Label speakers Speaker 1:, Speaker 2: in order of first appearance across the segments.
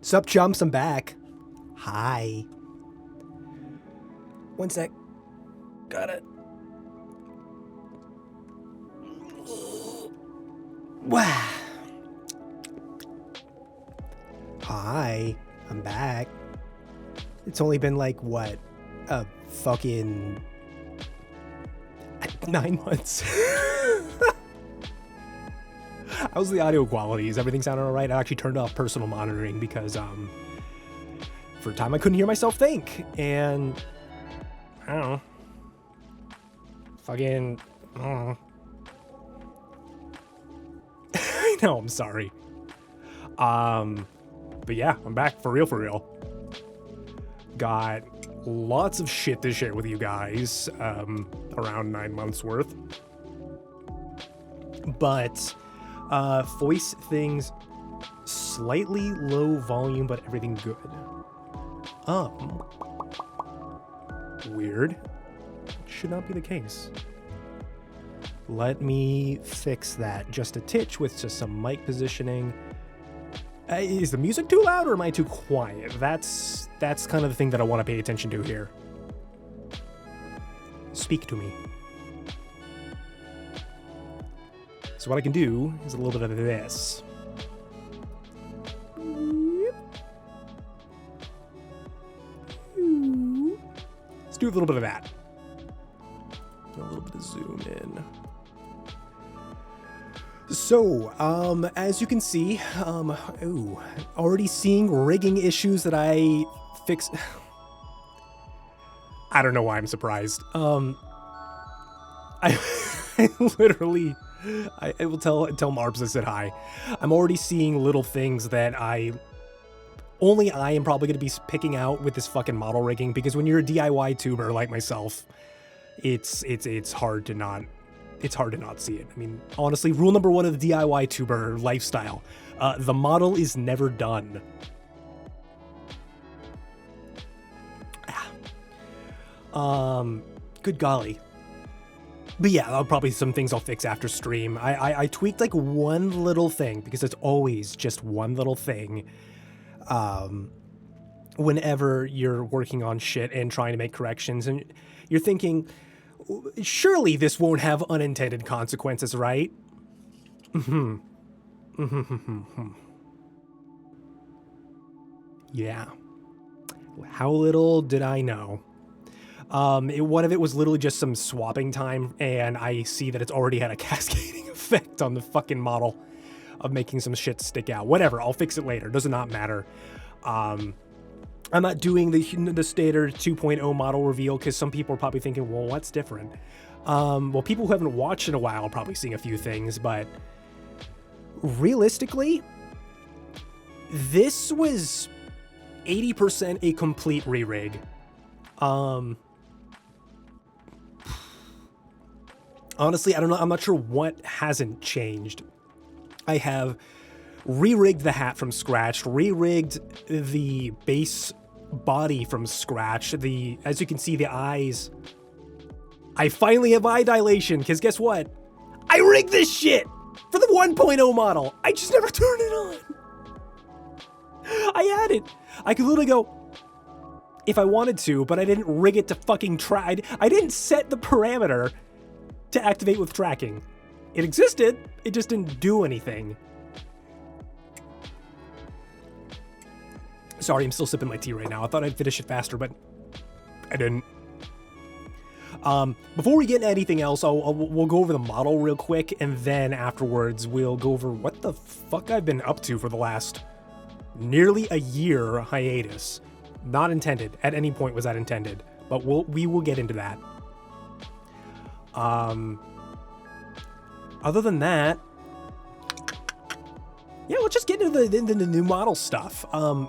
Speaker 1: Sup, chumps? I'm back. Hi. One sec. Got it. Wow. Hi. I'm back. It's only been like, what? A fucking 9 months. How's the audio quality? Is everything sounding all right? I actually turned off personal monitoring because for a time I couldn't hear myself think, and I don't know. Fucking I don't know. I know, I'm sorry. But yeah, I'm back for real. Got lots of shit to share with you guys, around 9 months worth. But voice things slightly low volume, but everything good. Weird. Should not be the case. Let me fix that just a titch with just some mic positioning. Is the music too loud or am I too quiet? That's kind of the thing that I want to pay attention to here. Speak to me. So what I can do is a little bit of this. Let's do a little bit of that. A little bit of zoom in. So, as you can see, already seeing rigging issues that I fixed. I don't know why I'm surprised. I literally, I will tell Marbs I said hi. I'm already seeing little things that only I am probably going to be picking out with this fucking model rigging, because when you're a DIY tuber like myself, it's hard to not see it. I mean, honestly, rule number one of the DIY tuber lifestyle, the model is never done. Good golly. But yeah, that'll probably some things I'll fix after stream. I tweaked like one little thing, because it's always just one little thing. Whenever you're working on shit and trying to make corrections, and you're thinking, surely this won't have unintended consequences, right? Yeah. How little did I know? One of it was literally just some swapping time, and I see that it's already had a cascading effect on the fucking model of making some shit stick out. Whatever, I'll fix it later. Does not matter. I'm not doing the standard 2.0 model reveal because some people are probably thinking, well, what's different? Well, people who haven't watched in a while are probably seeing a few things, but realistically, this was 80% a complete re-rig. Honestly, I don't know. I'm not sure what hasn't changed. I have re-rigged the hat from scratch, re-rigged the base body from scratch. As you can see, the eyes. I finally have eye dilation, because guess what? I rigged this shit for the 1.0 model. I just never turned it on. I had it. I could literally go if I wanted to, but I didn't rig it to fucking try. I didn't set the parameter to activate with tracking. It existed, it just didn't do anything. Sorry, I'm still sipping my tea right now. I thought I'd finish it faster, but I didn't. Before we get into anything else, we'll go over the model real quick, and then afterwards we'll go over what the fuck I've been up to for the last nearly a year hiatus. Not intended. At any point was that intended, but we will get into that. Other than that, yeah, let's just get into the new model stuff.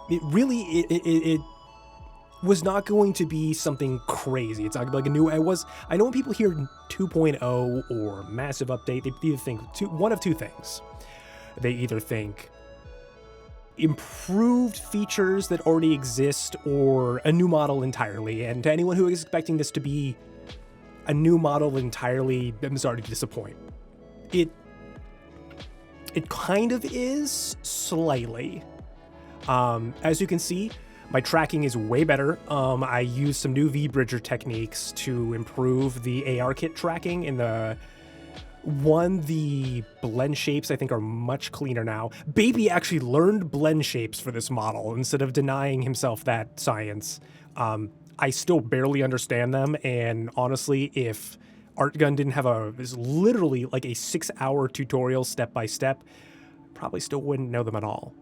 Speaker 1: It was not going to be something crazy. It's not like a new. I know when people hear 2.0 or massive update, they either think one of two things. They either think improved features that already exist or a new model entirely. And to anyone who is expecting this to be a new model entirely, I'm sorry to disappoint. It kind of is, slightly. As you can see, my tracking is way better. I used some new V-Bridger techniques to improve the AR kit tracking in the blend shapes I think are much cleaner now. Baby actually learned blend shapes for this model instead of denying himself that science. I still barely understand them, and honestly, if Artgun didn't have this literally like a 6-hour tutorial step-by-step, probably still wouldn't know them at all.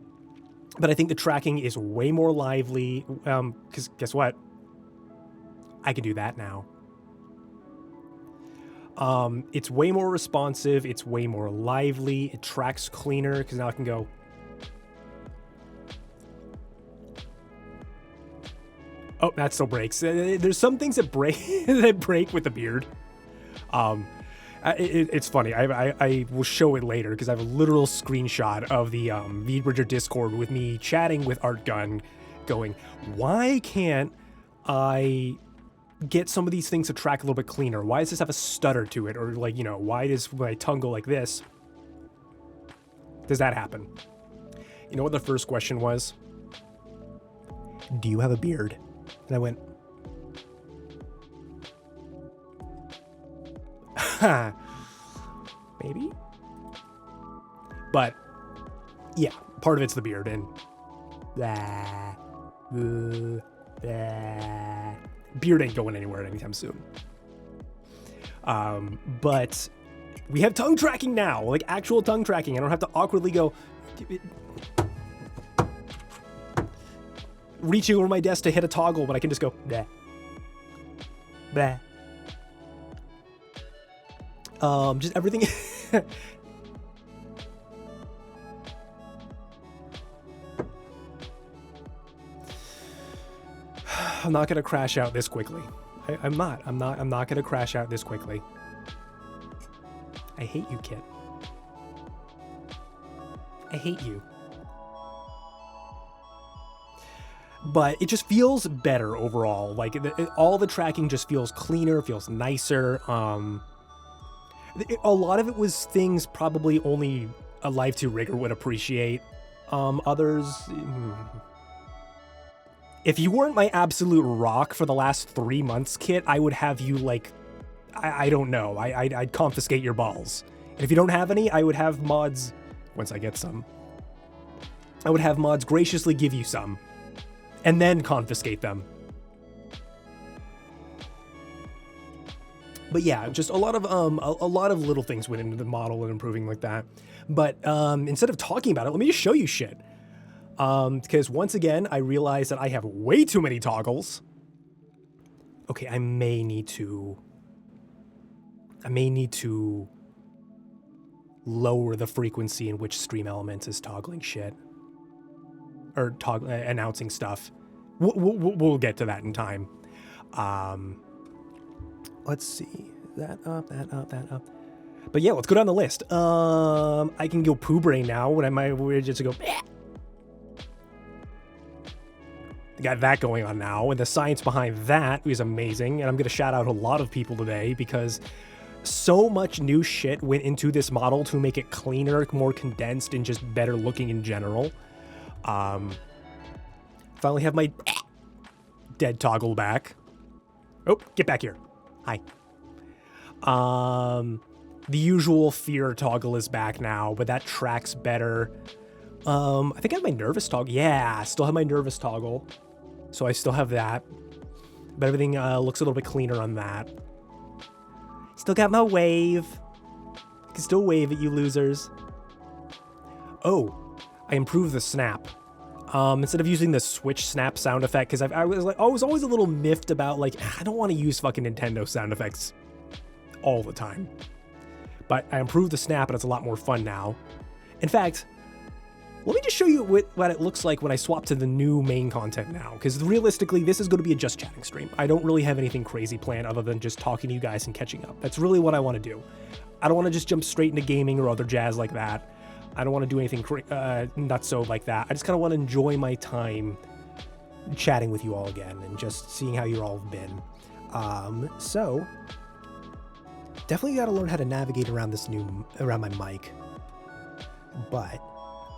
Speaker 1: But I think the tracking is way more lively, because guess what? I can do that now. It's way more responsive, it's way more lively, it tracks cleaner, because now I can go... Oh, that still breaks. There's some things that break that break with the beard. It's funny. I will show it later because I have a literal screenshot of the V-Bridger Discord with me chatting with Artgun going, why can't I get some of these things to track a little bit cleaner? Why does this have a stutter to it? Or like, you know, why does my tongue go like this? Does that happen? You know what the first question was? Do you have a beard? And I went, maybe? But, yeah, part of it's the beard, and beard ain't going anywhere anytime soon. But we have tongue tracking now, like actual tongue tracking. I don't have to awkwardly go... reaching over my desk to hit a toggle, but I can just go, bleh. Bleh. Just everything. I'm not gonna crash out this quickly. I'm not gonna crash out this quickly. I hate you, Kit. I hate you. But it just feels better overall. Like all the tracking just feels cleaner, feels nicer. A lot of it was things probably only a Live 2 rigger would appreciate. Others, if you weren't my absolute rock for the last 3 months, Kit, I would have you like, I don't know. I'd confiscate your balls. And if you don't have any, I would have mods, once I get some, I would have mods graciously give you some. And then confiscate them. But yeah, just a lot of little things went into the model and improving like that. But instead of talking about it, let me just show you shit. Because once again, I realized that I have way too many toggles. Okay, I may need to lower the frequency in which Stream Elements is toggling shit. Or announcing stuff. We'll get to that in time. Let's see. That up. But yeah, let's go down the list. I can go poo brain now when we're just go. Bleh. Got that going on now, and the science behind that is amazing. And I'm gonna shout out a lot of people today because so much new shit went into this model to make it cleaner, more condensed, and just better looking in general. Finally have my dead toggle back. Oh, get back here. Hi. The usual fear toggle is back now, but that tracks better. I think I have my nervous toggle. Yeah, I still have my nervous toggle. So I still have that. But everything looks a little bit cleaner on that. Still got my wave. I can still wave at you losers. Oh, I improved the snap. Instead of using the switch snap sound effect, because I was always a little miffed about, like, I don't want to use fucking Nintendo sound effects all the time. But I improved the snap and it's a lot more fun now. In fact, let me just show you what it looks like when I swap to the new main content now, because realistically, this is going to be a just chatting stream. I don't really have anything crazy planned other than just talking to you guys and catching up. That's really what I want to do. I don't want to just jump straight into gaming or other jazz like that. I don't want to do anything nuts so like that. I just kind of want to enjoy my time chatting with you all again and just seeing how you all have been. So definitely got to learn how to navigate around around my mic. But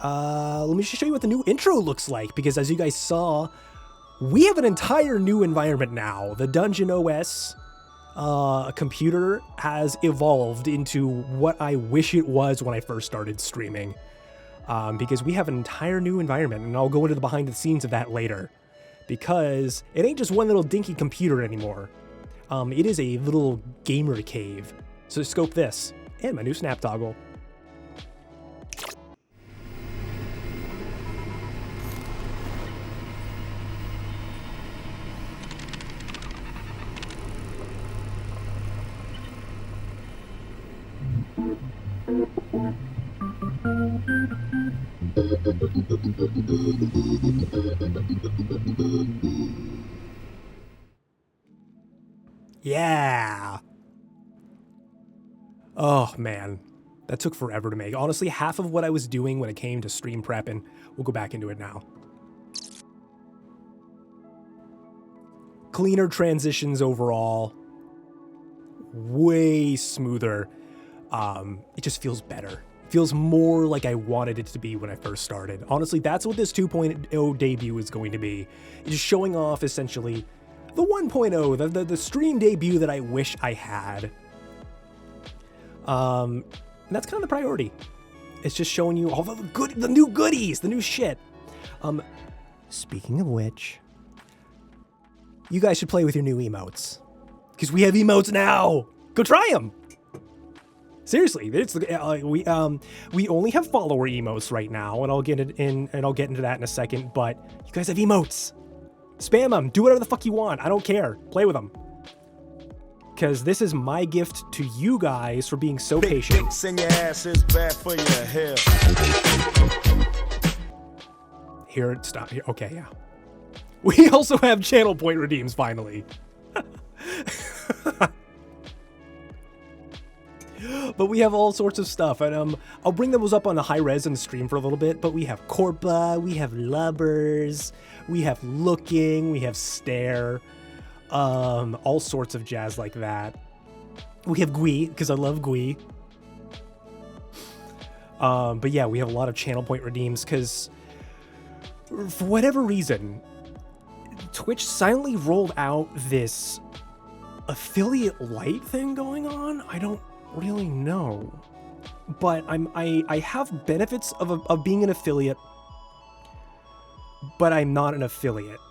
Speaker 1: Let me just show you what the new intro looks like, because as you guys saw, we have an entire new environment now. The Dungeon OS computer has evolved into what I wish it was when I first started streaming, because we have an entire new environment, and I'll go into the behind the scenes of that later, because it ain't just one little dinky computer anymore. It is a little gamer cave. So scope this, and my new snap toggle. Yeah. Oh man, that took forever to make. Honestly, half of what I was doing when it came to stream prep, and we'll go back into it now. Cleaner transitions overall, way smoother. It just feels better. Feels more like I wanted it to be when I first started. Honestly, that's what this 2.0 debut is going to be. It's just showing off essentially the 1.0, the stream debut that I wish I had. And that's kind of the priority. It's just showing you all the new goodies, the new shit. Speaking of which, you guys should play with your new emotes, because we have emotes now. Go try them. Seriously, it's we only have follower emotes right now, and I'll get into that in a second. But you guys have emotes. Spam them. Do whatever the fuck you want. I don't care. Play with them. Because this is my gift to you guys for being so patient.
Speaker 2: Dicks in your ass is bad for your hair.
Speaker 1: Here, stop. Here. Okay, yeah. We also have channel point redeems, finally. But we have all sorts of stuff, and I'll bring those up on the high res and stream for a little bit. But we have Corpa, we have Lubbers, we have Looking, we have Stare, all sorts of jazz like that. We have Gui, because I love Gui. But yeah, we have a lot of channel point redeems, because for whatever reason, Twitch silently rolled out this affiliate light thing going on. I don't really know, but I have benefits of being an affiliate, but I'm not an affiliate.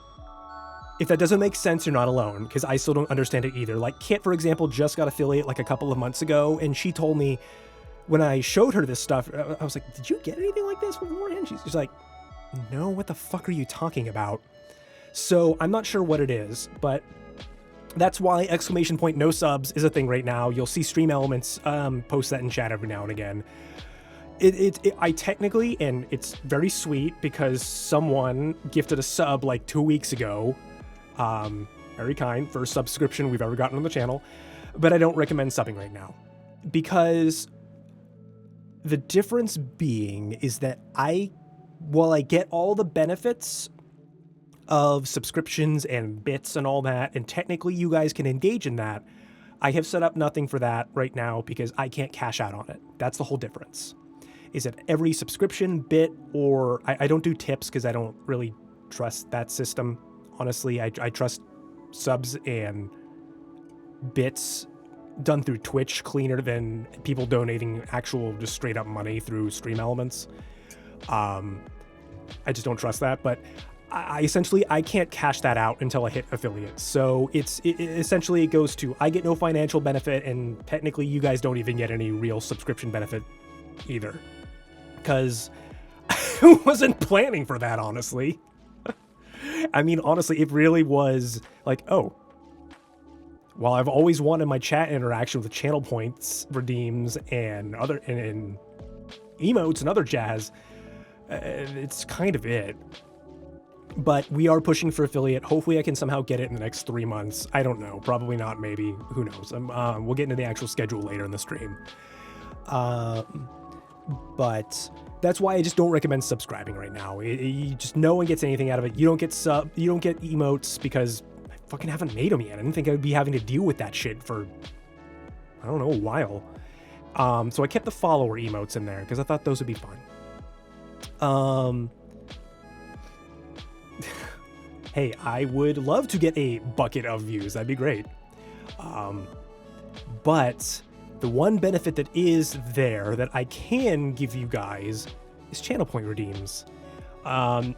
Speaker 1: If that doesn't make sense, you're not alone, because I still don't understand it either. Like Kit, for example, just got affiliate like a couple of months ago, and she told me when I showed her this stuff, I was like, did you get anything like this beforehand? She's like, no, what the fuck are you talking about? So I'm not sure what it is, but that's why ! No subs is a thing right now. You'll see Stream Elements post that in chat every now and again. I technically, and it's very sweet because someone gifted a sub like 2 weeks ago. Very kind, first subscription we've ever gotten on the channel. But I don't recommend subbing right now, because the difference being is that while I get all the benefits of subscriptions and bits and all that, and technically you guys can engage in that, I have set up nothing for that right now because I can't cash out on it. That's the whole difference. Is it every subscription bit, or I don't do tips because I don't really trust that system. Honestly, I trust subs and bits done through Twitch cleaner than people donating actual just straight up money through Stream Elements. I just don't trust that, but I essentially can't cash that out until I hit affiliate. So it essentially goes to, I get no financial benefit, and technically you guys don't even get any real subscription benefit either, because I wasn't planning for that, honestly. I mean, honestly, it really was like, oh, while I've always wanted my chat interaction with channel points, redeems, and other and emotes and other jazz, it's kind of it. But we are pushing for affiliate. Hopefully I can somehow get it in the next 3 months. I don't know. Probably not, maybe. Who knows? We'll get into the actual schedule later in the stream. But that's why I just don't recommend subscribing right now. Just no one gets anything out of it. You don't get emotes because I fucking haven't made them yet. I didn't think I would be having to deal with that shit for, I don't know, a while. So I kept the follower emotes in there because I thought those would be fun. Hey, I would love to get a bucket of views. That'd be great. But the one benefit that is there that I can give you guys is channel point redeems. I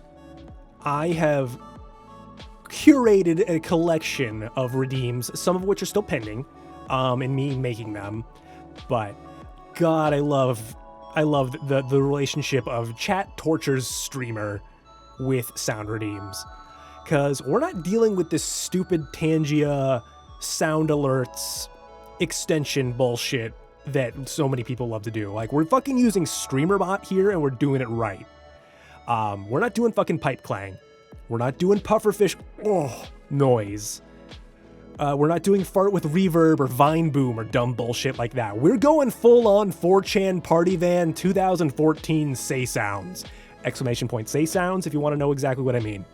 Speaker 1: have curated a collection of redeems, some of which are still pending, in me making them. But God, I love the relationship of chat tortures streamer with sound redeems. Because we're not dealing with this stupid Tangia sound alerts extension bullshit that so many people love to do. Like, we're fucking using StreamerBot here and we're doing it right. We're not doing fucking pipe clang. We're not doing pufferfish noise. We're not doing fart with reverb or vine boom or dumb bullshit like that. We're going full on 4chan Party Van 2014 say sounds. Exclamation point say sounds if you want to know exactly what I mean.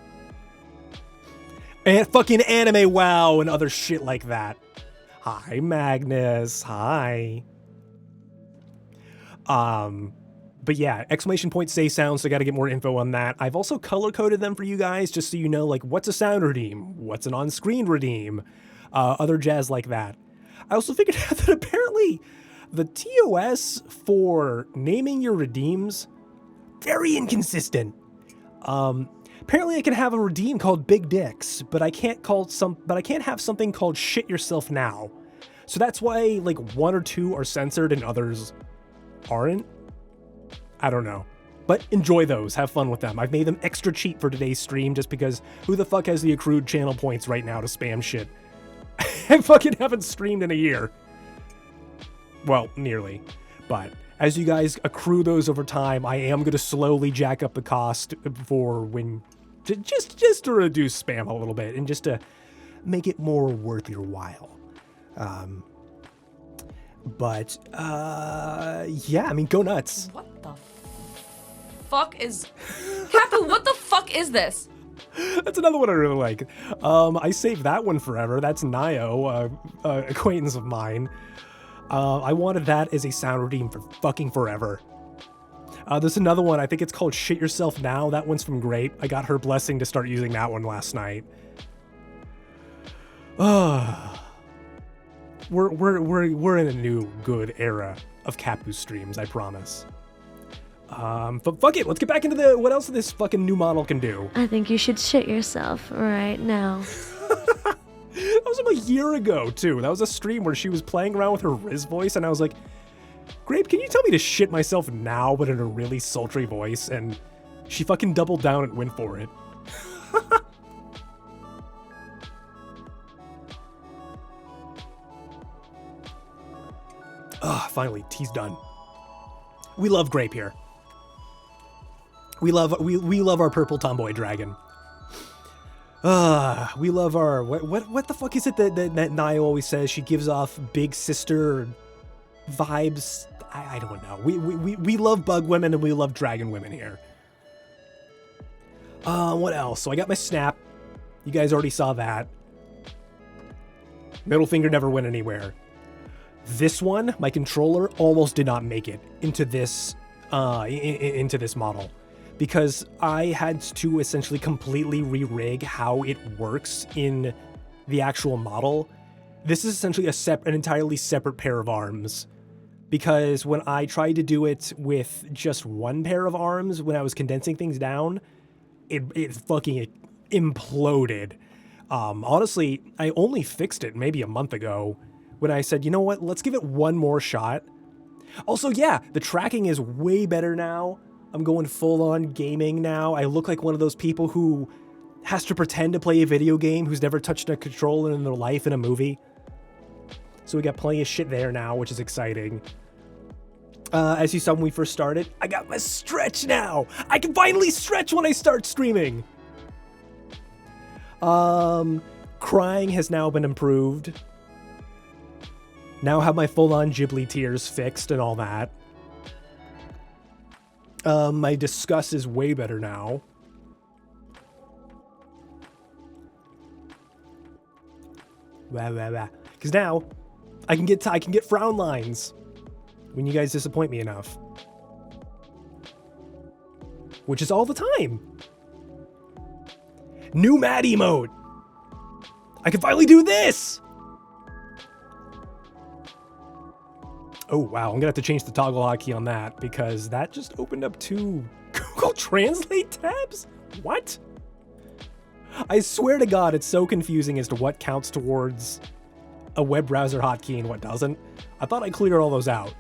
Speaker 1: And fucking anime wow and other shit like that. Hi, Magnus. Hi. But yeah, exclamation point say sounds, so I gotta get more info on that. I've also color-coded them for you guys, just so you know, like, what's a sound redeem? What's an on-screen redeem? Other jazz like that. I also figured out that apparently the TOS for naming your redeems, very inconsistent. Apparently I can have a redeem called Big Dicks, but I can't have something called Shit Yourself Now. So that's why, like, one or two are censored and others aren't. I don't know. But enjoy those. Have fun with them. I've made them extra cheap for today's stream just because who the fuck has the accrued channel points right now to spam shit? I fucking haven't streamed in a year. Well, nearly. But as you guys accrue those over time, I am going to slowly jack up the cost for when... Just to reduce spam a little bit and just to make it more worth your while. Yeah, I mean, go nuts.
Speaker 3: What the fuck is... Cappu, what the fuck is this?
Speaker 1: That's another one I really like. I saved that one forever. That's Nio, acquaintance of mine. I wanted that as a sound redeem for fucking forever. There's another one, I think it's called Shit Yourself Now. That one's from Grape. I got her blessing to start using that one last night. We're in a new good era of Cappu streams, I promise. But fuck it, let's get back into what else this fucking new model can do.
Speaker 4: I think you should shit yourself right now.
Speaker 1: That was about a year ago, too. That was a stream where she was playing around with her Riz voice, and I was like, Grape, can you tell me to shit myself now, but in a really sultry voice? And she fucking doubled down and went for it. Finally, tea's done. We love Grape here. We love our purple tomboy dragon. We love our what the fuck is it that Nio always says? She gives off big sister vibes. I don't know. We love bug women and we love dragon women here. What else? So I got my snap. You guys already saw that. Middle finger never went anywhere. This one, my controller almost did not make it into this model because I had to essentially completely re-rig how it works in the actual model. This is essentially an entirely separate pair of arms because when I tried to do it with just one pair of arms, when I was condensing things down, it fucking imploded. Honestly, I only fixed it maybe a month ago when I said, you know what, let's give it one more shot. Also, yeah, the tracking is way better now. I'm going full-on gaming now. I look like one of those people who has to pretend to play a video game who's never touched a controller in their life in a movie. So we got plenty of shit there now, which is exciting. As you saw when we first started, I got my stretch now. I can finally stretch when I start streaming. Crying has now been improved. Now have my full-on Ghibli tears fixed and all that. My disgust is way better now. Because now I can get frown lines when you guys disappoint me enough. which is all the time. New Mad emote. I can finally do this. Oh, wow. I'm going to have to change the toggle hotkey on that because that just opened up 2 Google Translate tabs? What? I swear to God, it's so confusing as to what counts towards a web browser hotkey and what doesn't. I thought I cleared all those out.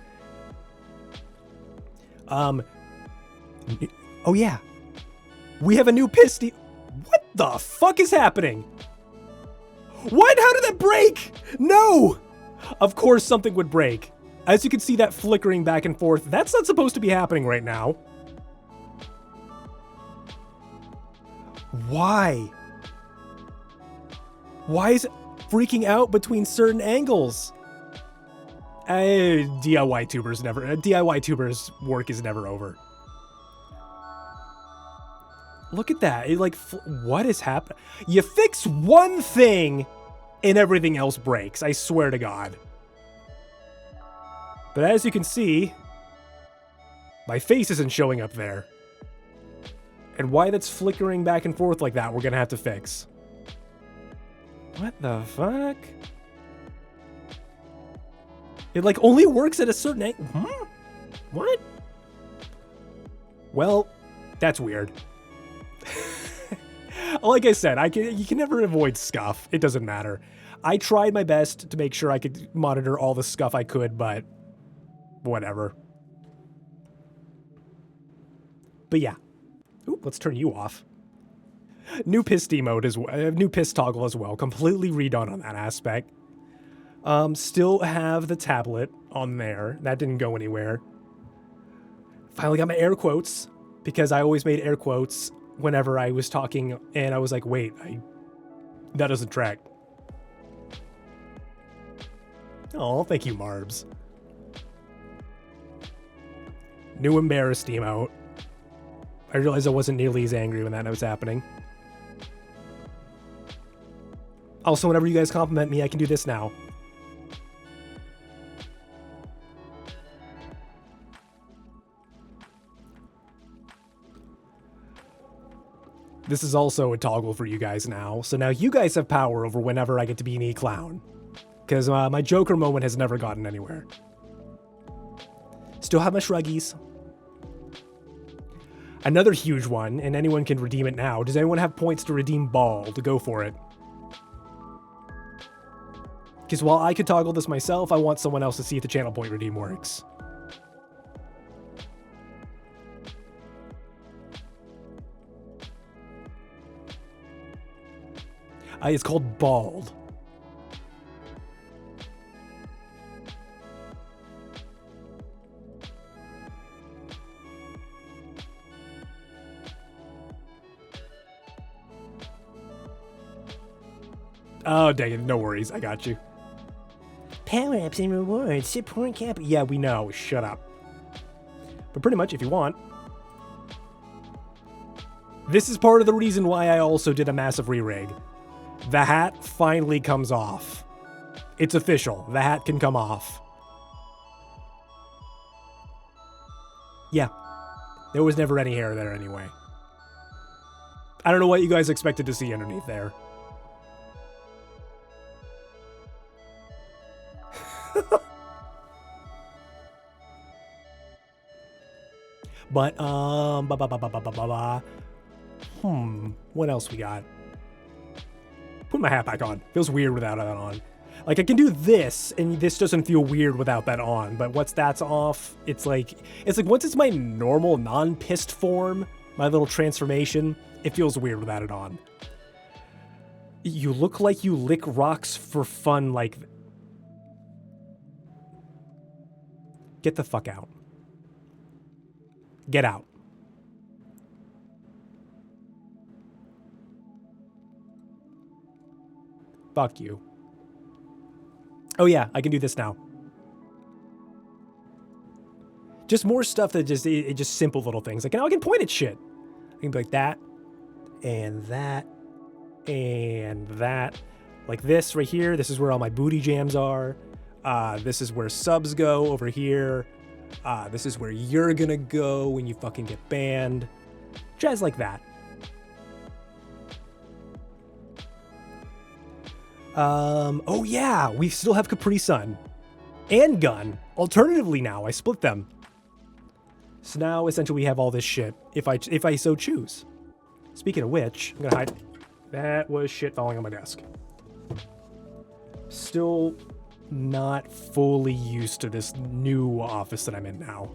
Speaker 1: Oh, yeah. We have a new pisty. What the fuck is happening? What? How did that break? No! Of course something would break. As you can see that flickering back and forth, that's not supposed to be happening right now. Why? Why is it freaking out between certain angles? DIY tubers work is never over. Look at that. It what is happening? You fix one thing and everything else breaks. I swear to God. But as you can see, my face isn't showing up there. And why that's flickering back and forth like that, we're gonna have to fix. What the fuck? It only works at a certain angle. Huh? What? Well, that's weird. Like I said, you can never avoid scuff. It doesn't matter. I tried my best to make sure I could monitor all the scuff I could, but whatever. But yeah. Oop, let's turn you off. New piss mode as well. New piss toggle as well. Completely redone on that aspect. Still have the tablet on there. That didn't go anywhere. Finally got my air quotes because I always made air quotes whenever I was talking, and I was like, wait, that doesn't track. Oh, thank you, Marbs. New embarrassed emote. I realized I wasn't nearly as angry when that was happening. Also, whenever you guys compliment me, I can do this now. This is also a toggle for you guys now. So now you guys have power over whenever I get to be an e-clown. Because my Joker moment has never gotten anywhere. Still have my shruggies. Another huge one, and anyone can redeem it now. Does anyone have points to redeem Ball to go for it? Because while I could toggle this myself, I want someone else to see if the channel point redeem works. It's called Bald. Oh, dang it. No worries. I got you. Power-ups and rewards. Support cap. Yeah, we know. Shut up. But pretty much, if you want. This is part of the reason why I also did a massive re-rig. The hat finally comes off. It's official. The hat can come off. Yeah. There was never any hair there anyway. I don't know what you guys expected to see underneath there. But, what else we got? Put my hat back on. Feels weird without that on. Like, I can do this, and this doesn't feel weird without that on, but once that's off, it's like once it's my normal non-pissed form, my little transformation, it feels weird without it on. You look like you lick rocks for fun, like... Get the fuck out. Get out. Fuck you. Oh yeah, I can do this now. Just more stuff that just simple little things. Like, I can point at shit. I can be like that, and that, and that. Like this right here, this is where all my booty jams are. This is where subs go over here. This is where you're gonna go when you fucking get banned. Jazz like that. Oh yeah, we still have Capri Sun and Gun. Alternatively now, I split them. So now essentially we have all this shit if I so choose. Speaking of which, I'm gonna hide. That was shit falling on my desk. Still not fully used to this new office that I'm in now.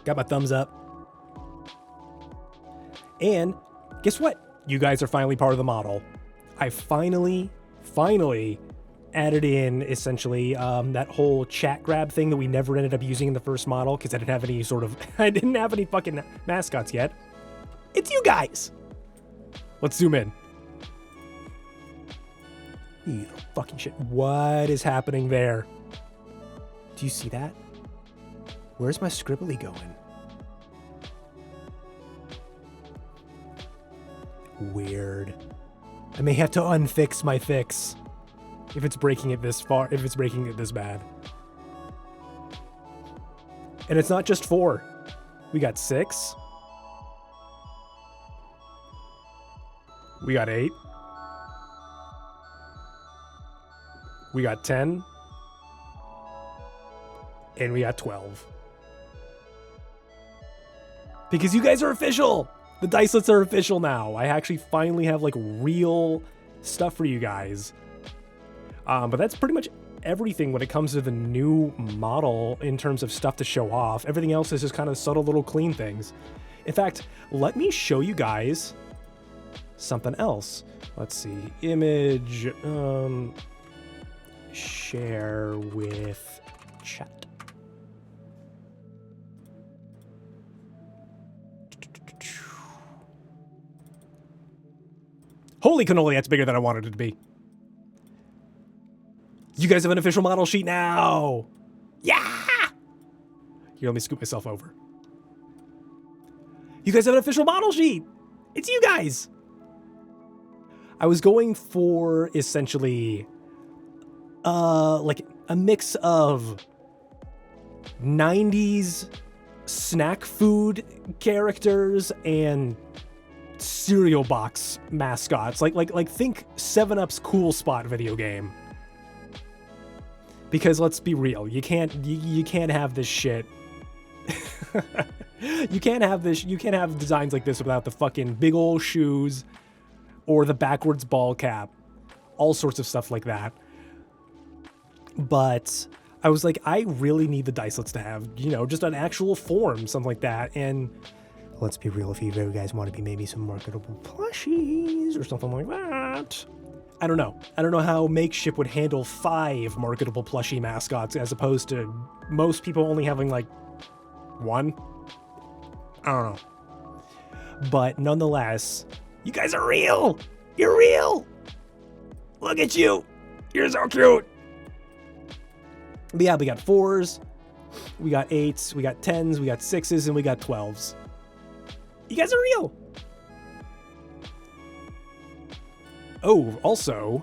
Speaker 1: Got my thumbs up. And guess what? You guys are finally part of the model. I finally added in essentially that whole chat grab thing that we never ended up using in the first model because I didn't have any I didn't have any fucking mascots yet. It's you guys. Let's zoom in. You fucking shit. What is happening there? Do you see that? Where's my scribbly going? Weird. I may have to unfix my fix if it's breaking it this far, if it's breaking it this bad. And it's not just 4. We got 6. We got 8. We got 10. And we got 12. Because you guys are official! The Dicelets are official now. I actually finally have like real stuff for you guys. But that's pretty much everything when it comes to the new model in terms of stuff to show off. Everything else is just kind of subtle little clean things. In fact, let me show you guys something else. Let's see. Image, share with chat. Holy cannoli, that's bigger than I wanted it to be. You guys have an official model sheet now. Yeah! Here, let me scoop myself over. You guys have an official model sheet. It's you guys. I was going for essentially like a mix of 90s snack food characters and cereal box mascots. Like think 7-Up's Cool Spot video game. Because let's be real, you can't have this shit. You can't have designs like this without the fucking big old shoes or the backwards ball cap. All sorts of stuff like that. But I was like, I really need the Dicelets to have, you know, just an actual form, something like that. And let's be real, if you guys want to be maybe some marketable plushies or something like that. I don't know. I don't know how Makeshift would handle 5 marketable plushie mascots as opposed to most people only having like 1. I don't know. But nonetheless, you guys are real. You're real. Look at you. You're so cute. But yeah, we got 4s, we got 8s, we got 10s, we got 6s, and we got 12s. You guys are real. Oh, also,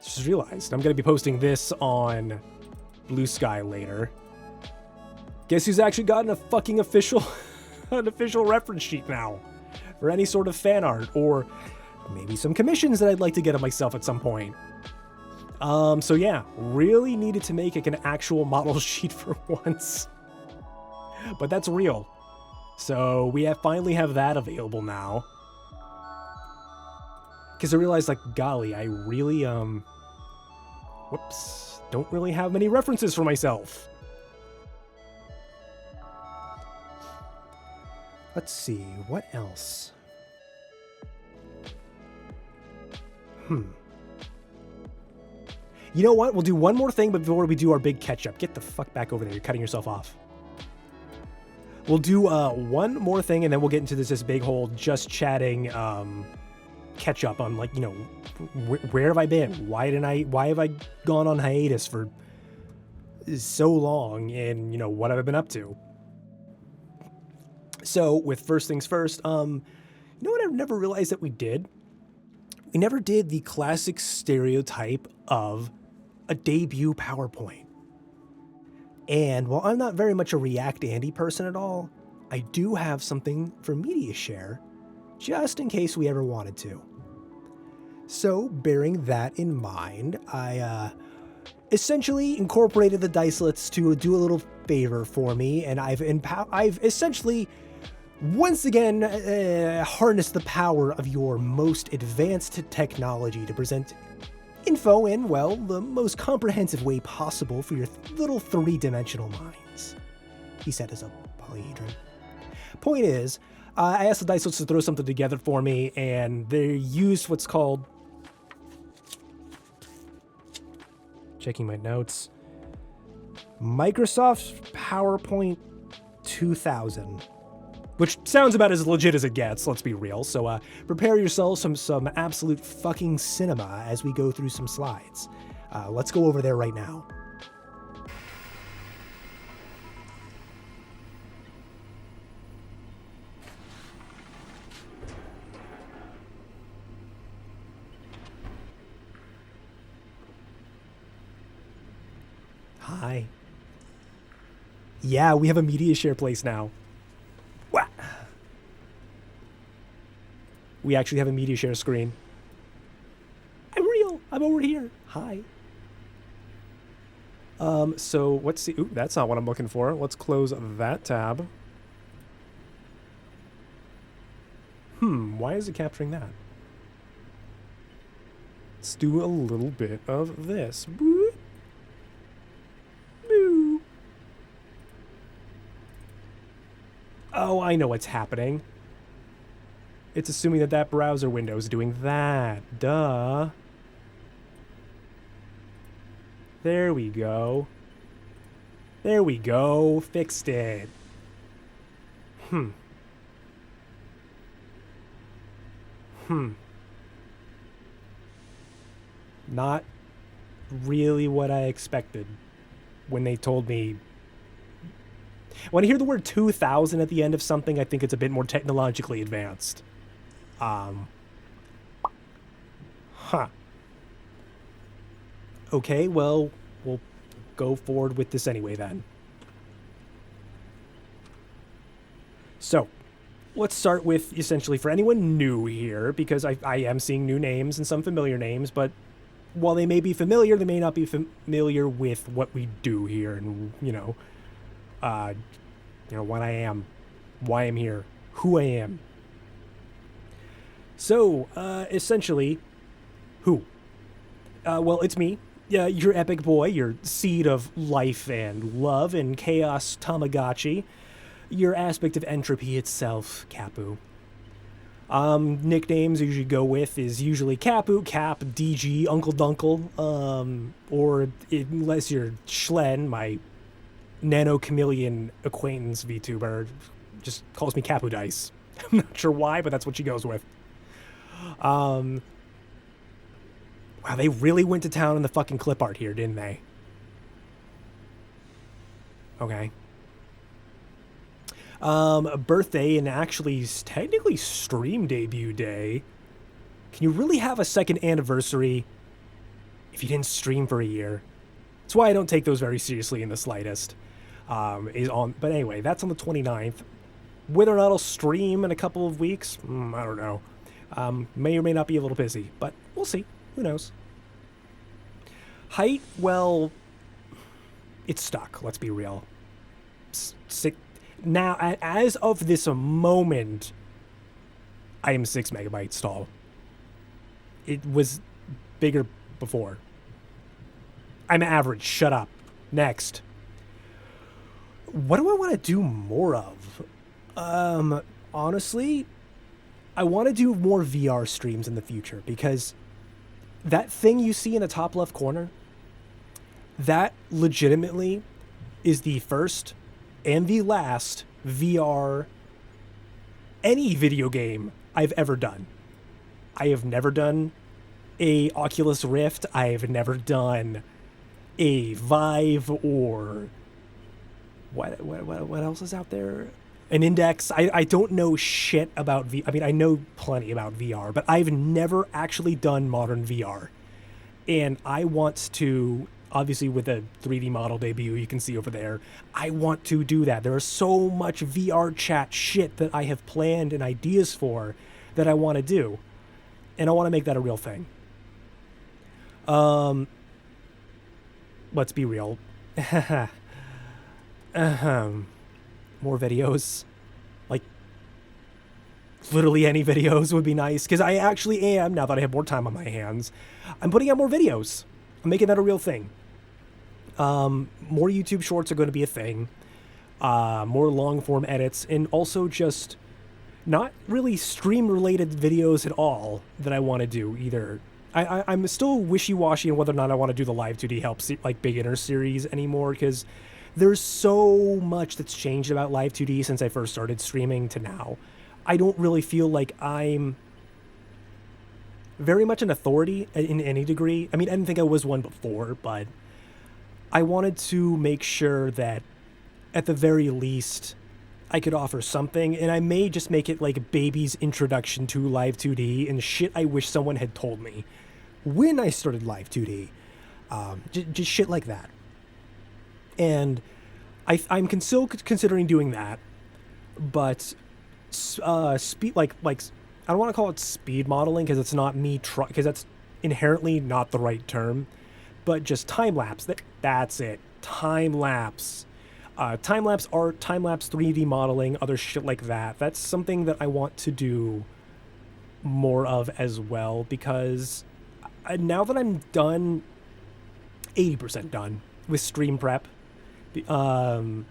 Speaker 1: just realized I'm going to be posting this on Blue Sky later. Guess who's actually gotten a fucking official reference sheet now for any sort of fan art or maybe some commissions that I'd like to get of myself at some point. So yeah, really needed to make like an actual model sheet for once. But that's real. So we finally have that available now. Because I realized, like, golly, I really, whoops, don't really have many references for myself. Let's see, what else? You know what? We'll do one more thing before we do our big catch-up. Get the fuck back over there. You're cutting yourself off. We'll do one more thing, and then we'll get into this big whole just chatting catch up on, like, you know, where have I been? Why have I gone on hiatus for so long? And, you know, what have I been up to? So with first things first, you know what I've never realized that we did? We never did the classic stereotype of a debut PowerPoint. And while I'm not very much a React Andy person at all, I do have something for me to share, just in case we ever wanted to. So, bearing that in mind, I essentially incorporated the dicelets to do a little favor for me, and I've essentially once again harnessed the power of your most advanced technology to present info in, well, the most comprehensive way possible for your little three-dimensional minds, he said as a polyhedron. Point is, I asked the dicelets to throw something together for me, and they used what's called, checking my notes, Microsoft PowerPoint 2000, which sounds about as legit as it gets, let's be real. So prepare yourselves some absolute fucking cinema as we go through some slides. Let's go over there right now. Hi. Yeah, we have a media share place now. What? We actually have a media share screen. I'm real. I'm over here. Hi. So let's see. Ooh, that's not what I'm looking for. Let's close that tab. Why is it capturing that? Let's do a little bit of this. Boop. Boo. Oh, I know what's happening. It's assuming that that browser window is doing that. Duh. There we go. There we go. Fixed it. Not really what I expected when they told me. When I hear the word 2000 at the end of something, I think it's a bit more technologically advanced. Okay, well, we'll go forward with this anyway then. So, let's start with, essentially, for anyone new here, because I am seeing new names and some familiar names, but while they may be familiar, they may not be familiar with what we do here and, what I am, why I'm here, who I am. So, essentially, who? Well, it's me, your epic boy, your seed of life and love and chaos Tamagotchi, your aspect of entropy itself, Cappu. Nicknames I usually go with is usually Cappu, Cap, DG, Uncle Dunkle, or unless you're Schlen, my nano chameleon acquaintance VTuber just calls me Cappu Dice. I'm not sure why, but that's what she goes with. Wow, they really went to town on the fucking clip art here, didn't they? Okay. Birthday and actually technically stream debut day. Can you really have a second anniversary if you didn't stream for a year? That's why I don't take those very seriously in the slightest. But anyway, that's on the 29th. Whether or not I'll stream in a couple of weeks, I don't know. May or may not be a little busy, but we'll see. Who knows? Height, well, it's stuck. Let's be real. Now, as of this moment, I am 6 megabytes tall. It was bigger before. I'm average. Shut up. Next. What do I want to do more of? Honestly, I want to do more VR streams in the future because that thing you see in the top left corner, that legitimately is the first and the last VR any video game I've ever done. I have never done a Oculus Rift. I have never done a Vive or what else is out there? An Index. I don't know shit about I mean, I know plenty about VR, but I've never actually done modern VR. And I want to obviously with a 3D model debut you can see over there. I want to do that. There is so much VR chat shit that I have planned and ideas for that I want to do. And I want to make that a real thing. Let's be real. More videos. Like, literally any videos would be nice. Because I actually am, now that I have more time on my hands, I'm putting out more videos. I'm making that a real thing. More YouTube shorts are going to be a thing. More long-form edits. And also just not really stream-related videos at all that I want to do either. I'm still wishy-washy on whether or not I want to do the Live 2D Help like beginner series anymore, because there's so much that's changed about Live 2D since I first started streaming to now. I don't really feel like I'm very much an authority in any degree. I mean, I didn't think I was one before, but I wanted to make sure that at the very least I could offer something, and I may just make it like a baby's introduction to Live 2D and shit I wish someone had told me when I started Live 2D. Just shit like that. And I'm still considering doing that, but speed like I don't want to call it speed modeling because it's not me because that's inherently not the right term, but just time lapse. That's it. Time lapse. Time-lapse art, time-lapse 3D modeling, other shit like that. That's something that I want to do more of as well, because now that I'm done, 80% done with stream prep, I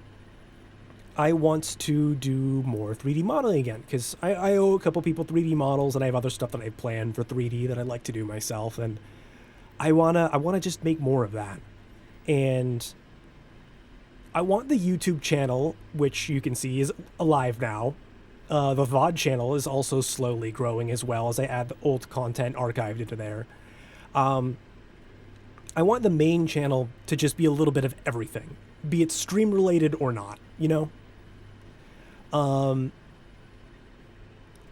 Speaker 1: want to do more 3D modeling again, because I owe a couple people 3D models, and I have other stuff that I've planned for 3D that I'd like to do myself, and I wanna just make more of that. And I want the YouTube channel, which you can see is alive now. The VOD channel is also slowly growing as well as I add the old content archived into there. I want the main channel to just be a little bit of everything, be it stream related or not, you know? I'm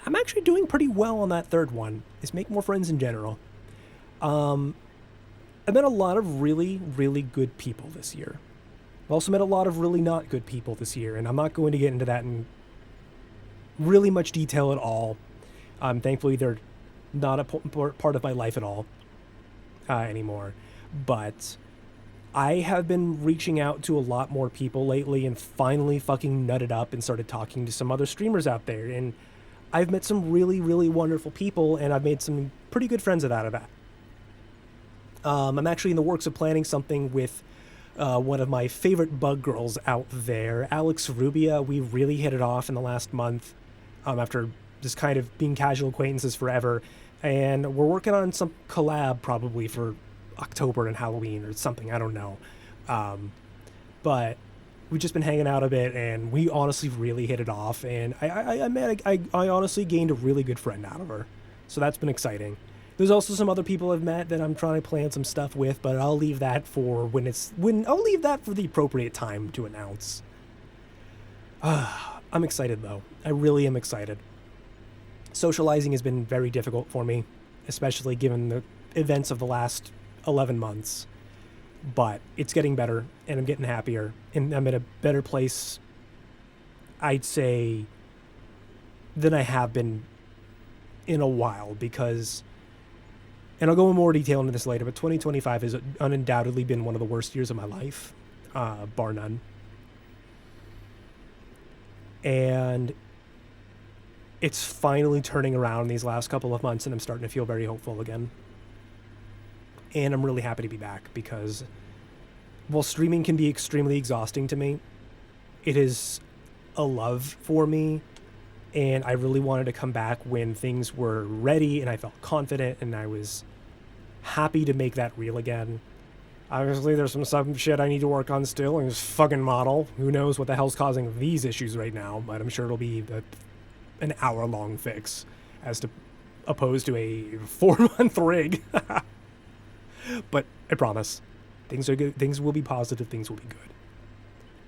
Speaker 1: actually doing pretty well on that third one, is make more friends in general. I've met a lot of really, really good people this year. I've also met a lot of really not good people this year, and I'm not going to get into that in really much detail at all. Thankfully, they're not a part of my life at all anymore. But I have been reaching out to a lot more people lately and finally fucking nutted up and started talking to some other streamers out there. And I've met some really, really wonderful people, and I've made some pretty good friends out of that. I'm actually in the works of planning something with one of my favorite bug girls out there, Alex Rubia. We really hit it off in the last month after just kind of being casual acquaintances forever. And we're working on some collab probably for October and Halloween or something. I don't know. But we've just been hanging out a bit, and we honestly really hit it off. And I honestly gained a really good friend out of her. So that's been exciting. There's also some other people I've met that I'm trying to plan some stuff with, but I'll leave that for I'll leave that for the appropriate time to announce. I'm excited though. I really am excited. Socializing has been very difficult for me, especially given the events of the last 11 months. But it's getting better, and I'm getting happier, and I'm in a better place, I'd say, than I have been in a while, because, and I'll go in more detail into this later, but 2025 has undoubtedly been one of the worst years of my life, bar none. And it's finally turning around these last couple of months, and I'm starting to feel very hopeful again. And I'm really happy to be back, because while streaming can be extremely exhausting to me, it is a love for me, and I really wanted to come back when things were ready and I felt confident and I was happy to make that real again. Obviously, there's some shit I need to work on still, and this fucking model. Who knows what the hell's causing these issues right now, but I'm sure it'll be an hour-long fix, as opposed to a 4-month rig. But I promise, things are good. Things will be positive. Things will be good.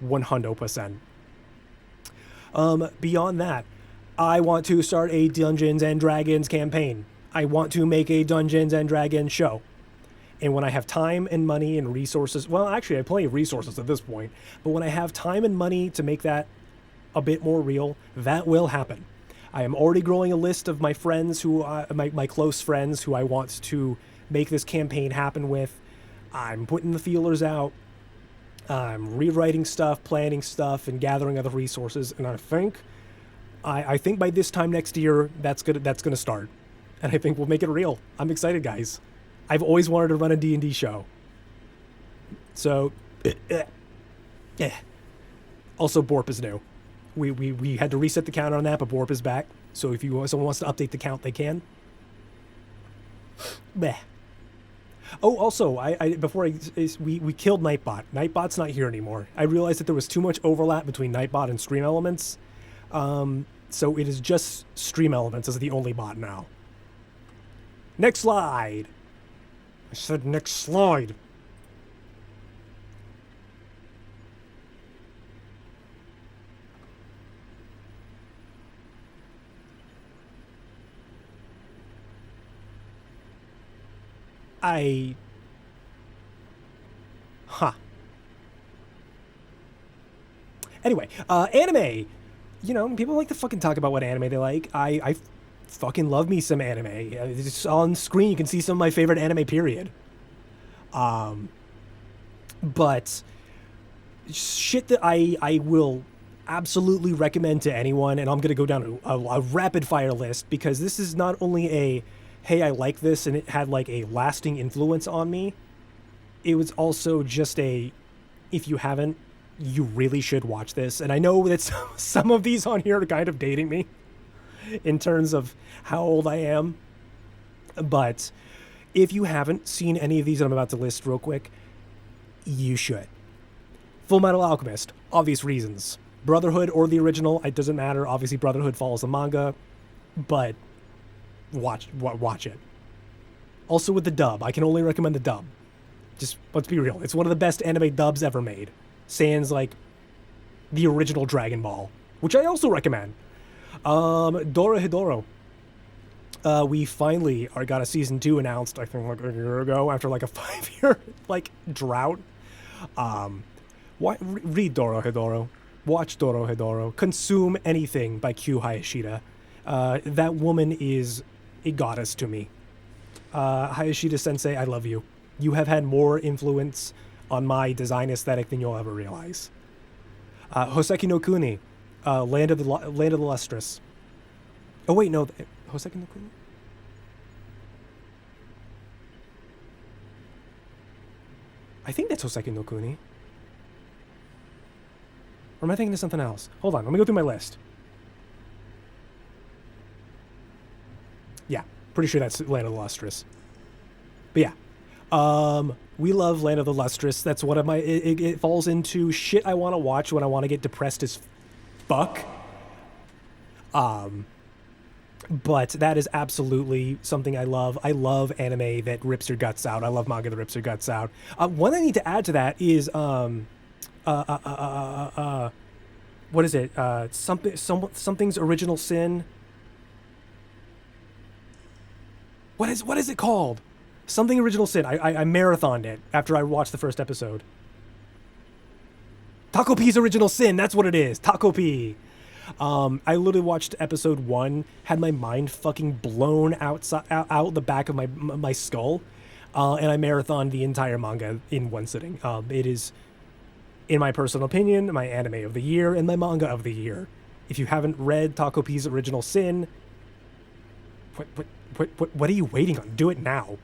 Speaker 1: 100%. Beyond that, I want to start a Dungeons and Dragons campaign. I want to make a Dungeons and Dragons show. And when I have time and money and resources, well, actually, I have plenty of resources at this point, but when I have time and money to make that a bit more real, that will happen. I am already growing a list of my friends my close friends who I want to make this campaign happen with. I'm putting the feelers out. I'm rewriting stuff, planning stuff, and gathering other resources. And I think by this time next year, that's gonna start. And I think we'll make it real. I'm excited, guys. I've always wanted to run a D&D show. So, also Borp is new. We had to reset the count on that, but Borp is back. So if someone wants to update the count, they can. Bleh. Oh, also, we killed Nightbot. Nightbot's not here anymore. I realized that there was too much overlap between Nightbot and Stream Elements. So it is just Stream Elements as the only bot now. Next slide. I said next slide. Anyway, anime. You know, people like to fucking talk about what anime they like. I fucking love me some anime. It's on screen. You can see some of my favorite anime, period. But shit that I will absolutely recommend to anyone, and I'm going to go down a rapid fire list, because this is not only a, hey, I like this, and it had like a lasting influence on me. It was also just a, if you haven't, you really should watch this. And I know that some of these on here are kind of dating me in terms of how old I am. But if you haven't seen any of these that I'm about to list real quick, you should. Full Metal Alchemist, obvious reasons. Brotherhood or the original, it doesn't matter. Obviously, Brotherhood follows the manga, but watch it. Also with the dub, I can only recommend the dub. Just, let's be real. It's one of the best anime dubs ever made. Sans, like, the original Dragon Ball, which I also recommend. Dorohedoro. We finally got a season 2 announced, I think, like a year ago, after like a 5-year, like, drought. Read Dorohedoro. Watch Dorohedoro. Consume anything by Q Hayashida. That woman is a goddess to me. Hayashida Sensei, I love you. You have had more influence on my design aesthetic than you'll ever realize. Hoseki no Kuni, Land of the Lustrous. Oh wait, no, Hoseki no Kuni? I think that's Hoseki no Kuni. Or am I thinking of something else? Hold on, let me go through my list. Yeah, pretty sure that's Land of the Lustrous. But yeah, we love Land of the Lustrous. That's one of my, it falls into shit I want to watch when I want to get depressed as fuck. But that is absolutely something I love. I love anime that rips your guts out. I love manga that rips your guts out. One I need to add to that is, what is it? Something's Original Sin. What is it called? Something Original Sin. I marathoned it after I watched the first episode. Taco P's Original Sin. That's what it is. Taco P. I literally watched episode 1, had my mind fucking blown out the back of my skull, and I marathoned the entire manga in one sitting. It is, in my personal opinion, my anime of the year and my manga of the year. If you haven't read Taco P's Original Sin, what are you waiting on? Do it now.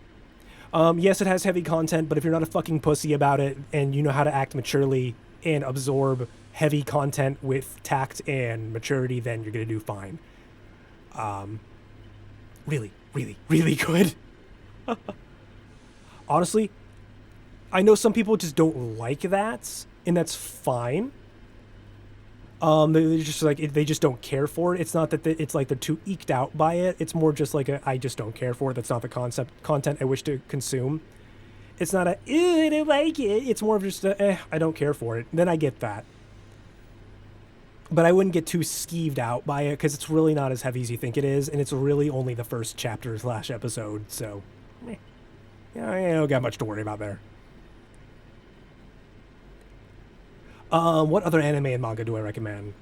Speaker 1: Yes, it has heavy content, but if you're not a fucking pussy about it and you know how to act maturely and absorb heavy content with tact and maturity, then you're gonna do fine. Really, really, really good. Honestly, I know some people just don't like that, and that's fine. They're just like, they just don't care for it. It's not that it's like they're too eked out by it. It's more just like I just don't care for it. That's not the content I wish to consume. It's not ew, I don't like it. It's more of just I don't care for it. Then I get that. But I wouldn't get too skeeved out by it, because it's really not as heavy as you think it is, and it's really only the first chapter / episode, so. Yeah, I don't got much to worry about there. What other anime and manga do I recommend?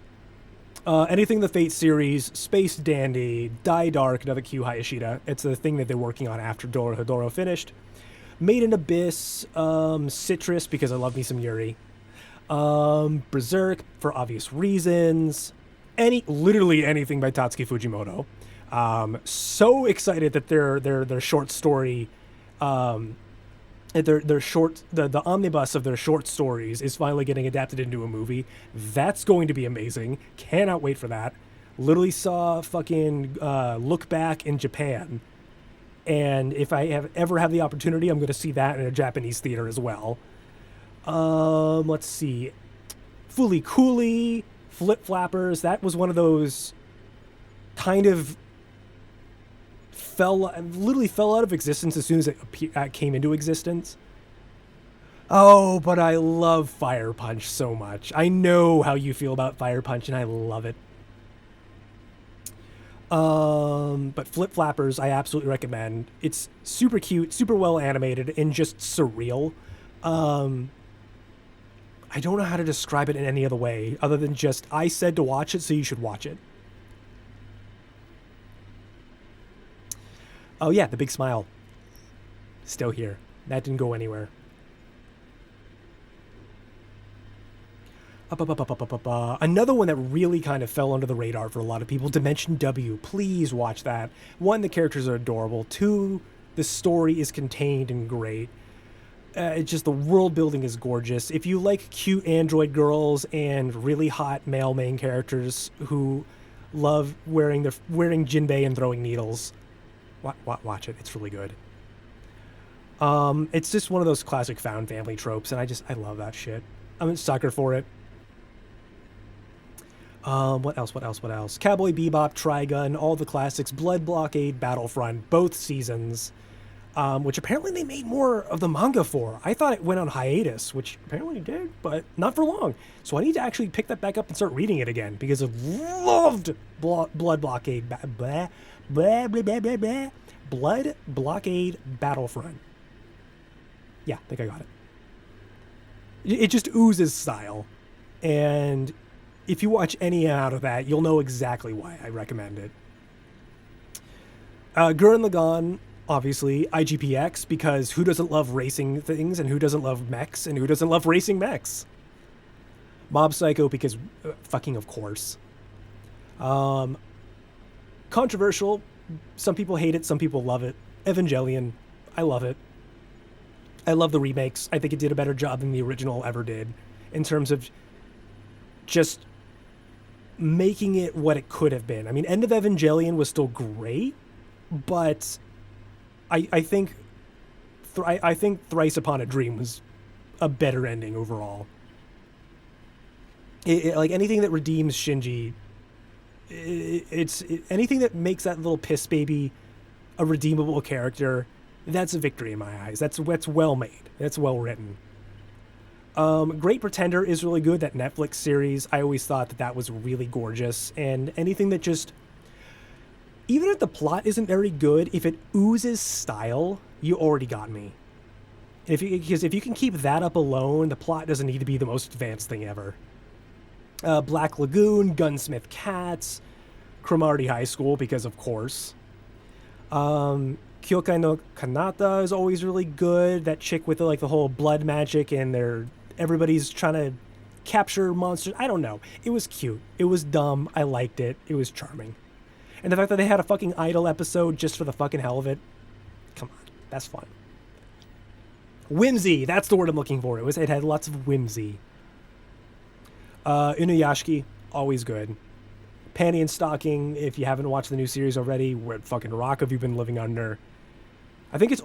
Speaker 1: Anything the Fate series, Space Dandy, Die Dark, another Q Hayashida. It's the thing that they're working on after Dorohedoro finished. Made in Abyss, Citrus, because I love me some Yuri. Berserk, for obvious reasons. Literally anything by Tatsuki Fujimoto. So excited that their short story, the omnibus of their short stories is finally getting adapted into a movie. That's going to be amazing. Cannot wait for that. Literally saw fucking Look Back in Japan. And if I ever have the opportunity, I'm going to see that in a Japanese theater as well. Let's see. Fooly Cooly, Flip Flappers. That was one of those kind of literally fell out of existence as soon as it came into existence. Oh, but I love Fire Punch so much. I know how you feel about Fire Punch, and I love it. But Flip Flappers, I absolutely recommend. It's super cute, super well animated, and just surreal. I don't know how to describe it in any other way other than just I said to watch it, so you should watch it. Oh yeah, the big smile. Still here. That didn't go anywhere. Another one that really kind of fell under the radar for a lot of people, Dimension W. Please watch that. One, the characters are adorable. Two, the story is contained and great. It's just the world building is gorgeous. If you like cute android girls and really hot male main characters who love wearing jinbei and throwing needles, watch it. It's really good. It's just one of those classic found family tropes, and I love that shit. I'm a sucker for it. What else? Cowboy Bebop, Trigun, all the classics, Blood Blockade, Battlefront, both seasons, which apparently they made more of the manga for. I thought it went on hiatus, which apparently it did, but not for long. So I need to actually pick that back up and start reading it again, because I loved Blood Blockade, Blood Blockade Battlefront. Yeah, I think I got it. It just oozes style, and if you watch any out of that, you'll know exactly why I recommend it. Gurren Lagann, obviously, IGPX, because who doesn't love racing things, and who doesn't love mechs, and who doesn't love racing mechs? Mob Psycho, because fucking of course. Controversial, some people hate it, some people love it. Evangelion, I love it. I love the remakes. I think it did a better job than the original ever did in terms of just making it what it could have been. I mean, End of Evangelion was still great, but I think Thrice Upon a Dream was a better ending overall. Like anything that redeems Shinji, anything that makes that little piss baby a redeemable character, that's a victory in my eyes. That's well made. That's well written. Great Pretender is really good. That Netflix series, I always thought that was really gorgeous. And anything that just, even if the plot isn't very good, if it oozes style, you already got me. Because if you can keep that up alone, the plot doesn't need to be the most advanced thing ever. Black Lagoon, Gunsmith Cats, Cromartie High School, because of course. Kyokai no Kanata is always really good. That chick with the whole blood magic and everybody's trying to capture monsters. I don't know. It was cute. It was dumb. I liked it. It was charming. And the fact that they had a fucking Idol episode just for the fucking hell of it. Come on. That's fun. Whimsy. That's the word I'm looking for. It had lots of whimsy. Inuyashiki. Always good. Panty and Stocking, if you haven't watched the new series already, what fucking rock have you been living under? I think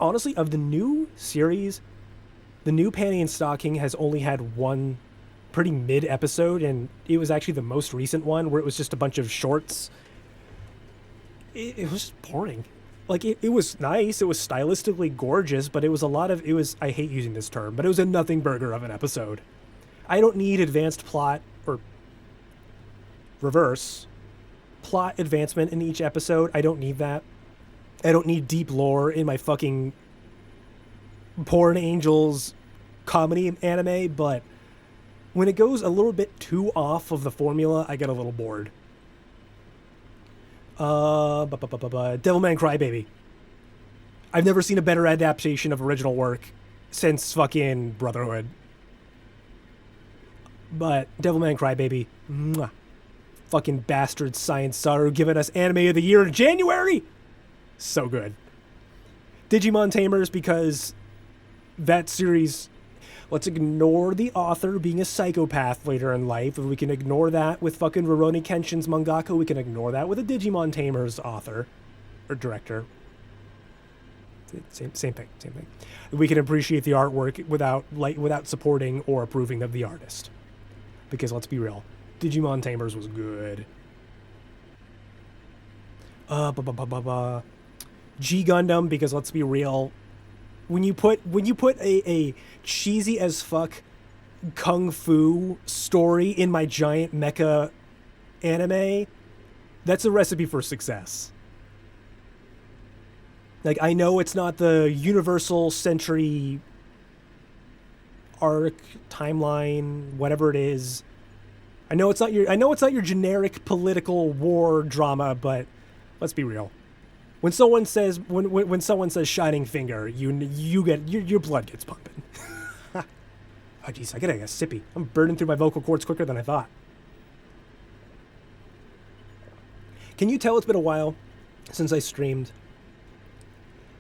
Speaker 1: honestly, of the new series, the new Panty and Stocking has only had one pretty mid episode, and it was actually the most recent one where it was just a bunch of shorts. It was just boring. Like, it was nice, it was stylistically gorgeous, but I hate using this term, but it was a nothing burger of an episode. I don't need advanced plot or reverse plot advancement in each episode. I don't need that. I don't need deep lore in my fucking porn angels comedy anime, but when it goes a little bit too off of the formula, I get a little bored. Devilman Crybaby. I've never seen a better adaptation of original work since fucking Brotherhood. But Devilman Crybaby, mwah. Fucking bastard Science Saru giving us Anime of the Year in January. So good. Digimon Tamers, because that series, let's ignore the author being a psychopath later in life. If we can ignore that with fucking Rurouni Kenshin's mangaka, we can ignore that with a Digimon Tamers author or director. Same thing. We can appreciate the artwork without supporting or approving of the artist. Because let's be real, Digimon Tamers was good. G Gundam, because let's be real, when you put a cheesy as fuck kung fu story in my giant mecha anime, that's a recipe for success. Like, I know it's not the universal century arc, timeline, whatever it is. I know it's not your generic political war drama, but let's be real. When someone says Shining Finger, you get your blood gets pumping. Oh jeez, I gotta get a sippy. I'm burning through my vocal cords quicker than I thought. Can you tell it's been a while since I streamed?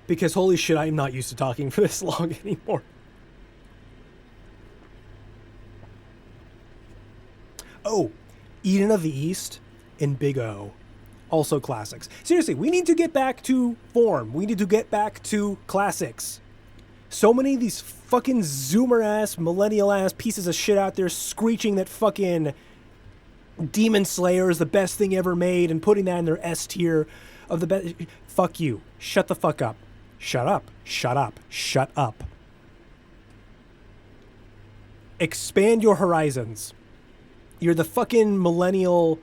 Speaker 1: Because holy shit, I'm not used to talking for this long anymore. Oh, Eden of the East and Big O. Also classics. Seriously, we need to get back to form. We need to get back to classics. So many of these fucking zoomer-ass, millennial-ass pieces of shit out there screeching that fucking Demon Slayer is the best thing ever made and putting that in their S tier of the best. Fuck you. Shut the fuck up. Shut up. Shut up. Shut up. Expand your horizons. You're the fucking millennial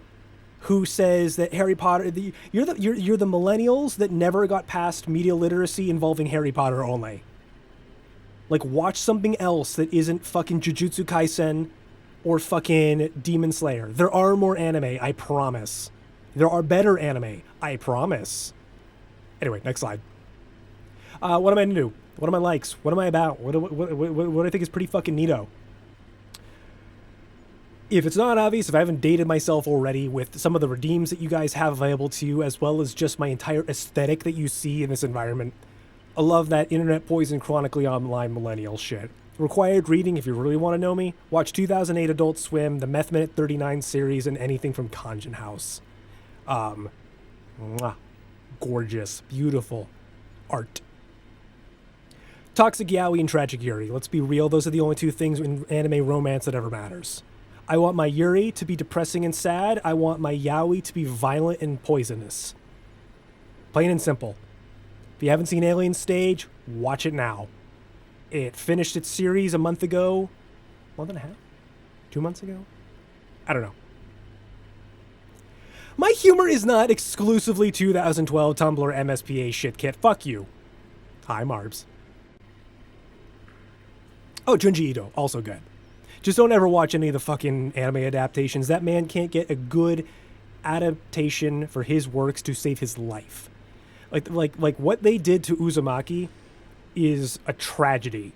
Speaker 1: who says that Harry Potter... You're the millennials that never got past media literacy involving Harry Potter only. Like, watch something else that isn't fucking Jujutsu Kaisen or fucking Demon Slayer. There are more anime, I promise. There are better anime, I promise. Anyway, next slide. What am I into? What are my likes? What am I about? What do I think is pretty fucking neato? If it's not obvious, if I haven't dated myself already with some of the redeems that you guys have available to you, as well as just my entire aesthetic that you see in this environment, I love that internet poison chronically online millennial shit. Required reading, if you really want to know me, watch 2008 Adult Swim, the Meth Minute 39 series, and anything from Kanjin House. Gorgeous, beautiful art. Toxic Yaoi and Tragic Yuri. Let's be real, those are the only two things in anime romance that ever matters. I want my Yuri to be depressing and sad. I want my Yaoi to be violent and poisonous. Plain and simple. If you haven't seen Alien Stage, watch it now. It finished its series a month ago. Month and a half? 2 months ago? I don't know. My humor is not exclusively 2012 Tumblr MSPA shit kit. Fuck you. Hi, Marbs. Oh, Junji Ito, also good. Just don't ever watch any of the fucking anime adaptations. That man can't get a good adaptation for his works to save his life. Like what they did to Uzumaki is a tragedy.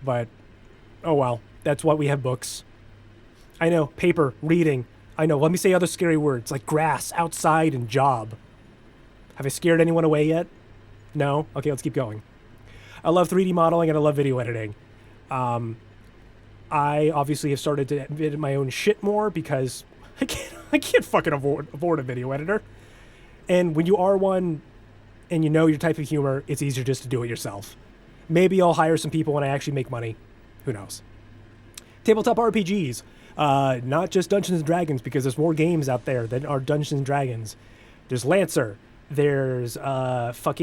Speaker 1: But, oh well, that's why we have books. I know, paper, reading. I know, let me say other scary words like grass, outside, and job. Have I scared anyone away yet? No? Okay, let's keep going. I love 3D modeling and I love video editing. I obviously have started to edit my own shit more because I can't fucking afford a video editor. And when you are one and you know your type of humor, it's easier just to do it yourself. Maybe I'll hire some people when I actually make money. Who knows? Tabletop RPGs. Not just Dungeons & Dragons, because there's more games out there than are Dungeons & Dragons. There's Lancer. There's fucking...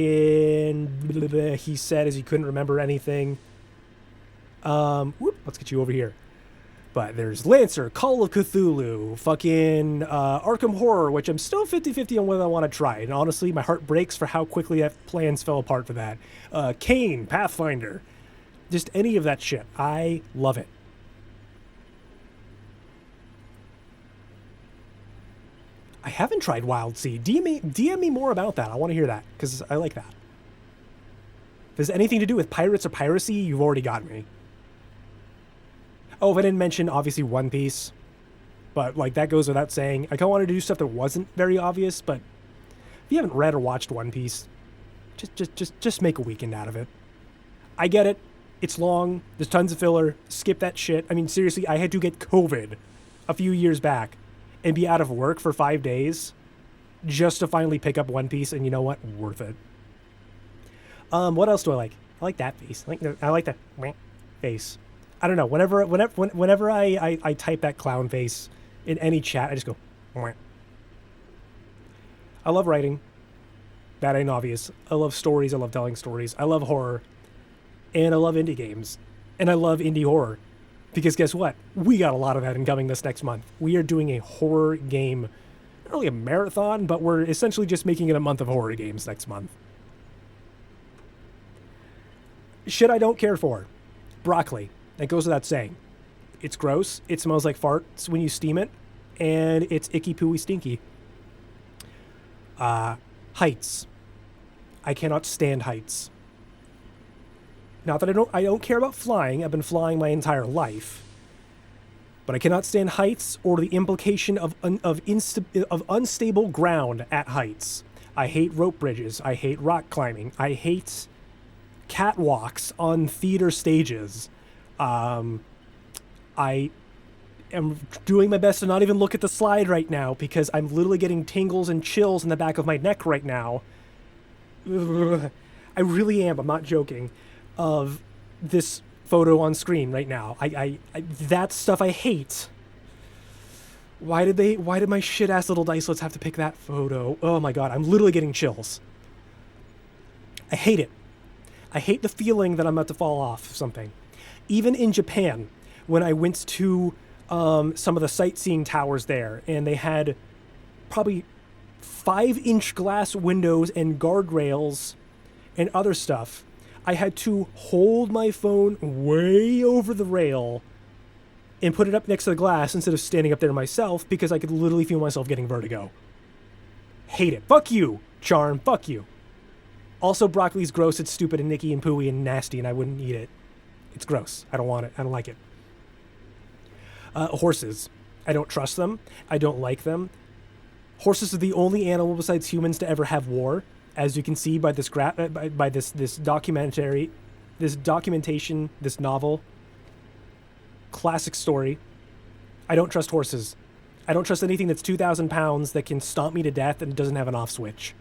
Speaker 1: He said as he couldn't remember anything. Let's get you over here. But there's Lancer, Call of Cthulhu, fucking Arkham Horror, which I'm still 50-50 on whether I want to try. And honestly, my heart breaks for how quickly that plans fell apart for that. Kane, Pathfinder. Just any of that shit. I love it. I haven't tried Wild Sea. DM me more about that. I want to hear that, because I like that. If there's anything to do with pirates or piracy, you've already got me. Oh, if I didn't mention, obviously, One Piece. But, like, that goes without saying. I kind of wanted to do stuff that wasn't very obvious, but if you haven't read or watched One Piece, just make a weekend out of it. I get it. It's long. There's tons of filler. Skip that shit. I mean, seriously, I had to get COVID a few years back and be out of work for 5 days just to finally pick up One Piece, and you know what? Worth it. What else do I like? I like that face. I like that face. I don't know. Whenever I type that clown face in any chat, I just go. I love writing. That ain't obvious. I love stories. I love telling stories. I love horror. And I love indie games. And I love indie horror. Because guess what? We got a lot of that incoming this next month. We are doing a horror game. Not really a marathon, but we're essentially just making it a month of horror games next month. Shit I don't care for. Broccoli. That goes without saying. It's gross. It smells like farts when you steam it. And it's icky, pooey, stinky. Heights. I cannot stand heights. Not that I don't care about flying. I've been flying my entire life. But I cannot stand heights or the implication of unstable ground at heights. I hate rope bridges. I hate rock climbing. I hate catwalks on theater stages. I am doing my best to not even look at the slide right now because I'm literally getting tingles and chills in the back of my neck right now. I really am. I'm not joking. Of this photo on screen right now. I that stuff I hate. Why did my shit ass little dicelets have to pick that photo? Oh my god, I'm literally getting chills. I hate it. I hate the feeling that I'm about to fall off something. Even in Japan, when I went to some of the sightseeing towers there, and they had probably 5-inch glass windows and guardrails and other stuff, I had to hold my phone way over the rail and put it up next to the glass instead of standing up there myself because I could literally feel myself getting vertigo. Hate it. Fuck you, Charm. Fuck you. Also, broccoli's gross. It's stupid and nicky and pooey and nasty, and I wouldn't eat it. It's gross. I don't want it. I don't like it. Horses. I don't trust them. I don't like them. Horses are the only animal besides humans to ever have war. As you can see by this by this documentation, this novel, classic story. I don't trust horses. I don't trust anything that's 2,000 pounds that can stomp me to death and doesn't have an off switch.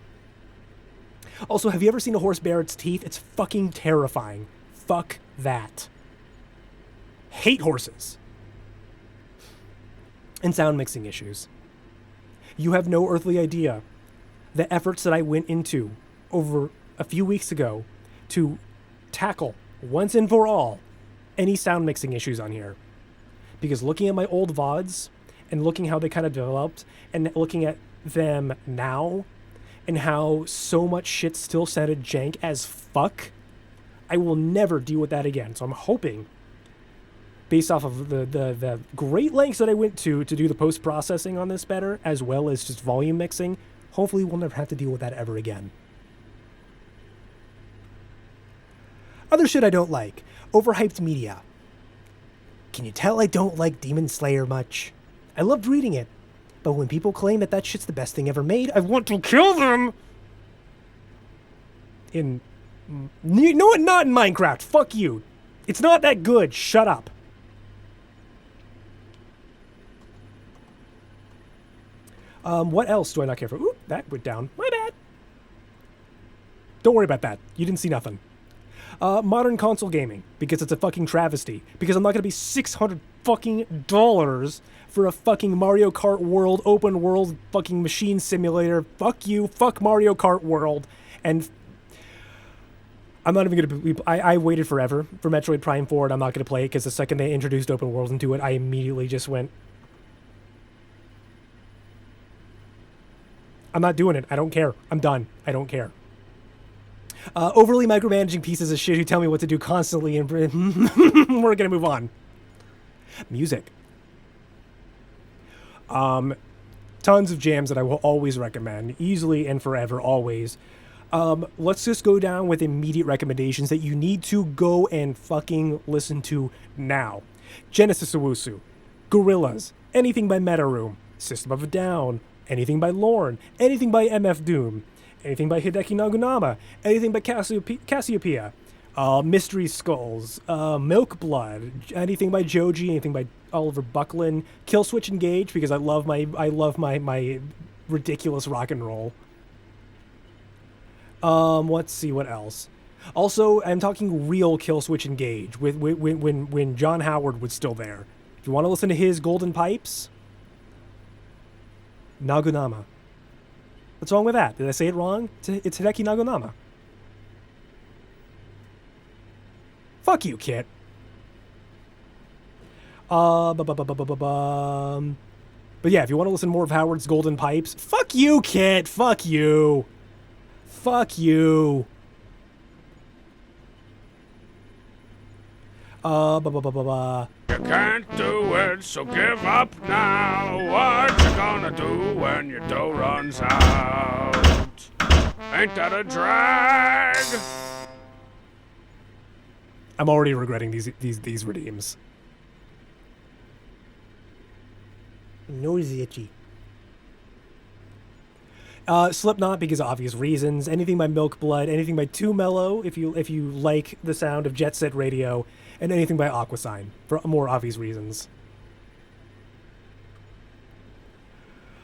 Speaker 1: Also, have you ever seen a horse bare its teeth? It's fucking terrifying. Fuck that. Hate horses. And sound mixing issues. You have no earthly idea the efforts that I went into over a few weeks ago to tackle once and for all any sound mixing issues on here. Because looking at my old VODs and looking how they kind of developed and looking at them now and how so much shit still sounded jank as fuck, I will never deal with that again. So I'm hoping, based off of the great lengths that I went to do the post-processing on this better, as well as just volume mixing, hopefully we'll never have to deal with that ever again. Other shit I don't like. Overhyped media. Can you tell I don't like Demon Slayer much? I loved reading it. But when people claim that shit's the best thing ever made, I want to kill them! You know what? Not in Minecraft. Fuck you. It's not that good. Shut up. What else do I not care for? Ooh, that went down. My bad. Don't worry about that. You didn't see nothing. Modern console gaming, because it's a fucking travesty. Because I'm not gonna be $600 fucking dollars for a fucking Mario Kart World open world fucking machine simulator. Fuck you. Fuck Mario Kart World. And I'm not even gonna be. I waited forever for Metroid Prime 4, and I'm not gonna play it because the second they introduced open world into it, I immediately just went. I'm not doing it. I don't care. I'm done. I don't care. Overly micromanaging pieces of shit who tell me what to do constantly, and we're gonna move on. Music. Tons of jams that I will always recommend, easily and forever, always. Let's just go down with immediate recommendations that you need to go and fucking listen to now. Genesis Owusu, Gorillaz, anything by Metaroom, System of a Down, anything by Lorne, anything by MF Doom, anything by Hideki Nagonama, anything by Cassiopeia, Mystery Skulls, Milk Blood, anything by Joji, anything by Oliver Buckland, Killswitch Engage, because I love my ridiculous rock and roll. Let's see what else. Also, I'm talking real Killswitch Engage with when John Howard was still there. If you want to listen to his Golden Pipes, Nagonama. What's wrong with that? Did I say it wrong? It's Hideki Nagonama. Fuck you, Kit. But yeah, if you want to listen more of Howard's Golden Pipes, fuck you, Kit. Fuck you. Fuck you.
Speaker 2: You can't do it, so give up now. What you gonna do when your dough runs out? Ain't that a drag?
Speaker 1: I'm already regretting these redeems. Nose itchy. Slipknot, because of obvious reasons. Anything by Milk Blood, anything by Too Mellow, if you like the sound of Jet Set Radio, and anything by Aquasign, for more obvious reasons.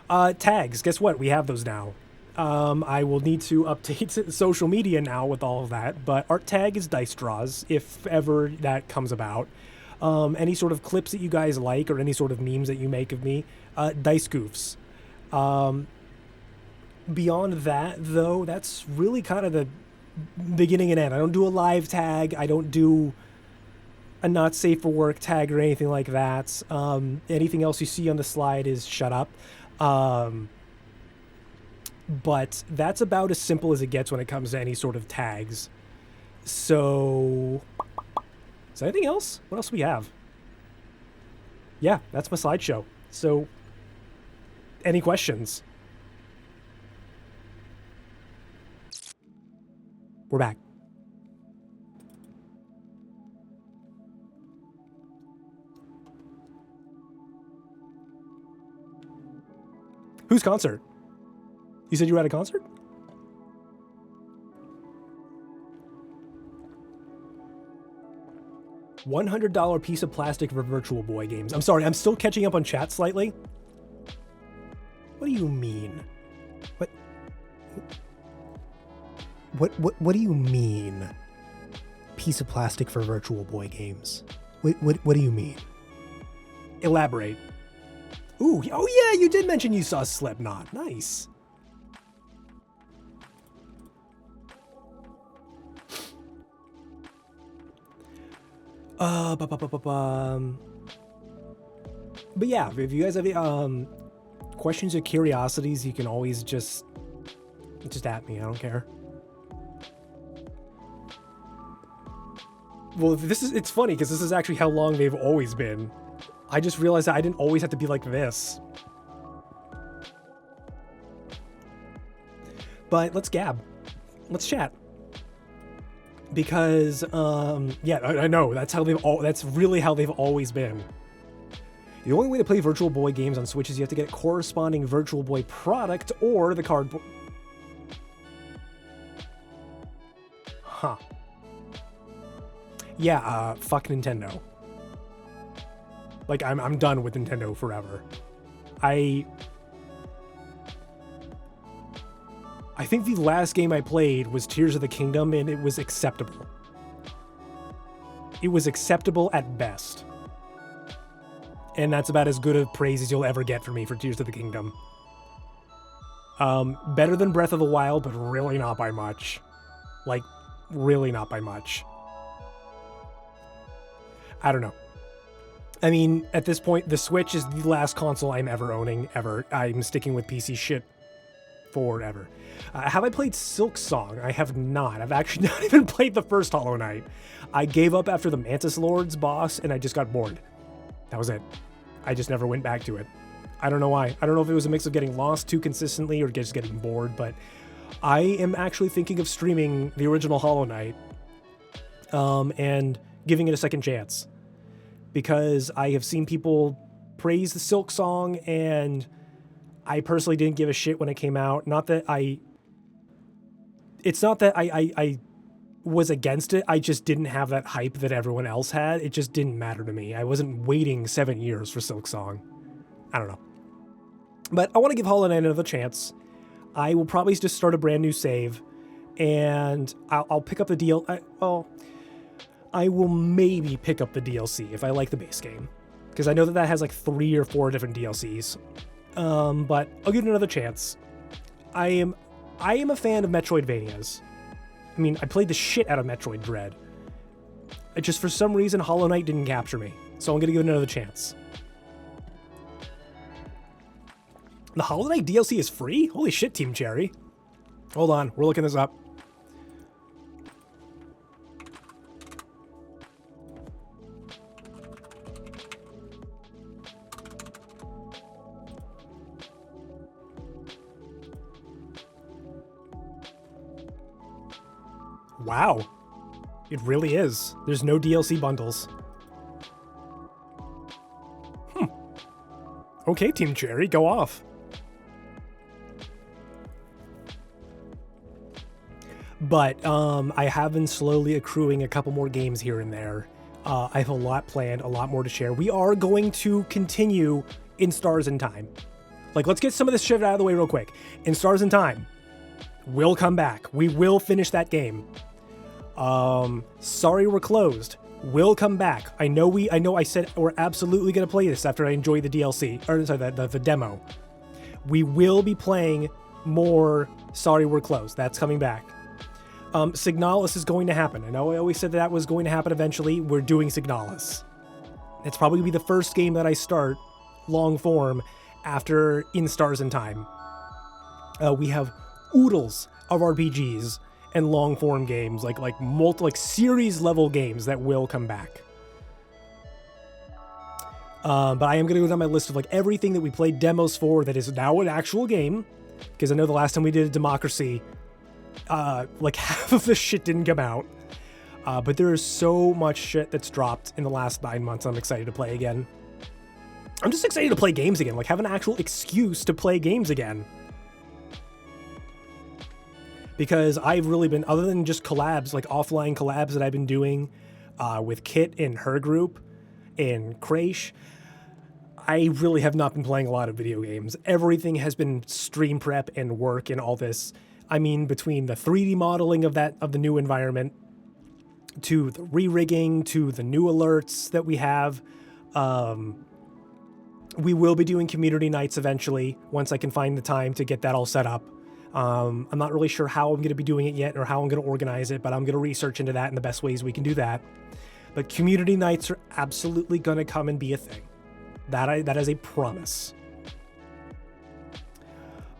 Speaker 1: Tags, guess what? We have those now. I will need to update social media now with all of that, but art tag is dice draws, if ever that comes about. Any sort of clips that you guys like, or any sort of memes that you make of me, dice goofs. Beyond that, though, that's really kind of the beginning and end. I don't do a live tag. I don't do a not safe for work tag or anything like that. Anything else you see on the slide is shut up. But that's about as simple as it gets when it comes to any sort of tags. So, is there anything else? What else do we have? Yeah, that's my slideshow. So, any questions? We're back. Whose concert? You said you were at a concert? $100 piece of plastic for Virtual Boy games. I'm sorry, I'm still catching up on chat slightly. What do you mean? What do you mean? Piece of plastic for Virtual Boy games. What do you mean? Elaborate. Ooh, oh yeah, you did mention you saw Slipknot. Nice. But yeah, if you guys have questions or curiosities, you can always just at me. I don't care. Well, it's funny because this is actually how long they've always been. I just realized that I didn't always have to be like this. But let's gab. Let's chat. Because, yeah, I know, that's really how they've always been. The only way to play Virtual Boy games on Switch is you have to get a corresponding Virtual Boy product or the cardboard. Huh. Yeah, fuck Nintendo. Like, I'm done with Nintendo forever. I think the last game I played was Tears of the Kingdom, and it was acceptable. It was acceptable at best. And that's about as good a praise as you'll ever get from me for Tears of the Kingdom. Better than Breath of the Wild, but really not by much. Like, really not by much. I don't know. I mean, at this point, the Switch is the last console I'm ever owning, ever. I'm sticking with PC shit forever. Have I played Silk Song? I have not. I've actually not even played the first Hollow Knight. I gave up after the Mantis Lord's boss, and I just got bored. That was it. I just never went back to it. I don't know why. I don't know if it was a mix of getting lost too consistently or just getting bored, but I am actually thinking of streaming the original Hollow Knight and giving it a second chance, because I have seen people praise the Silk Song, and I personally didn't give a shit when it came out. It's not that I was against it. I just didn't have that hype that everyone else had. It just didn't matter to me. I wasn't waiting 7 years for Silk Song. I don't know. But I want to give Hollow Knight another chance. I will probably just start a brand new save, and I'll pick up the deal. I will maybe pick up the DLC if I like the base game, because I know that has like 3 or 4 different DLCs. But I'll give it another chance. I am a fan of Metroidvanias. I mean, I played the shit out of Metroid Dread. Just for some reason, Hollow Knight didn't capture me, so I'm gonna give it another chance. The Hollow Knight DLC is free? Holy shit, Team Cherry. Hold on, we're looking this up. Wow. It really is. There's no DLC bundles. Okay, Team Cherry, go off. But I have been slowly accruing a couple more games here and there. I have a lot planned, a lot more to share. We are going to continue in Stars in Time. Like, let's get some of this shit out of the way real quick. In Stars in Time, we'll come back. We will finish that game. Sorry We're Closed. We'll come back. I know I said we're absolutely going to play this after I enjoy the DLC, or sorry, the demo. We will be playing more Sorry We're Closed. That's coming back. Signalis is going to happen. I know I always said that was going to happen eventually. We're doing Signalis. It's probably going to be the first game that I start long form after In Stars in Time. We have oodles of RPGs and long form games, like series level games that will come back. But I am going to go down my list of like everything that we played demos for that is now an actual game, because I know the last time we did a Democracy, like half of the shit didn't come out. But there is so much shit that's dropped in the last 9 months. I'm excited to play again. I'm just excited to play games again, like have an actual excuse to play games again. Because I've really been, other than just collabs, like offline collabs that I've been doing with Kit and her group and Crash, I really have not been playing a lot of video games. Everything has been stream prep and work and all this. I mean, between the 3D modeling of the new environment, to the re-rigging, to the new alerts that we have. We will be doing community nights eventually, once I can find the time to get that all set up. I'm not really sure how I'm going to be doing it yet or how I'm going to organize it, but I'm going to research into that and the best ways we can do that. But community nights are absolutely going to come and be a thing. That is a promise.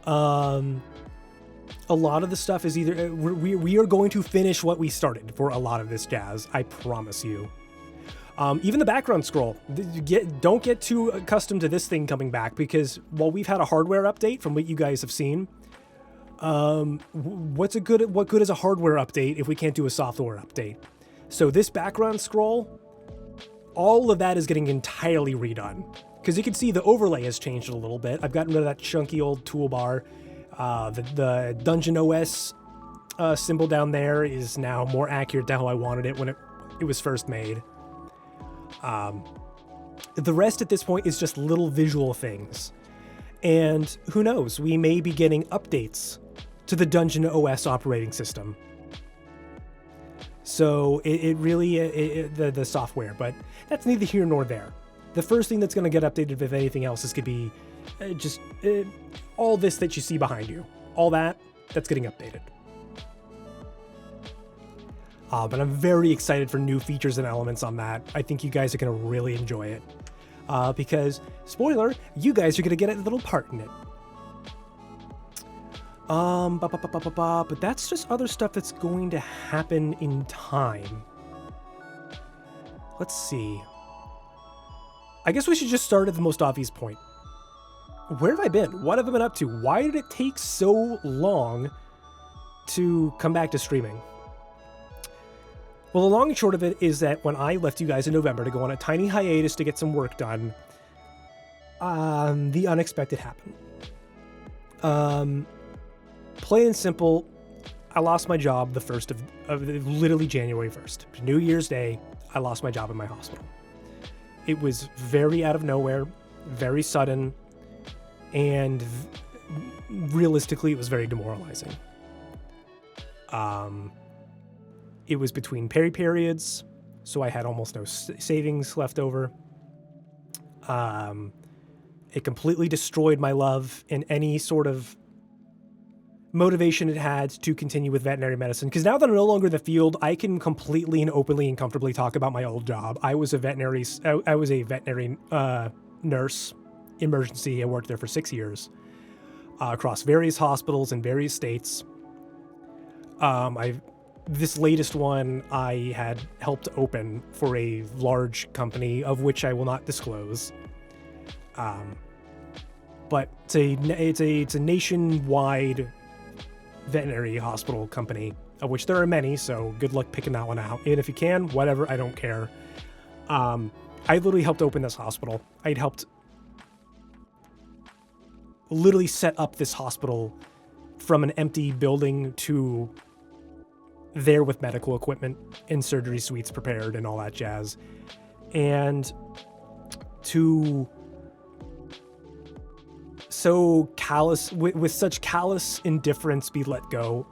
Speaker 1: A lot of the stuff is either we are going to finish what we started for a lot of this jazz. I promise you. Even the background scroll. Don't get too accustomed to this thing coming back, because while we've had a hardware update from what you guys have seen, what good is a hardware update if we can't do a software update? So this background scroll, all of that is getting entirely redone, because you can see the overlay has changed a little bit. I've gotten rid of that chunky old toolbar. The Dungeon OS symbol down there is now more accurate to how I wanted it when it was first made. The rest at this point is just little visual things. And who knows, we may be getting updates to the Dungeon OS operating system. So the software, but that's neither here nor there. The first thing that's going to get updated, if anything else, is going to be all this that you see behind you. All that's getting updated. But I'm very excited for new features and elements on that. I think you guys are going to really enjoy it. Because, spoiler, you guys are going to get a little part in it. But that's just other stuff that's going to happen in time. Let's see. I guess we should just start at the most obvious point. Where have I been? What have I been up to? Why did it take so long to come back to streaming? Well, the long and short of it is that when I left you guys in November to go on a tiny hiatus to get some work done, the unexpected happened. Plain and simple, I lost my job the first of literally January 1st. New Year's Day, I lost my job in my hospital. It was very out of nowhere, very sudden, and realistically, it was very demoralizing. It was between pay periods, so I had almost no savings left over. It completely destroyed my love and any sort of motivation it had to continue with veterinary medicine. Because now that I'm no longer in the field, I can completely and openly and comfortably talk about my old job. I was a veterinary nurse, emergency. I worked there for 6 years across various hospitals in various states. This latest one I had helped open for a large company of which I will not disclose. But it's a nationwide veterinary hospital company, of which there are many, so good luck picking that one out. And if you can, whatever, I don't care. I literally helped open this hospital. I'd helped literally set up this hospital from an empty building to there with medical equipment and surgery suites prepared and all that jazz. And to so callous, with such callous indifference be let go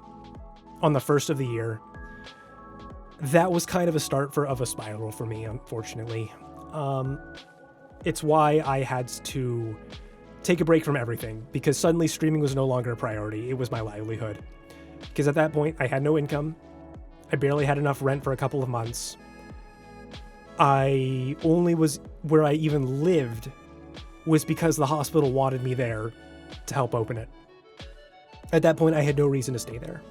Speaker 1: on the first of the year, that was kind of a start of a spiral for me, unfortunately. It's why I had to take a break from everything, because suddenly streaming was no longer a priority. It was my livelihood. Because at that point, I had no income. I barely had enough rent for a couple of months. I only was where I even lived was because the hospital wanted me there to help open it. At that point, I had no reason to stay there.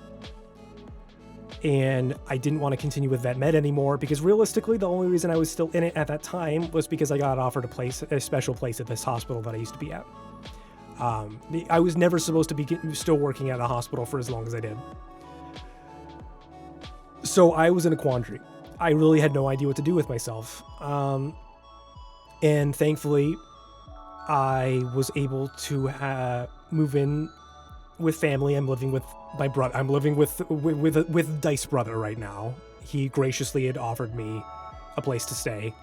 Speaker 1: And I didn't want to continue with vet med anymore, because realistically, the only reason I was still in it at that time was because I got offered a special place at this hospital that I used to be at. I was never supposed to be still working at a hospital for as long as I did. So I was in a quandary. I really had no idea what to do with myself. And thankfully, I was able to move in with family. I'm living with my brother. I'm living with Dice brother right now. He graciously had offered me a place to stay,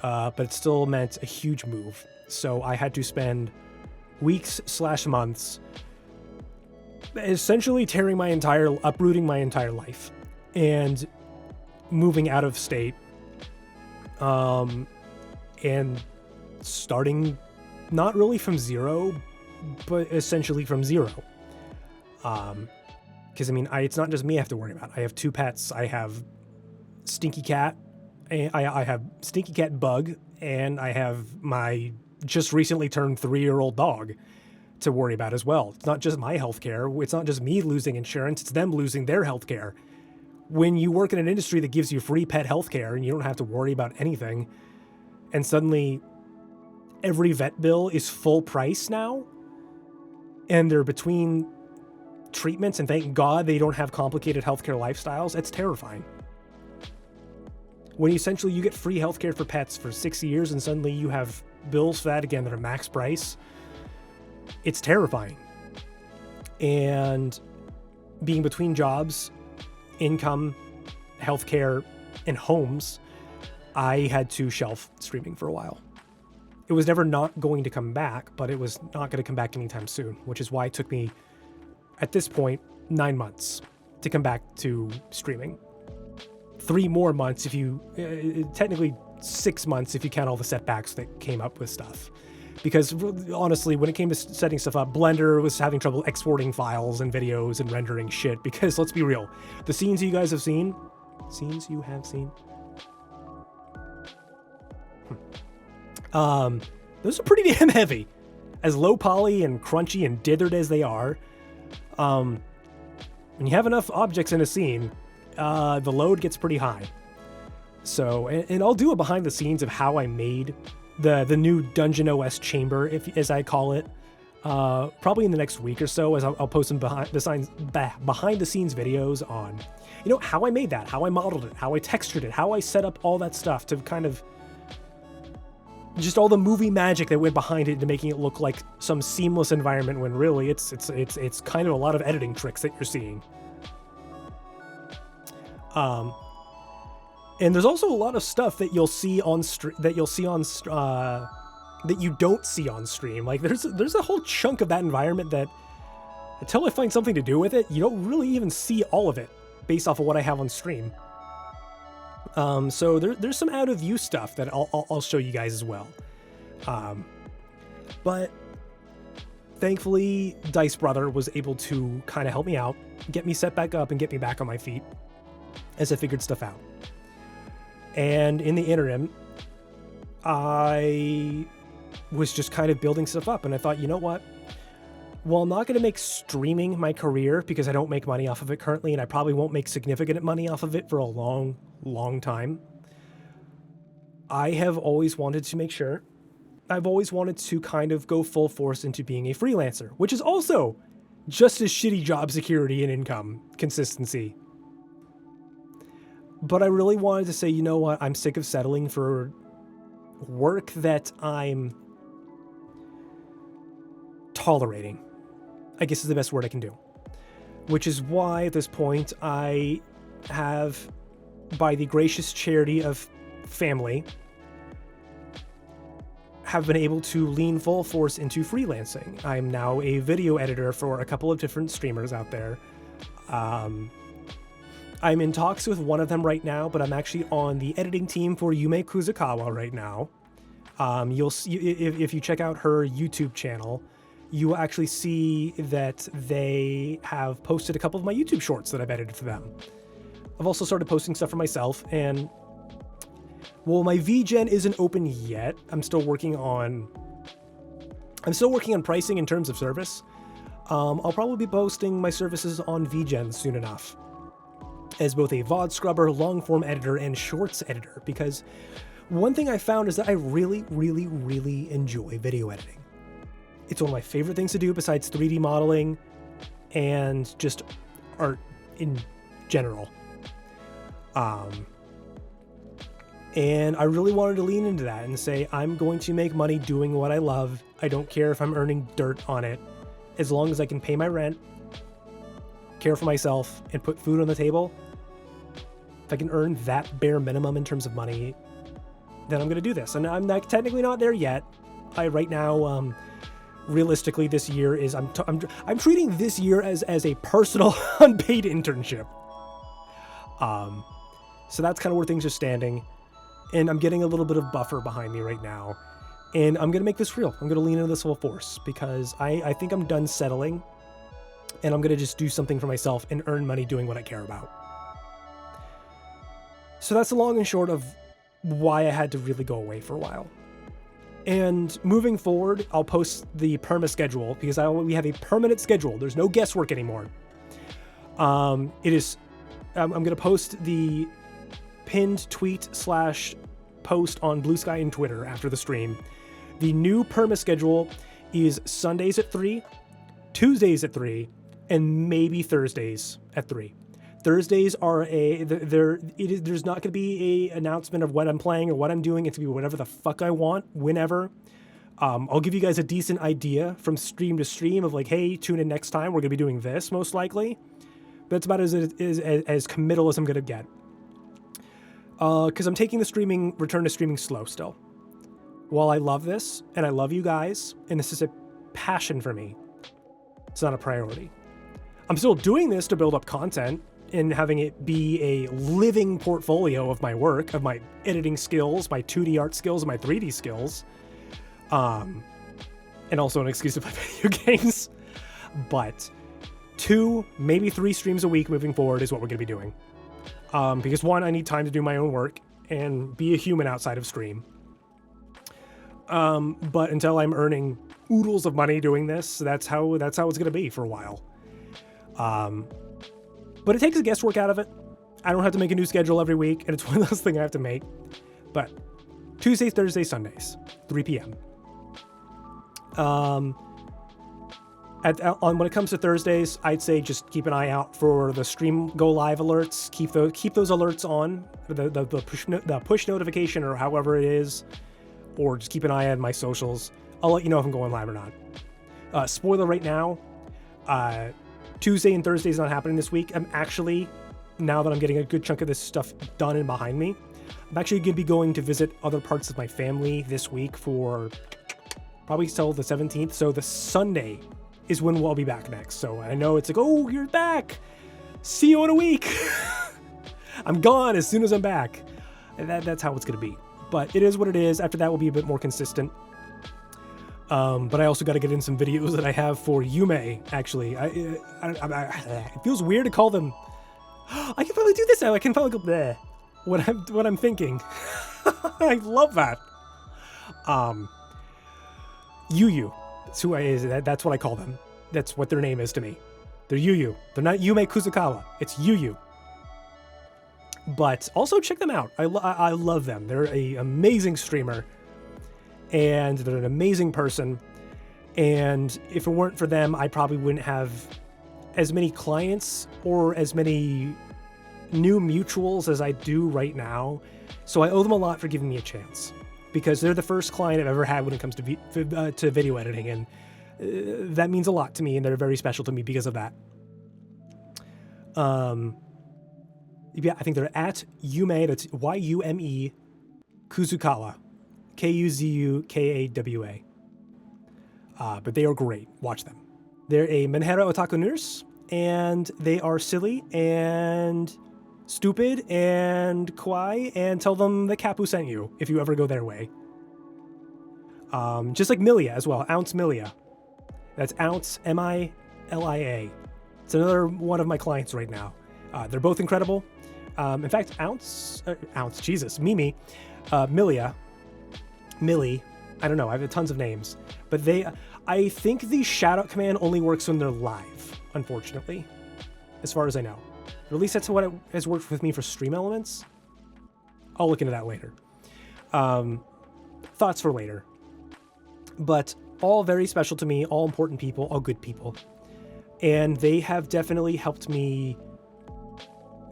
Speaker 1: but it still meant a huge move. So I had to spend weeks/months essentially uprooting my entire life and moving out of state, and starting not really from zero, but essentially from zero. Because it's not just me I have to worry about. I have 2 pets. I have Stinky Cat. I have Stinky Cat Bug, and I have my just recently turned 3-year-old dog to worry about as well. It's not just my healthcare. It's not just me losing insurance. It's them losing their healthcare. When you work in an industry that gives you free pet healthcare and you don't have to worry about anything, and suddenly every vet bill is full price now, and they're between treatments, and thank God they don't have complicated healthcare lifestyles, it's terrifying. When essentially you get free healthcare for pets for 6 years and suddenly you have bills for that again that are max price, it's terrifying. And being between jobs, income, healthcare, and homes, I had to shelf streaming for a while. It was never not going to come back, but it was not going to come back anytime soon, which is why it took me, at this point, 9 months to come back to streaming. 3 more months if you, technically 6 months if you count all the setbacks that came up with stuff. Because honestly, when it came to setting stuff up, Blender was having trouble exporting files and videos and rendering shit. Because let's be real, the scenes you have seen, those are pretty damn heavy. As low poly and crunchy and dithered as they are, When you have enough objects in a scene, the load gets pretty high. So, and I'll do a behind the scenes of how I made the new Dungeon OS chamber, as I call it, probably in the next week or so, as I'll post some behind the scenes videos on, how I made that, how I modeled it, how I textured it, how I set up all that stuff to kind of just all the movie magic that went behind it into making it look like some seamless environment when really it's kind of a lot of editing tricks that you're seeing. And there's also a lot of stuff that you'll see on that you don't see on stream. Like there's a whole chunk of that environment that until I find something to do with it, you don't really even see all of it based off of what I have on stream. So there's some out of view stuff that I'll show you guys as well. But thankfully Dice Brother was able to kind of help me out, get me set back up and get me back on my feet as I figured stuff out. And in the interim, I was just kind of building stuff up, and I thought, you know what? Well, I'm not going to make streaming my career because I don't make money off of it currently, and I probably won't make significant money off of it for a long, long time. I have always wanted to make sure. I've always wanted to kind of go full force into being a freelancer, which is also just as shitty job security and income consistency. But I really wanted to say, you know what? I'm sick of settling for work that I'm tolerating, I guess is the best word I can do. Which is why at this point I have, by the gracious charity of family, have been able to lean full force into freelancing. I'm now a video editor for a couple of different streamers out there. I'm in talks with one of them right now, but I'm actually on the editing team for Yume Kuzukawa right now. You'll see, if you check out her YouTube channel, you will actually see that they have posted a couple of my YouTube shorts that I've edited for them. I've also started posting stuff for myself, and well, my VGen isn't open yet. I'm still working on pricing in terms of service. I'll probably be posting my services on VGen soon enough, as both a VOD scrubber, long-form editor, and shorts editor, because one thing I found is that I really, really, really enjoy video editing. It's one of my favorite things to do besides 3D modeling and just art in general. And I really wanted to lean into that and say, I'm going to make money doing what I love. I don't care if I'm earning dirt on it, as long as I can pay my rent, care for myself, and put food on the table. If I can earn that bare minimum in terms of money, then I'm going to do this. And I'm technically not there yet. Right now, realistically, this year is I'm treating this year as a personal unpaid internship. So that's kind of where things are standing, and I'm getting a little bit of buffer behind me right now, and I'm gonna make this real. I'm gonna lean into this full force because I think I'm done settling, and I'm gonna just do something for myself and earn money doing what I care about. So that's the long and short of why I had to really go away for a while. And moving forward, I'll post the perma schedule because we have a permanent schedule. There's no guesswork anymore. I'm going to post the pinned tweet / post on Blue Sky and Twitter after the stream. The new perma schedule is Sundays at 3, Tuesdays at 3, and maybe Thursdays at 3. Thursdays are there's not going to be a announcement of what I'm playing or what I'm doing. It's going to be whatever the fuck I want, whenever. I'll give you guys a decent idea from stream to stream of like, hey, tune in next time. We're going to be doing this most likely. But it's about as committal as I'm going to get. Because I'm taking the return to streaming slow still. While I love this, and I love you guys, and this is a passion for me, it's not a priority. I'm still doing this to build up content and having it be a living portfolio of my work, of my editing skills, my 2D art skills, and my 3D skills. And also an excuse to play video games. But 2, maybe 3 streams a week moving forward is what we're going to be doing. Because 1, I need time to do my own work and be a human outside of stream. But until I'm earning oodles of money doing this, that's how it's going to be for a while. But it takes the guesswork out of it. I don't have to make a new schedule every week, and it's one of those things I have to make. But Tuesdays, Thursdays, Sundays, 3 p.m. When it comes to Thursdays, I'd say just keep an eye out for the stream go live alerts. Keep those alerts on, the push notification or however it is, or just keep an eye on my socials. I'll let you know if I'm going live or not. Spoiler right now, Tuesday and Thursday's not happening this week. I'm actually, now that I'm getting a good chunk of this stuff done and behind me, I'm actually going to be going to visit other parts of my family this week for probably till the 17th. So the Sunday is when we'll be back next. So I know it's like, oh, you're back. See you in a week. I'm gone as soon as I'm back. That's how it's going to be. But it is what it is. After that, we'll be a bit more consistent. But I also got to get in some videos that I have for Yume, actually. It feels weird to call them... I can finally do this now. I can finally go bleh. What I'm thinking. I love that. Yu. That's what I call them. That's what their name is to me. They're Yu. They're not Yume Kuzukawa. It's Yu. But also check them out. I love them. They're an amazing streamer. And they're an amazing person. And if it weren't for them, I probably wouldn't have as many clients or as many new mutuals as I do right now. So I owe them a lot for giving me a chance, because they're the first client I've ever had when it comes to video editing. And that means a lot to me, and they're very special to me because of that. Yeah, I think they're at Yume, that's Yume Kuzukawa. Kuzukawa. But they are great. Watch them. They're a Menhera otaku nurse, and they are silly and stupid and kawaii, and tell them that Kappu sent you if you ever go their way. Just like Milia as well. Ounce Milia. That's Ounce, Milia. It's another one of my clients right now. They're both incredible. In fact, Mimi, Milia, Millie, I don't know, I have tons of names, but I think the shout-out command only works when they're live, unfortunately, as far as I know. Or at least that's what has worked with me for stream elements. I'll look into that later. Thoughts for later. But all very special to me, all important people, all good people. And they have definitely helped me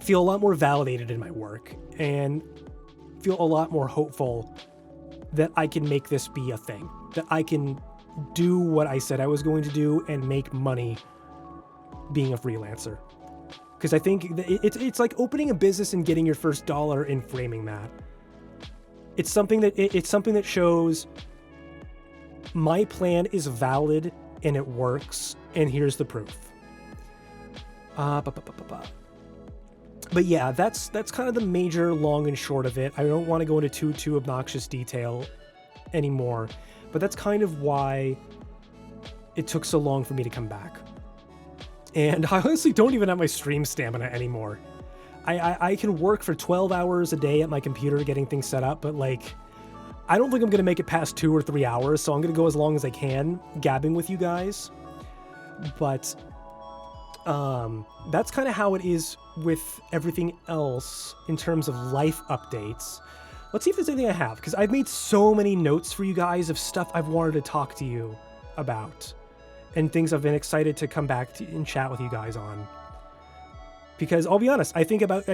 Speaker 1: feel a lot more validated in my work and feel a lot more hopeful that I can make this be a thing, that I can do what I said I was going to do and make money being a freelancer. Because I think that it's like opening a business and getting your first dollar and framing that. It's something that shows my plan is valid and it works, and here's the proof. But yeah, that's kind of the major long and short of it. I don't want to go into too obnoxious detail anymore, but that's kind of why it took so long for me to come back. And I honestly don't even have my stream stamina anymore. I can work for 12 hours a day at my computer getting things set up, but like, I don't think I'm going to make it past 2 or 3 hours, so I'm going to go as long as I can gabbing with you guys. But that's kind of how it is with everything else in terms of life updates. Let's see if there's anything I have, because I've made so many notes for you guys of stuff I've wanted to talk to you about and things I've been excited to come back to and chat with you guys on. Because I'll be honest, I think about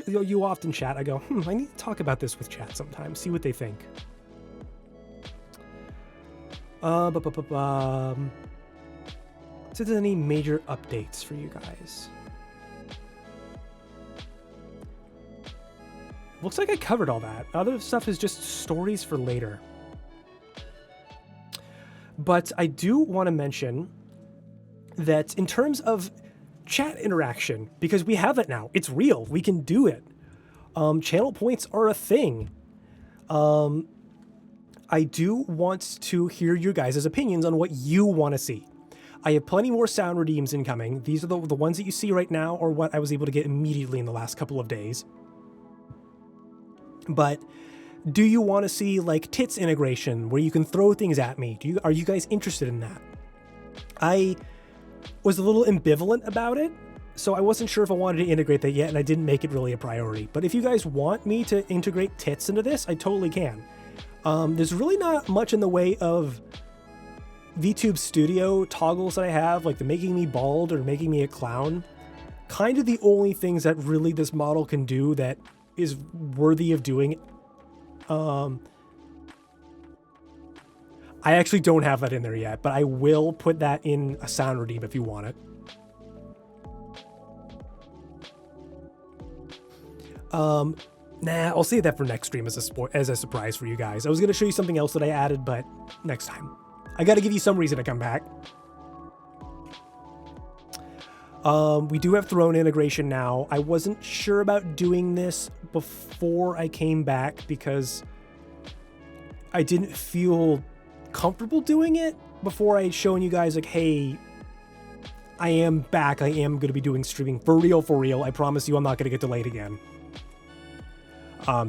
Speaker 1: you often, chat. I go, I need to talk about this with chat sometimes, see what they think. So there's any major updates for you guys? Looks like I covered all that. Other stuff is just stories for later. But I do want to mention that in terms of chat interaction, because we have it now, it's real, we can do it. Channel points are a thing. I do want to hear your guys' opinions on what you want to see. I have plenty more sound redeems incoming. These are the ones that you see right now, or what I was able to get immediately in the last couple of days. But do you want to see like tits integration where you can throw things at me? Are you guys interested in that? I was a little ambivalent about it. So I wasn't sure if I wanted to integrate that yet, and I didn't make it really a priority. But if you guys want me to integrate tits into this, I totally can. There's really not much in the way of VTube Studio toggles that I have, like the making me bald or making me a clown. Kind of the only things that really this model can do that is worthy of doing. I actually don't have that in there yet, but I will put that in a sound redeem if you want it. Nah, I'll save that for next stream as a surprise for you guys. I was going to show you something else that I added, but next time. I got to give you some reason to come back. We do have Throne integration now. I wasn't sure about doing this before I came back because I didn't feel comfortable doing it before I showing you guys like, hey, I am back. I am going to be doing streaming for real, for real. I promise you I'm not going to get delayed again.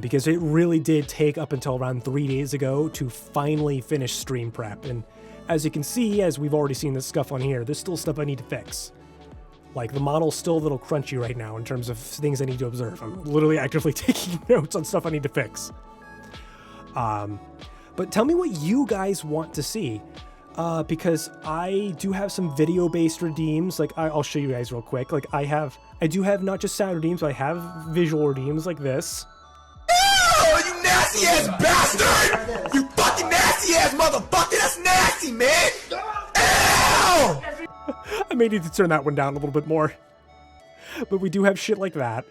Speaker 1: Because it really did take up until around 3 days ago to finally finish stream prep. And as you can see, as we've already seen this stuff on here, there's still stuff I need to fix. Like, the model's still a little crunchy right now in terms of things I need to observe. I'm literally actively taking notes on stuff I need to fix. But tell me what you guys want to see. Because I do have some video-based redeems. Like, I'll show you guys real quick. Like, I do have not just sound redeems, but I have visual redeems like this.
Speaker 5: Oh, you nasty ass bastard! You fucking nasty ass motherfucker! That's nasty, man! Ow!
Speaker 1: I may need to turn that one down a little bit more. But we do have shit like that.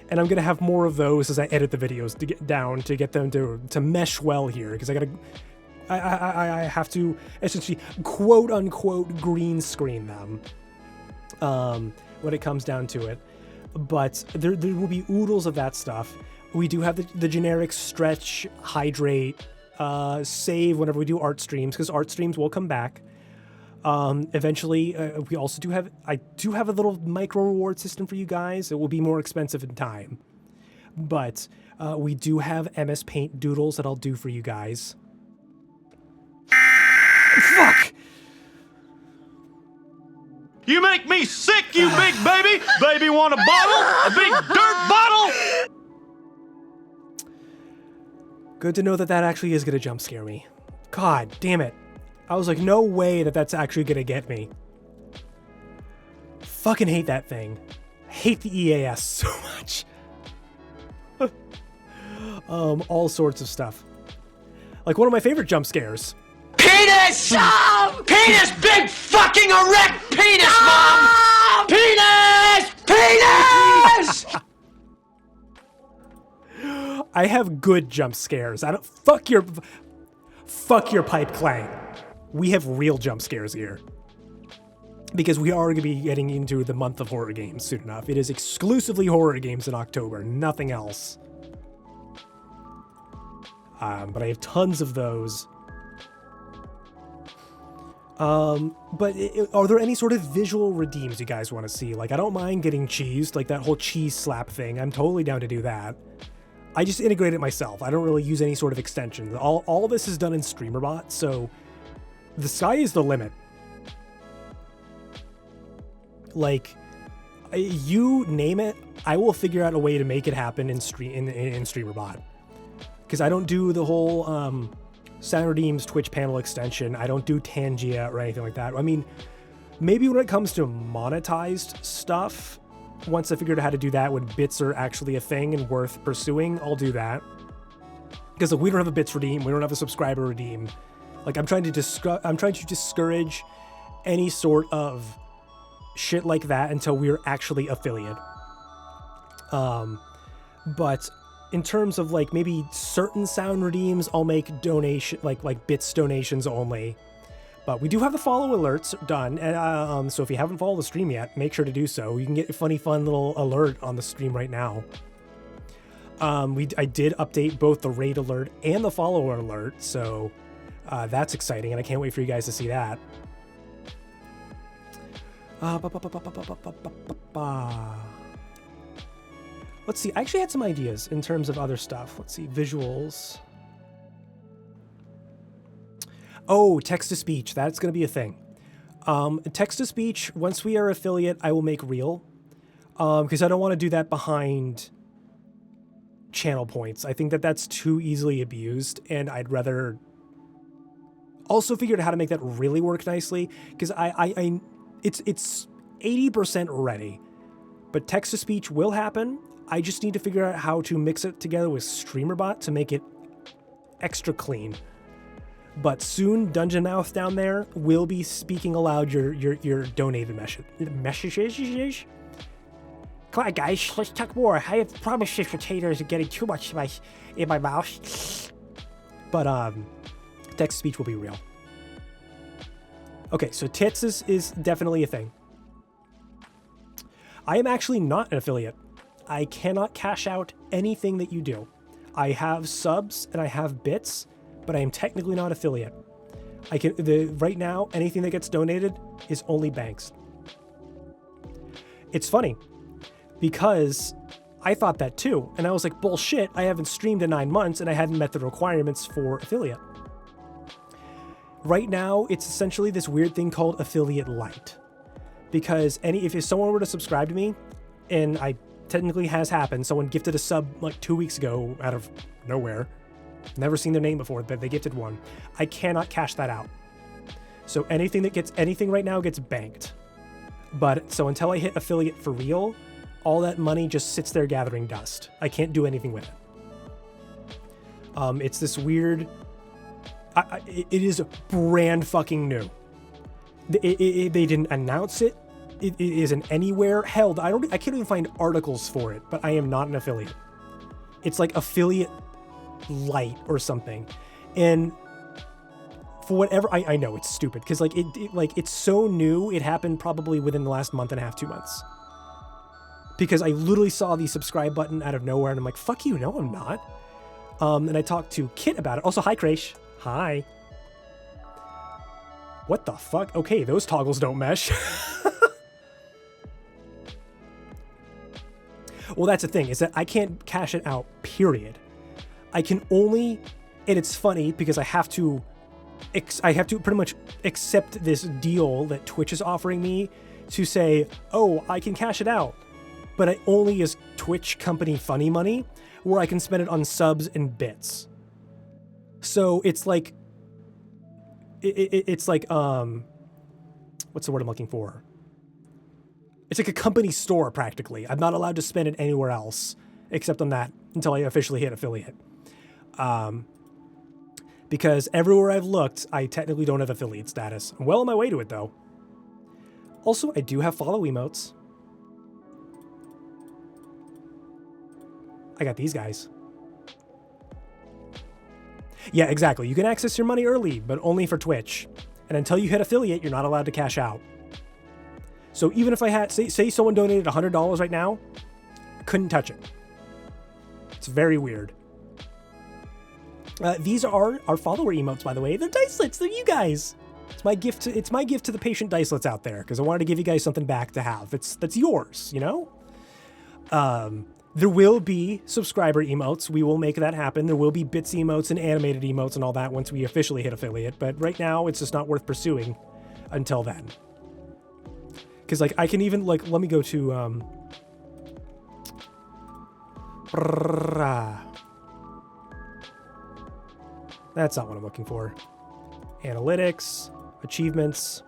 Speaker 1: And I'm going to have more of those as I edit the videos to get down, to get them to mesh well here. Because I have to essentially quote unquote green screen them. When it comes down to it. But there will be oodles of that stuff. We do have the generic stretch, hydrate, save whenever we do art streams, because art streams will come back. Eventually, we also I do have a little micro reward system for you guys. It will be more expensive in time. But we do have MS Paint doodles that I'll do for you guys. Fuck!
Speaker 6: You make me sick, you big baby! Baby want a bottle? A big dirt bottle?
Speaker 1: Good to know that actually is going to jump scare me. God damn it. I was like, no way that's actually going to get me. Fucking hate that thing. I hate the EAS so much. All sorts of stuff. Like one of my favorite jump scares.
Speaker 5: Penis! Penis! Big fucking erect penis, Mom! Penis! Penis!
Speaker 1: I have good jump scares. I don't fuck your pipe clang. We have real jump scares here. Because we are going to be getting into the month of horror games soon enough. It is exclusively horror games in October, nothing else. But I have tons of those. But are there any sort of visual redeems you guys want to see? Like, I don't mind getting cheesed, like that whole cheese slap thing. I'm totally down to do that. I just integrate it myself. I don't really use any sort of extensions. All this is done in StreamerBot, so the sky is the limit. Like, you name it, I will figure out a way to make it happen in StreamerBot. Because I don't do the whole Sound Redeem's Twitch panel extension. I don't do Tangia or anything like that. I mean, maybe when it comes to monetized stuff, once I figured out how to do that when bits are actually a thing and worth pursuing, I'll do that. Because like, we don't have a bits redeem, we don't have a subscriber redeem. Like, I'm trying to discourage any sort of shit like that until we're actually affiliate. But in terms of like maybe certain sound redeems, I'll make donation like bits donations only. But we do have the follow alerts done, and so if you haven't followed the stream yet, make sure to do so. You can get a fun little alert on the stream right now. I did update both the raid alert and the follower alert, so that's exciting, and I can't wait for you guys to see that. Let's see, I actually had some ideas in terms of other stuff. Let's see, visuals. Oh, text-to-speech, that's going to be a thing. Text-to-speech, once we are affiliate, I will make real. Because I don't want to do that behind channel points. I think that that's too easily abused, and I'd rather also figure out how to make that really work nicely, because it's 80% ready, but text-to-speech will happen. I just need to figure out how to mix it together with StreamerBot to make it extra clean. But soon, Dungeon Mouth down there will be speaking aloud your donated messages. Come on, guys, let's talk more. I have promised this potatoes are getting too much spice in my mouth. But text-to-speech will be real. Okay, so tits is definitely a thing. I am actually not an affiliate. I cannot cash out anything that you do. I have subs and I have bits, but I am technically not affiliate. Right now, anything that gets donated is only banks. It's funny, because I thought that too, and I was like, bullshit, I haven't streamed in 9 months and I hadn't met the requirements for affiliate. Right now, it's essentially this weird thing called affiliate light. Because if someone were to subscribe to me, and I technically has happened, someone gifted a sub like 2 weeks ago out of nowhere, never seen their name before, but they gifted one, I cannot cash that out. So anything that gets anything right now gets banked. But so until I hit affiliate for real, all that money just sits there gathering dust. I can't do anything with it. It's this weird... it is brand fucking new. They didn't announce it. It isn't anywhere. Hell, I can't even find articles for it, but I am not an affiliate. It's like affiliate light or something. And for whatever, I know it's stupid because like it's so new. It happened probably within the last month and a half, 2 months. Because I literally saw the subscribe button out of nowhere and I'm like, fuck you, no, I'm not. And I talked to Kit about it. Also, hi, Crash. Hi. What the fuck? Okay, those toggles don't mesh. Well, that's the thing, is that I can't cash it out, period. I can only, and it's funny because I have to pretty much accept this deal that Twitch is offering me to say, oh, I can cash it out. But it only is Twitch company funny money, where I can spend it on subs and bits. So it's like, it's like, what's the word I'm looking for? It's like a company store, practically. I'm not allowed to spend it anywhere else except on that until I officially hit affiliate. Because everywhere I've looked, I technically don't have affiliate status. I'm well on my way to it, though. Also, I do have follow emotes. I got these guys. Yeah, exactly. You can access your money early, but only for Twitch. And until you hit affiliate, you're not allowed to cash out. So even if I had, say someone donated $100 right now, couldn't touch it. It's very weird. These are our follower emotes, by the way. They're dicelets. They're you guys. It's my gift to the patient dicelets out there, because I wanted to give you guys something back to have. That's yours, you know? There will be subscriber emotes. We will make that happen. There will be bits emotes and animated emotes and all that once we officially hit affiliate. But right now, it's just not worth pursuing until then. Because, like, I can even, like, let me go to, that's not what I'm looking for. Analytics, achievements,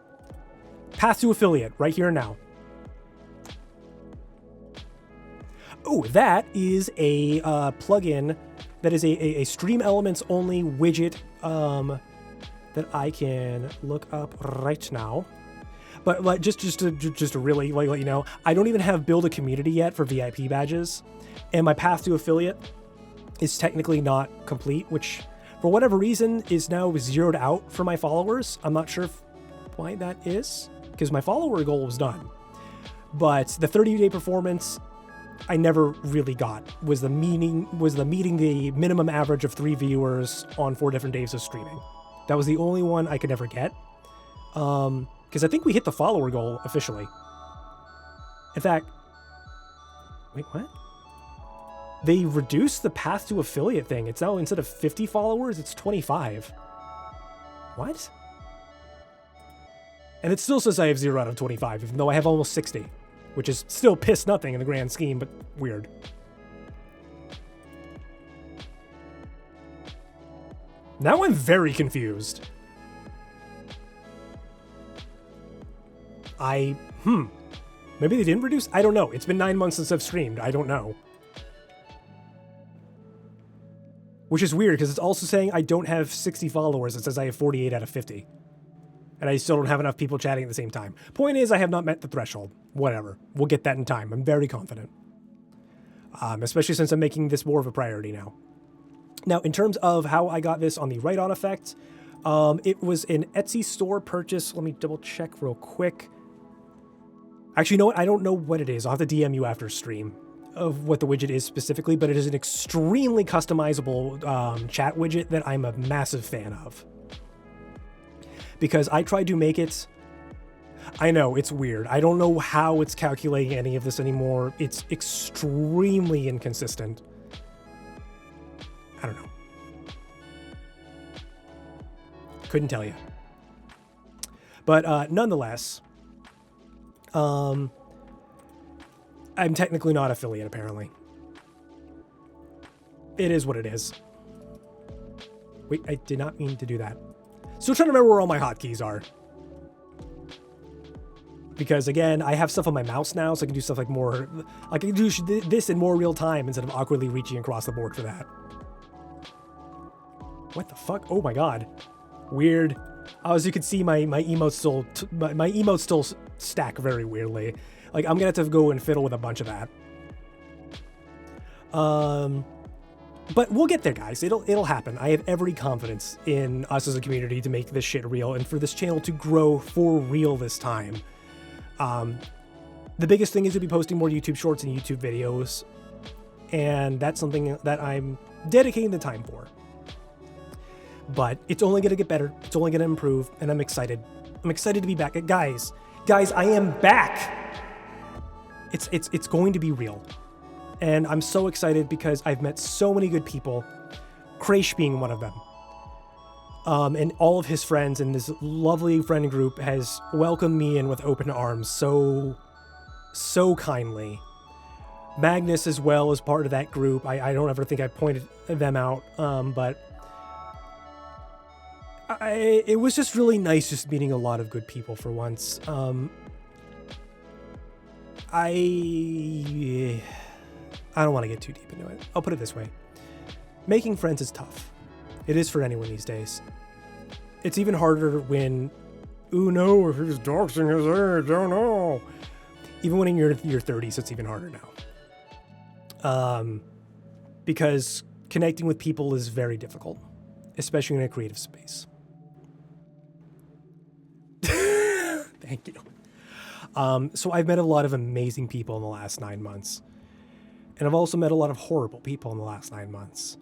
Speaker 1: path to affiliate, right here and now. Oh, that is a plugin that is a Stream Elements only widget that I can look up right now. But like just to really like let you know, I don't even have build a community yet for VIP badges, and my path to affiliate is technically not complete, which for whatever reason is now zeroed out for my followers. I'm not sure why that is, because my follower goal was done, but the 30-day performance I never really got was the meeting the minimum average of 3 viewers on 4 different days of streaming. That was the only one I could ever get. Because I think we hit the follower goal officially. In fact, wait, what? They reduced the path to affiliate thing. It's now, instead of 50 followers, it's 25. What? And it still says I have 0 out of 25, even though I have almost 60, which is still piss nothing in the grand scheme, but weird. Now I'm very confused. Maybe they didn't reduce? I don't know. It's been 9 months since I've streamed. I don't know. Which is weird, because it's also saying I don't have 60 followers. It says I have 48 out of 50. And I still don't have enough people chatting at the same time. Point is, I have not met the threshold. Whatever. We'll get that in time. I'm very confident. Especially since I'm making this more of a priority now. Now, in terms of how I got this on the write-on effect, it was an Etsy store purchase. Let me double check real quick. Actually, you know what? I don't know what it is. I'll have to DM you after stream of what the widget is specifically, but it is an extremely customizable chat widget that I'm a massive fan of. Because I tried to make it... I know, it's weird. I don't know how it's calculating any of this anymore. It's extremely inconsistent. I don't know. Couldn't tell you. But nonetheless... I'm technically not affiliate, apparently. It is what it is. Wait, I did not mean to do that. Still trying to remember where all my hotkeys are. Because, again, I have stuff on my mouse now, so I can do stuff like more... I can do this in more real time instead of awkwardly reaching across the board for that. What the fuck? Oh my god. Weird. As you can see, my emotes still stack very weirdly. Like, I'm gonna have to go and fiddle with a bunch of that. But we'll get there, guys. It'll happen. I have every confidence in us as a community to make this shit real and for this channel to grow for real this time. The biggest thing is to be posting more YouTube shorts and YouTube videos, and that's something that I'm dedicating the time for. But it's only going to get better. It's only going to improve, and I'm excited. I'm excited to be back. Guys, I am back. It's going to be real. And I'm so excited because I've met so many good people, Kraish being one of them. And all of his friends and this lovely friend group has welcomed me in with open arms so kindly. Magnus as well is part of that group. I don't ever think I pointed them out, but it was just really nice just meeting a lot of good people for once. I don't want to get too deep into it. I'll put it this way. Making friends is tough. It is for anyone these days. It's even harder when, oh no, if he's doxing his age, oh no. Even when in your 30s, it's even harder now. Because connecting with people is very difficult, especially in a creative space. Thank you. So I've met a lot of amazing people in the last 9 months. And I've also met a lot of horrible people in the last 9 months.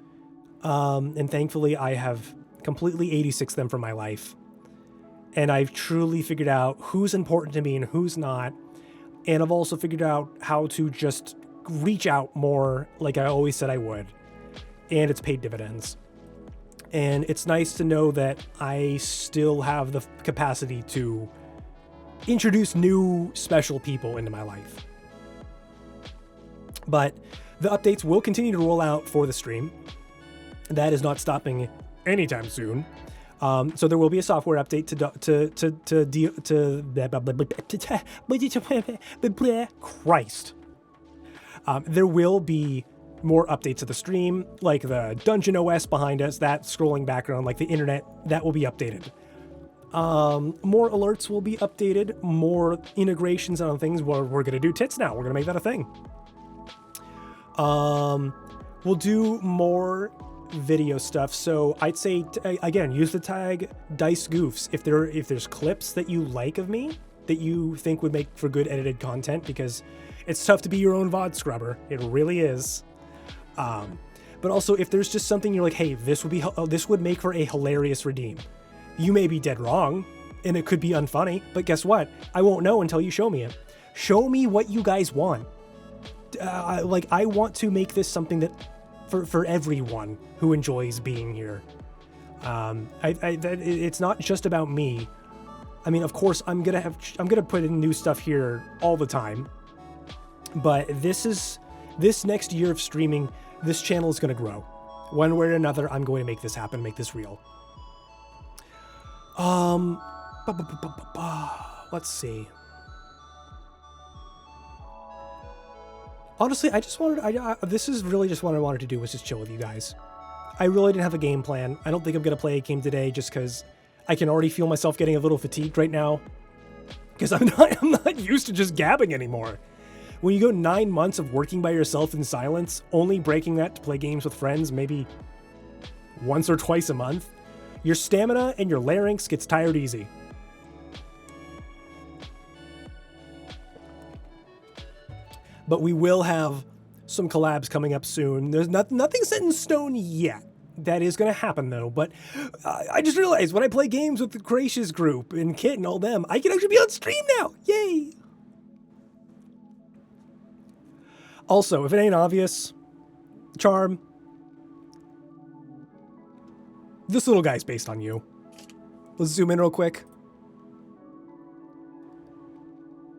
Speaker 1: And thankfully, I have completely 86'd them from my life. And I've truly figured out who's important to me and who's not. And I've also figured out how to just reach out more like I always said I would. And it's paid dividends. And it's nice to know that I still have the capacity to introduce new special people into my life. But the updates will continue to roll out for the stream. That is not stopping anytime soon. So there will be a software update Christ. There will be more updates to the stream, like the Dungeon OS behind us, that scrolling background, like the internet, that will be updated. More alerts will be updated, more integrations on things. We're going to do tits now. We're going to make that a thing. We'll do more video stuff. So I'd say, again, use the tag Dice Goofs if there's clips that you like of me that you think would make for good edited content, because it's tough to be your own VOD scrubber. It really is. But also, if there's just something you're like, hey, this would make for a hilarious redeem. You may be dead wrong, and it could be unfunny, but guess what? I won't know until you show me it. Show me what you guys want. I want to make this something that for everyone who enjoys being here. It's not just about me. I mean, of course, I'm gonna put in new stuff here all the time. But this next year of streaming, this channel is gonna grow. One way or another, I'm going to make this happen, make this real. Let's see. Honestly, I just wanted, this is really just what I wanted to do, was just chill with you guys. I really didn't have a game plan. I don't think I'm going to play a game today just because I can already feel myself getting a little fatigued right now. Because I'm not used to just gabbing anymore. When you go 9 months of working by yourself in silence, only breaking that to play games with friends maybe once or twice a month, your stamina and your larynx gets tired easy. But we will have some collabs coming up soon. There's nothing set in stone yet. That is going to happen, though. But I just realized when I play games with the Gracious group and Kit and all them, I can actually be on stream now. Yay! Also, if it ain't obvious, Charm, this little guy's based on you. Let's zoom in real quick.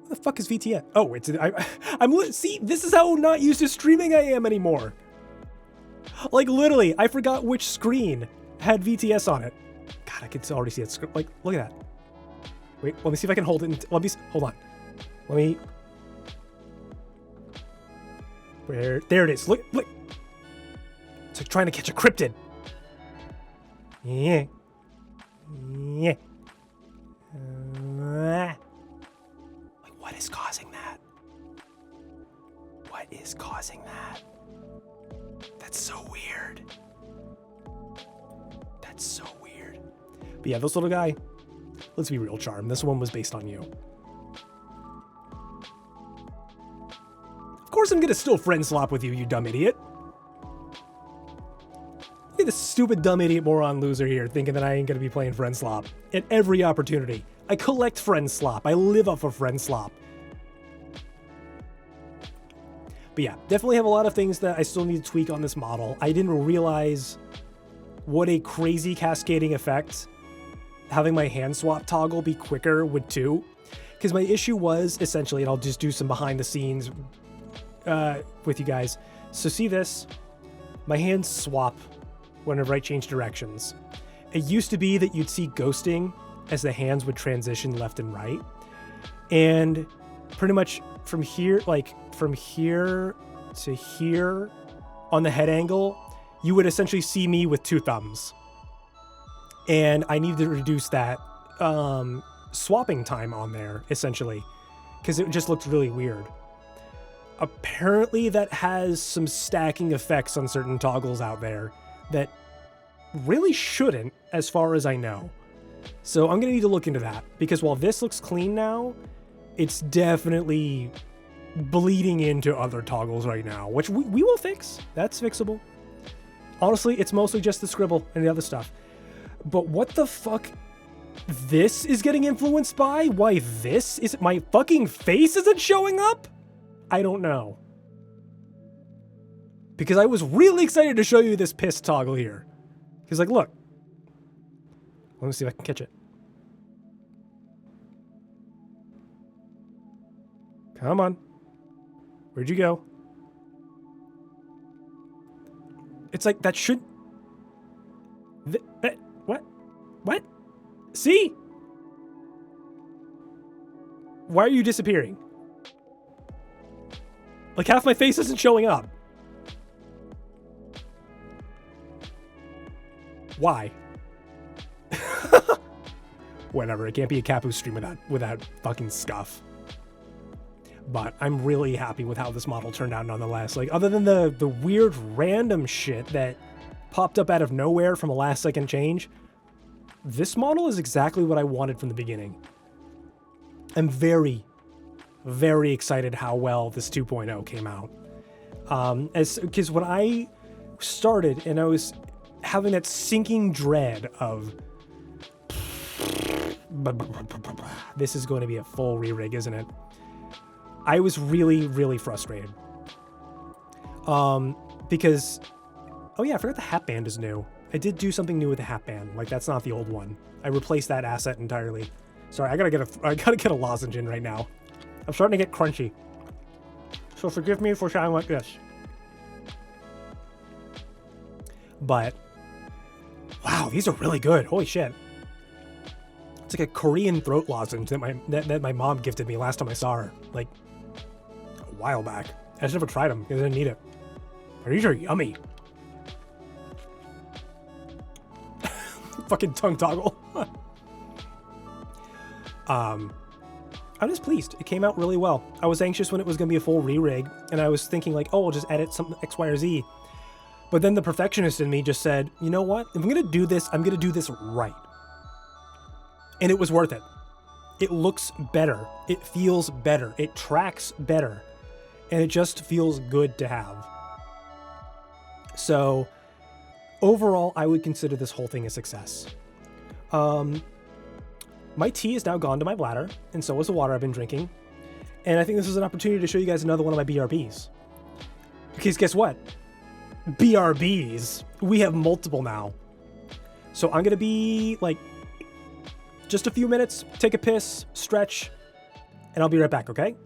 Speaker 1: What the fuck is VTS? Oh, see, this is how not used to streaming I am anymore. Like, literally, I forgot which screen had VTS on it. God, I can already see it. Like, look at that. Wait, let me see if I can hold it. Hold on. Let me... There it is. Look. It's like trying to catch a cryptid. Yeah. Like, what is causing that? What is causing that? That's so weird. That's so weird. But yeah, this little guy, let's be real, Charm. This one was based on you. Of course I'm gonna still friend slop with you, you dumb idiot. Look at this stupid dumb idiot moron loser here thinking that I ain't gonna be playing friend slop at every opportunity. I collect friend slop. I live off of friend slop. But yeah, definitely have a lot of things that I still need to tweak on this model. I didn't realize what a crazy cascading effect having my hand swap toggle be quicker would too. Because my issue was essentially, and I'll just do some behind the scenes with you guys. So see this? My hands swap whenever I change directions. It used to be that you'd see ghosting as the hands would transition left and right. And pretty much from here, like from here to here on the head angle, you would essentially see me with two thumbs. And I needed to reduce that swapping time on there, essentially, because it just looked really weird. Apparently that has some stacking effects on certain toggles out there that really shouldn't, as far as I know. So I'm gonna need to look into that, because while this looks clean now, it's definitely bleeding into other toggles right now, which we will fix. That's fixable. Honestly, it's mostly just the scribble and the other stuff. But what the fuck this is getting influenced by? Why this is my fucking face isn't showing up? I don't know. Because I was really excited to show you this piss toggle here. Because, like, look. Let me see if I can catch it. Come on. Where'd you go? It's like, that should... What? What? See? Why are you disappearing? Like, half my face isn't showing up. Why? Whatever, it can't be a Capu stream without fucking scuff. But I'm really happy with how this model turned out nonetheless. Like, other than the weird random shit that popped up out of nowhere from a last second change, this model is exactly what I wanted from the beginning. I'm very, very excited how well this 2.0 came out. Because when I started and I was having that sinking dread of this is going to be a full re-rig, isn't it? I was really, really frustrated. Because, oh yeah, I forgot the hat band is new. I did do something new with the hat band. Like, that's not the old one. I replaced that asset entirely. Sorry, I gotta get a lozenge in right now. I'm starting to get crunchy. So forgive me for sounding like this. But wow, these are really good. Holy shit. It's like a Korean throat lozenge that my mom gifted me last time I saw her, like a while back. I just never tried them because I didn't need it. But these are yummy. Fucking tongue toggle. I'm just pleased. It came out really well. I was anxious when it was going to be a full re-rig, and I was thinking like, oh, I'll just edit some X, Y, or Z. But then the perfectionist in me just said, you know what? If I'm going to do this, I'm going to do this right. And it was worth it. It looks better. It feels better. It tracks better. And it just feels good to have. So overall, I would consider this whole thing a success. My tea is now gone to my bladder, and so is the water I've been drinking. And I think this is an opportunity to show you guys another one of my BRBs. Because guess what? BRBs. We have multiple now. So I'm going to be like just a few minutes, take a piss, stretch, and I'll be right back, okay?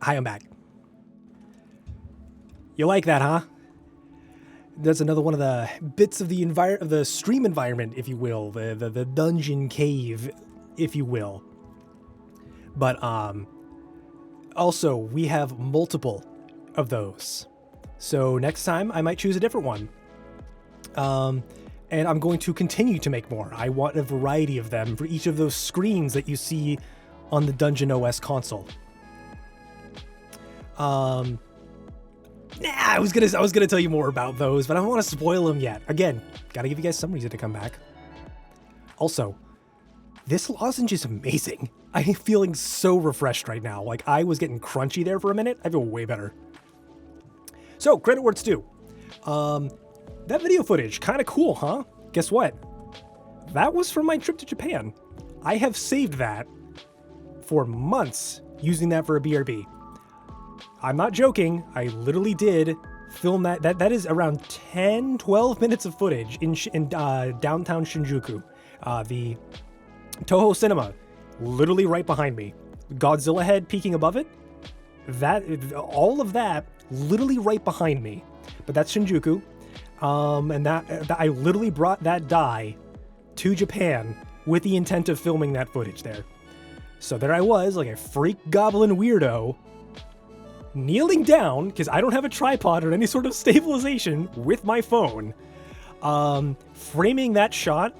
Speaker 1: Hi, I'm back. You like that, huh? That's another one of the bits of the stream environment, if you will, the dungeon cave, if you will. But also we have multiple of those, so next time I might choose a different one. And I'm going to continue to make more. I want a variety of them for each of those screens that you see on the Dungeon OS console. I was gonna tell you more about those, but I don't want to spoil them yet. Again, gotta give you guys some reason to come back. Also, this lozenge is amazing. I'm feeling so refreshed right now. Like, I was getting crunchy there for a minute. I feel way better. So, credit where it's due. That video footage, kind of cool, huh? Guess what? That was from my trip to Japan. I have saved that for months, using that for a BRB. I'm not joking. I literally did film that. That is around 10, 12 minutes of footage in downtown Shinjuku. The Toho Cinema, literally right behind me. Godzilla head peeking above it. All of that, literally right behind me. But that's Shinjuku. And that I literally brought that die to Japan with the intent of filming that footage there. So there I was, like a freak goblin weirdo, kneeling down, because I don't have a tripod or any sort of stabilization, with my phone, framing that shot,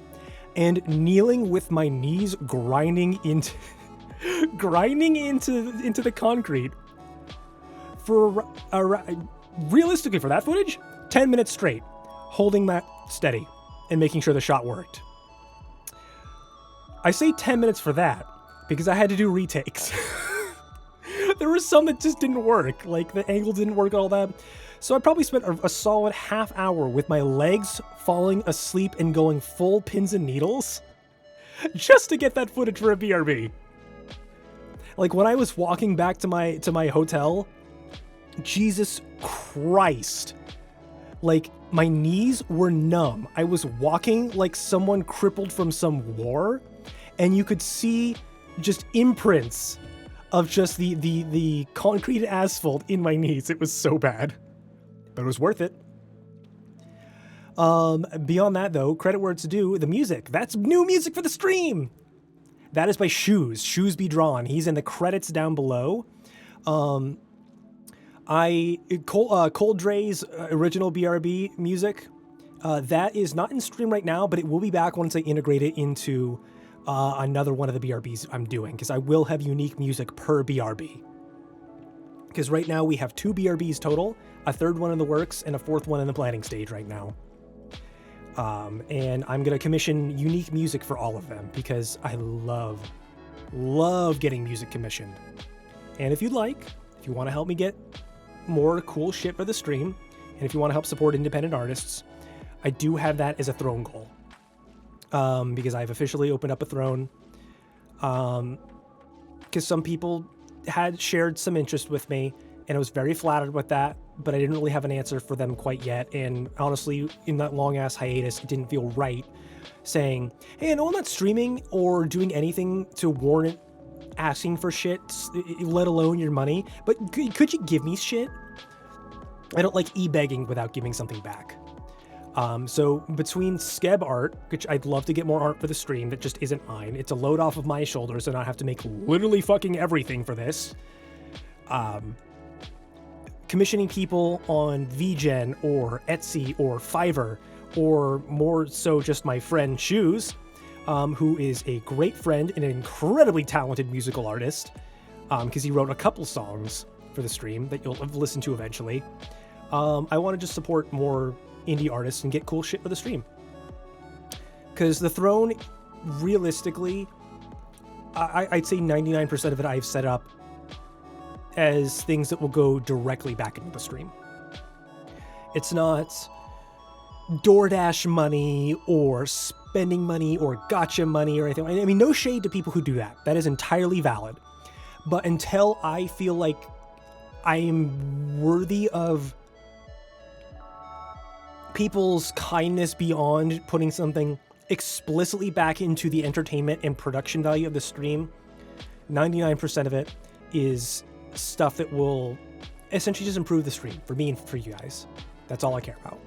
Speaker 1: and kneeling with my knees grinding into the concrete for realistically, for that footage, 10 minutes straight, holding that steady and making sure the shot worked. I say 10 minutes for that because I had to do retakes. There were some that just didn't work, like the angle didn't work, all that. So I probably spent a solid half hour with my legs falling asleep and going full pins and needles just to get that footage for a BRB. Like, when I was walking back to my hotel, Jesus Christ. Like, my knees were numb. I was walking like someone crippled from some war, and you could see just imprints of just the concrete asphalt in my knees. It was so bad, but it was worth it. Beyond that, though, credit where it's due, the music. That's new music for the stream. That is by Shoes Be Drawn. He's in the credits down below. Cold Dre's original BRB music, that is not in stream right now, but it will be back once I integrate it into another one of the BRBs I'm doing, because I will have unique music per BRB. Because right now we have 2 BRBs total, a third one in the works, and a fourth one in the planning stage right now. And I'm going to commission unique music for all of them, because I love getting music commissioned. And if you want to help me get more cool shit for the stream, and if you want to help support independent artists, I do have that as a throne goal. Because I've officially opened up a throne. Because some people had shared some interest with me, and I was very flattered with that, but I didn't really have an answer for them quite yet. And honestly, in that long ass hiatus, it didn't feel right saying, hey, I know I'm not streaming or doing anything to warrant asking for shit, let alone your money, but could you give me shit? I don't like e-begging without giving something back. So between Skeb art, which I'd love to get more art for the stream that just isn't mine, it's a load off of my shoulders and I have to make literally fucking everything for this. Commissioning people on VGen or Etsy or Fiverr, or more so just my friend Shoes, who is a great friend and an incredibly talented musical artist, because he wrote a couple songs for the stream that you'll listen to eventually. I want to just support more indie artists and get cool shit for the stream. Because the throne, realistically, I'd say 99% of it I've set up as things that will go directly back into the stream. It's not DoorDash money or spending money or gotcha money or anything. I mean, no shade to people who do that. That is entirely valid. But until I feel like I am worthy of people's kindness beyond putting something explicitly back into the entertainment and production value of the stream, 99% of it is stuff that will essentially just improve the stream for me and for you guys. That's all I care about.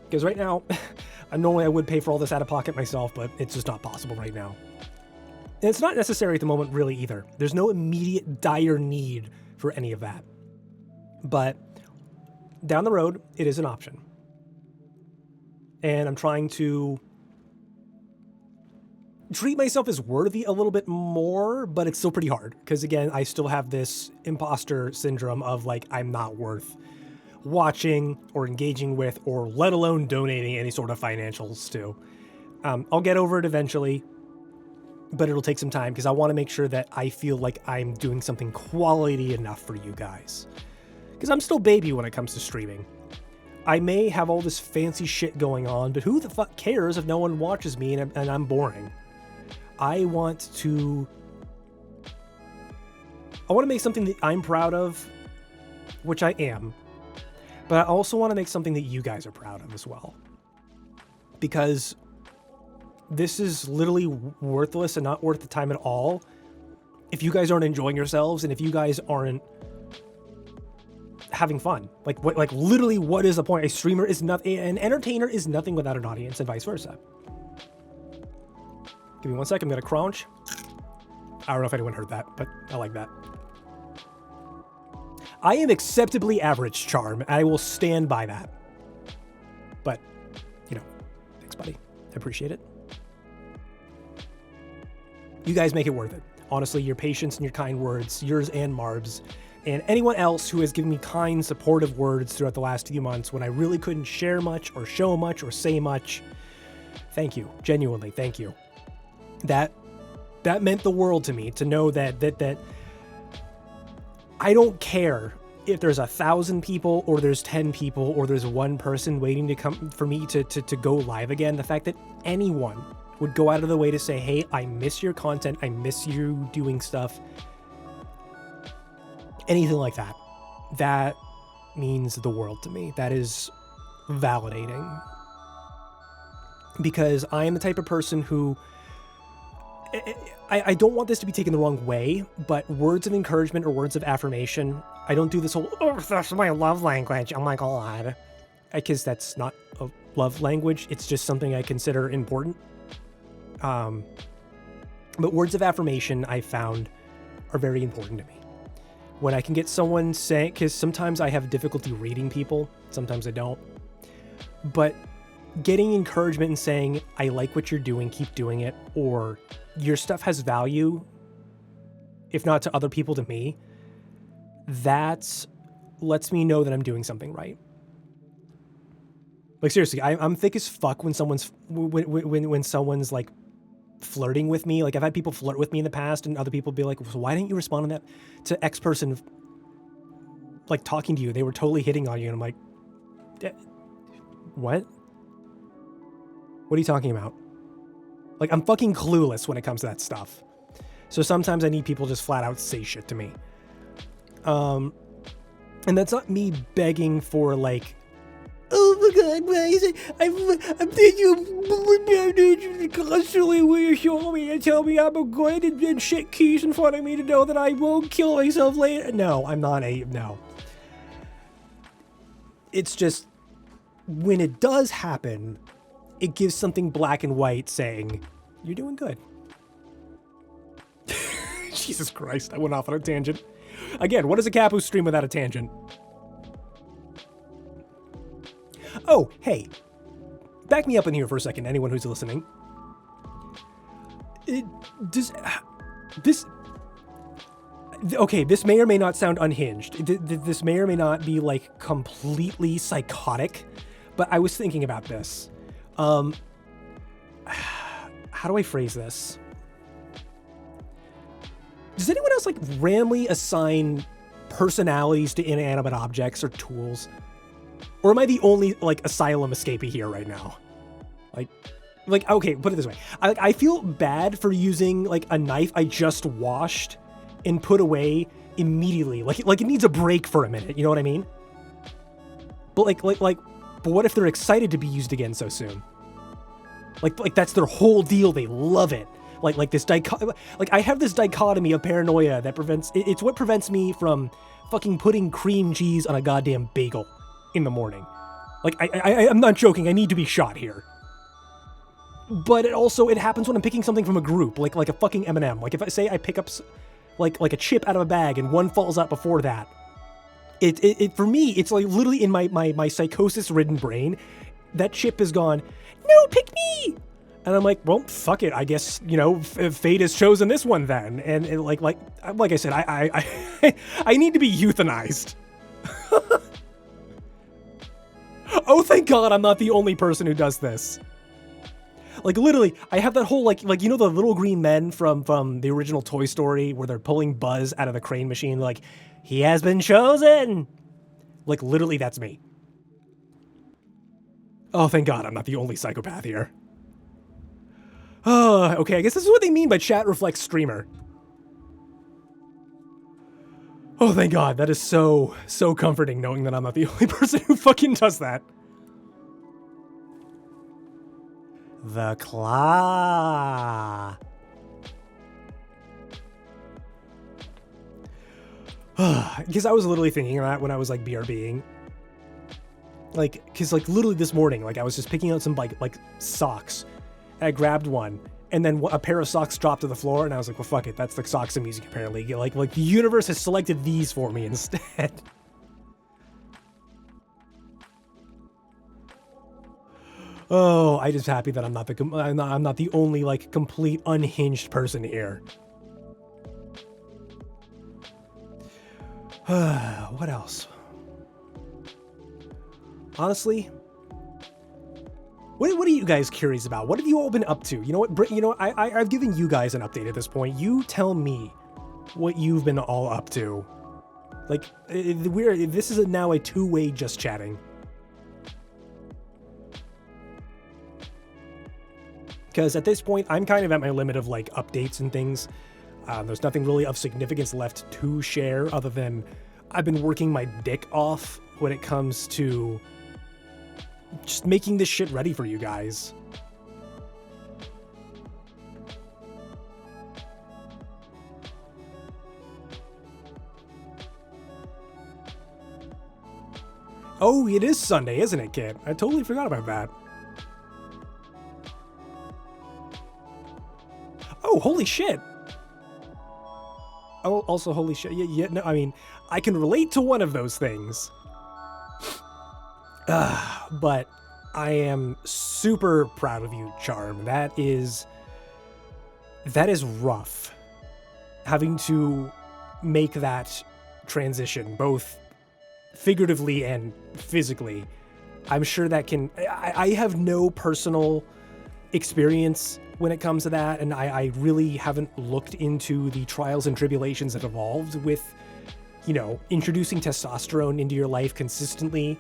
Speaker 1: Because right now, normally I would pay for all this out of pocket myself, but it's just not possible right now. And it's not necessary at the moment really either. There's no immediate dire need for any of that. But down the road, it is an option. And I'm trying to treat myself as worthy a little bit more, but it's still pretty hard. Because again, I still have this imposter syndrome of like, I'm not worth watching or engaging with, or let alone donating any sort of financials to. I'll get over it eventually, but it'll take some time because I want to make sure that I feel like I'm doing something quality enough for you guys. Because I'm still baby when it comes to streaming. I may have all this fancy shit going on, but who the fuck cares if no one watches me and I'm boring? I want to make something that I'm proud of, which I am. But I also want to make something that you guys are proud of as well. Because this is literally worthless and not worth the time at all if you guys aren't enjoying yourselves and if you guys aren't having fun. Like literally, what is the point? A streamer is nothing, an entertainer is nothing without an audience, and vice versa. Give me 1 second, I'm gonna crunch. I don't know if anyone heard that, but I like that. I am acceptably average, Charm. I will stand by that. But, you know, thanks, buddy. I appreciate it. You guys make it worth it. Honestly, your patience and your kind words, yours and Marb's, and anyone else who has given me kind, supportive words throughout the last few months when I really couldn't share much or show much or say much. Thank you. Genuinely, thank you. That meant the world to me, to know that I don't care if there's 1,000 people or there's 10 people or there's one person waiting to come for me to go live again. The fact that anyone would go out of the way to say, hey, I miss your content. I miss you doing stuff. Anything like that. That means the world to me. That is validating. Because I am the type of person who... I don't want this to be taken the wrong way, but words of encouragement or words of affirmation, I don't do this whole, oh, that's my love language, oh my god. Because that's not a love language, it's just something I consider important. But words of affirmation, I found, are very important to me. When I can get someone saying, because sometimes I have difficulty reading people, sometimes I don't, but getting encouragement and saying, I like what you're doing, keep doing it, or your stuff has value, if not to other people, to me, that lets me know that I'm doing something right. Like, seriously, I'm thick as fuck when someone's like flirting with me. Like, I've had people flirt with me in the past, and other people be like, so why didn't you respond to that, to X person like talking to you? They were totally hitting on you. And I'm like, what? What are you talking about? Like, I'm fucking clueless when it comes to that stuff. So sometimes I need people just flat out say shit to me. And that's not me begging for, like, oh my god, guys, I'm constantly reassuring me and tell me I'm a good and shit keys in front of me to know that I won't kill myself later. No, I'm not no. It's just, when it does happen, it gives something black and white saying, you're doing good. Jesus Christ, I went off on a tangent. Again, what is a Capu stream without a tangent? Oh, hey. Back me up in here for a second, anyone who's listening. Okay, this may or may not sound unhinged. This may or may not be, like, completely psychotic, but I was thinking about this. How do I phrase this? Does anyone else, like, randomly assign personalities to inanimate objects or tools? Or am I the only, like, asylum escapee here right now? Like, okay, put it this way. I feel bad for using, like, a knife I just washed and put away immediately. Like it needs a break for a minute, you know what I mean? But, but what if they're excited to be used again so soon? Like that's their whole deal. They love it. like this like I have this dichotomy of paranoia that it's what prevents me from fucking putting cream cheese on a goddamn bagel in the morning. Like I'm not joking, I need to be shot here. But it happens when I'm picking something from a group, like a fucking M&M. Like if I say I pick up like a chip out of a bag and one falls out before that, it for me, it's like literally in my psychosis-ridden brain, that chip is gone, no, pick me! And I'm like, well, fuck it, I guess, you know, fate has chosen this one then. And like I said, I need to be euthanized. Oh, thank God I'm not the only person who does this. Like, literally, I have that whole, like you know the little green men from the original Toy Story where they're pulling Buzz out of the crane machine, like, he has been chosen! Like, literally, that's me. Oh, thank God I'm not the only psychopath here. Oh, okay, I guess this is what they mean by chat reflects streamer. Oh, thank God, that is so comforting knowing that I'm not the only person who fucking does that. The claw. Because I was literally thinking that when I was like BRBing. Like, because like literally this morning, like I was just picking out some like socks. And I grabbed one, and then a pair of socks dropped to the floor, and I was like, well, fuck it, that's the socks and music apparently. Like the universe has selected these for me instead. Oh, I'm just happy that I'm not the only like complete unhinged person here. What else? Honestly, what are you guys curious about? What have you all been up to? You know what? You know, I've given you guys an update at this point. You tell me what you've been all up to. Like, this is now a two-way just chatting. Because at this point, I'm kind of at my limit of like updates and things. There's nothing really of significance left to share other than I've been working my dick off when it comes to just making this shit ready for you guys. Oh, it is Sunday, isn't it, kid? I totally forgot about that. Oh, holy shit. Oh, also, holy shit. Yeah, no, I mean, I can relate to one of those things. But I am super proud of you, Charm. That is rough. Having to make that transition, both figuratively and physically. I'm sure that can... I have no personal experience when it comes to that, and I really haven't looked into the trials and tribulations that evolved with, you know, introducing testosterone into your life consistently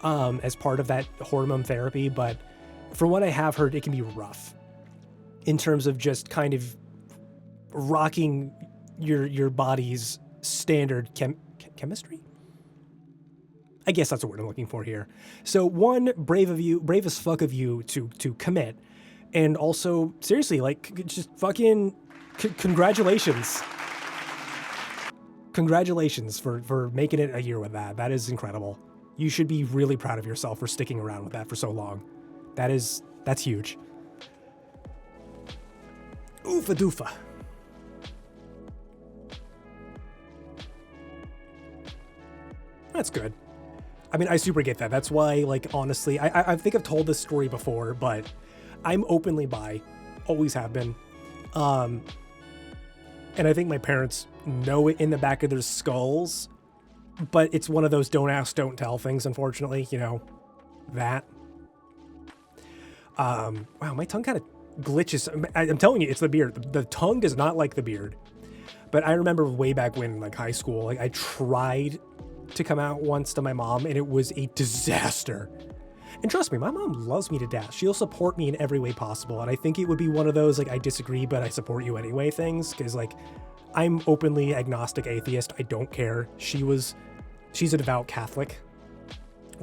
Speaker 1: as part of that hormone therapy, but from what I have heard, it can be rough in terms of just kind of rocking your body's standard chemistry? I guess that's the word I'm looking for here. So one, brave as fuck of you to commit. And also, seriously, like, just fucking congratulations. Congratulations for making it a year with that. That is incredible. You should be really proud of yourself for sticking around with that for so long. That's huge. Oofa doofa. That's good. I mean, I super get that. That's why, like, honestly, I think I've told this story before, but I'm openly bi, always have been. And I think my parents know it in the back of their skulls, but it's one of those don't ask, don't tell things, unfortunately, you know, that. Wow, my tongue kind of glitches. I'm telling you, it's the beard. The tongue does not like the beard. But I remember way back when, like, high school, like, I tried to come out once to my mom, and it was a disaster. And trust me, my mom loves me to death. She'll support me in every way possible. And I think it would be one of those, like, I disagree, but I support you anyway things. Because, like, I'm openly agnostic atheist. I don't care. She's a devout Catholic.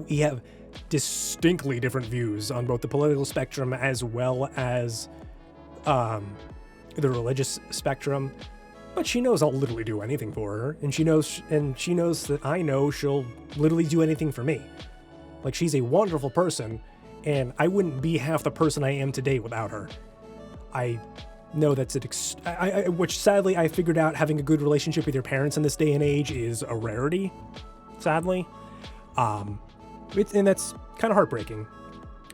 Speaker 1: We have distinctly different views on both the political spectrum as well as the religious spectrum, but she knows I'll literally do anything for her, and she knows that I know she'll literally do anything for me. Like, she's a wonderful person, and I wouldn't be half the person I am today without her. I know that's which sadly I figured out having a good relationship with your parents in this day and age is a rarity, sadly. And that's kind of heartbreaking.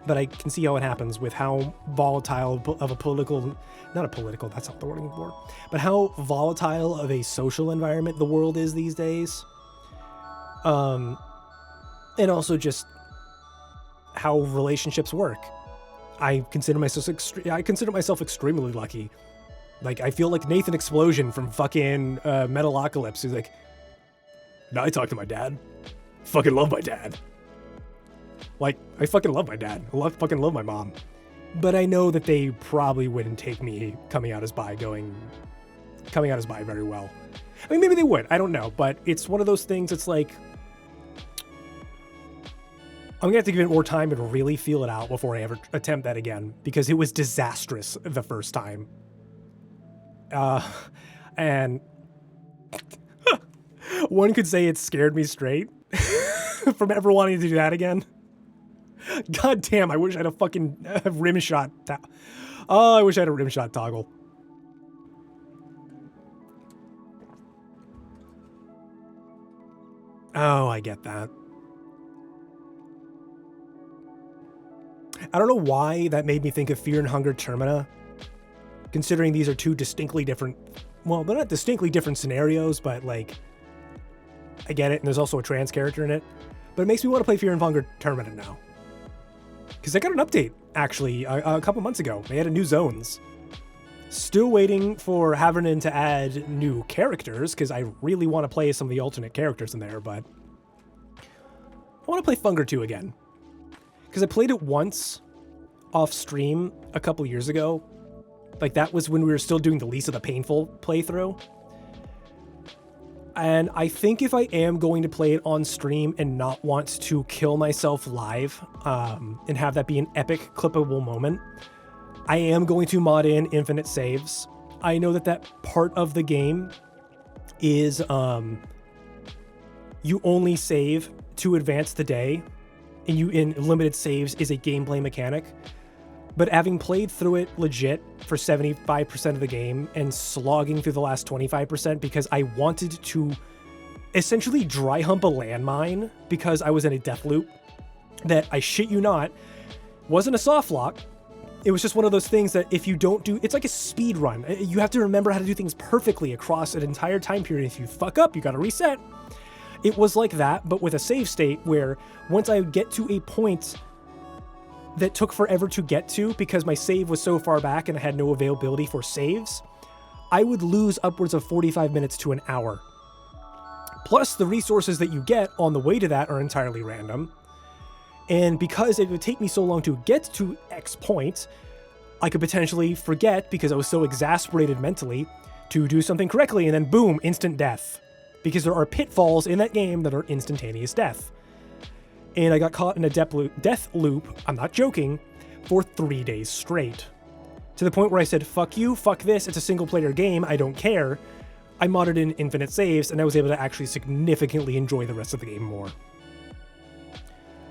Speaker 1: But I can see how it happens with how volatile of a political, not a political, that's not the word I'm looking for, but how volatile of a social environment the world is these days. And also just how relationships work. I consider myself extremely lucky. Like, I feel like Nathan Explosion from fucking Metalocalypse, who's like, "No, I talk to my dad. Fucking love my dad." Like, I fucking love my dad. I fucking love my mom. But I know that they probably wouldn't take me coming out as bi very well. I mean, maybe they would. I don't know. But it's one of those things, it's like, I'm gonna have to give it more time and really feel it out before I ever attempt that again, because it was disastrous the first time. And one could say it scared me straight from ever wanting to do that again. God damn, I wish I had a fucking rim shot. I wish I had a rim shot toggle. Oh, I get that. I don't know why that made me think of Fear and Hunger Termina, considering these are two distinctly different, well, they're not distinctly different scenarios, but like, I get it, and there's also a trans character in it, but it makes me want to play Fear and Hunger Termina now. Because I got an update, actually, a couple months ago. They added new zones. Still waiting for Havernan to add new characters, because I really want to play some of the alternate characters in there, but I want to play Funger 2 again. Because I played it once off stream a couple years ago. Like, that was when we were still doing the Least of the Painful playthrough. And I think if I am going to play it on stream and not want to kill myself live, and have that be an epic clippable moment, I am going to mod in infinite saves. I know that part of the game is you only save to advance the day, and you in limited saves is a gameplay mechanic. But having played through it legit for 75% of the game and slogging through the last 25% because I wanted to essentially dry hump a landmine because I was in a death loop that, I shit you not, wasn't a soft lock. It was just one of those things that if you don't do, it's like a speed run. You have to remember how to do things perfectly across an entire time period. If you fuck up, you gotta reset. It was like that, but with a save state where once I get to a point that took forever to get to because my save was so far back and I had no availability for saves, I would lose upwards of 45 minutes to an hour. Plus, the resources that you get on the way to that are entirely random. And because it would take me so long to get to X point, I could potentially forget, because I was so exasperated mentally, to do something correctly, and then boom, instant death. Because there are pitfalls in that game that are instantaneous death. And I got caught in a death loop, I'm not joking, for 3 days straight. To the point where I said, fuck you, fuck this, it's a single player game, I don't care. I modded in infinite saves, and I was able to actually significantly enjoy the rest of the game more.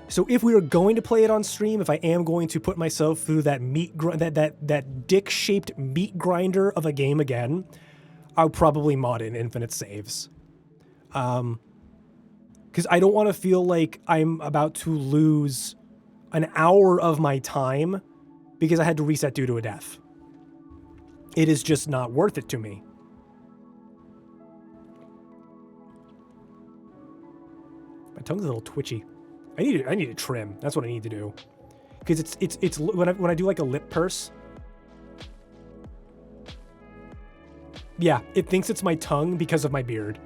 Speaker 1: So if we are going to play it on stream, if I am going to put myself through that that dick-shaped meat grinder of a game again, I'll probably mod in infinite saves. Because I don't want to feel like I'm about to lose an hour of my time because I had to reset due to a death. It is just not worth it to me. My tongue's a little twitchy. I need to trim. That's what I need to do. Because it's when I do like a lip purse. Yeah, it thinks it's my tongue because of my beard.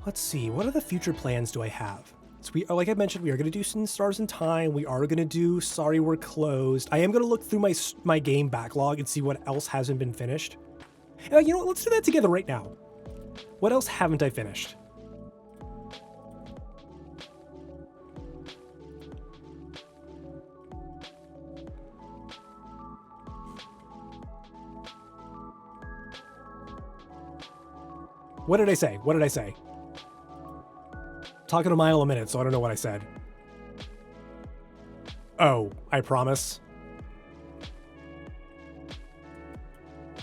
Speaker 1: Let's see, what other future plans do I have? So like I mentioned, we are going to do some Stars in Time. We are going to do Sorry We're Closed. I am going to look through my game backlog and see what else hasn't been finished. You know what, let's do that together right now. What else haven't I finished? What did I say? What did I say? Talking a mile a minute, so I don't know what I said. Oh, I promise.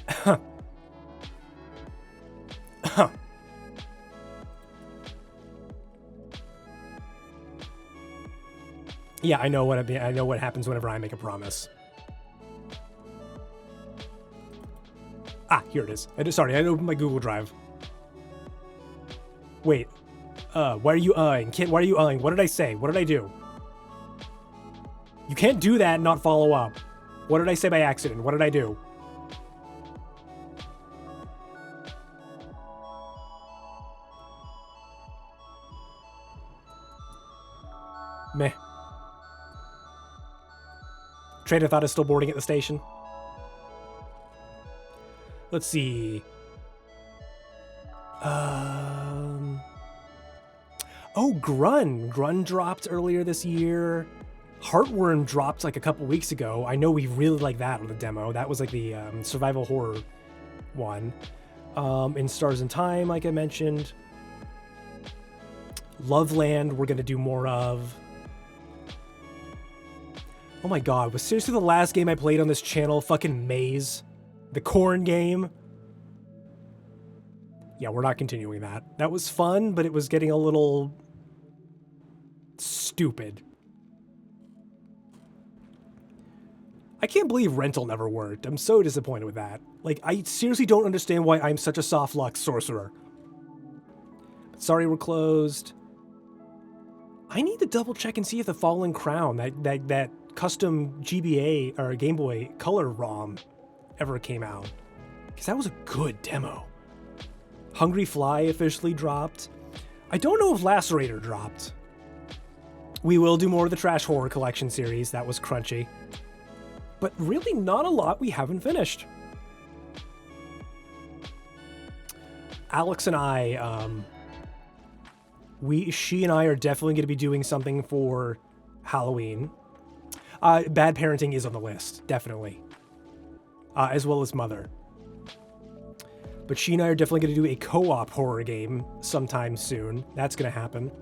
Speaker 1: Huh. Huh. Yeah, I know what I know what happens whenever I make a promise. Ah, here it is. Sorry, I opened my Google Drive. Wait. Why are you Kid, why are you What did I say? What did I do? You can't do that and not follow up. What did I say by accident? What did I do? Meh. Trader thought is still boarding at the station. Let's see. Oh, Grun. Grun dropped earlier this year. Heartworm dropped like a couple weeks ago. I know we really like that on the demo. That was like the survival horror one. In Stars in Time, like I mentioned. Loveland, we're going to do more of. Oh my god, was seriously the last game I played on this channel fucking Maze? The corn game? Yeah, we're not continuing that. That was fun, but it was getting a little stupid. I can't believe rental never worked. I'm so disappointed with that. Like, I seriously don't understand why I'm such a soft luck sorcerer. Sorry, we're closed. I need to double check and see if the Fallen Crown, that custom GBA or Game Boy Color ROM ever came out. Because that was a good demo. Hungry Fly officially dropped. I don't know if Lacerator dropped. We will do more of the Trash Horror Collection series. That was crunchy. But really not a lot we haven't finished. Alex and I, she and I are definitely going to be doing something for Halloween. Bad Parenting is on the list, definitely. As well as Mother. But she and I are definitely going to do a co-op horror game sometime soon. That's going to happen.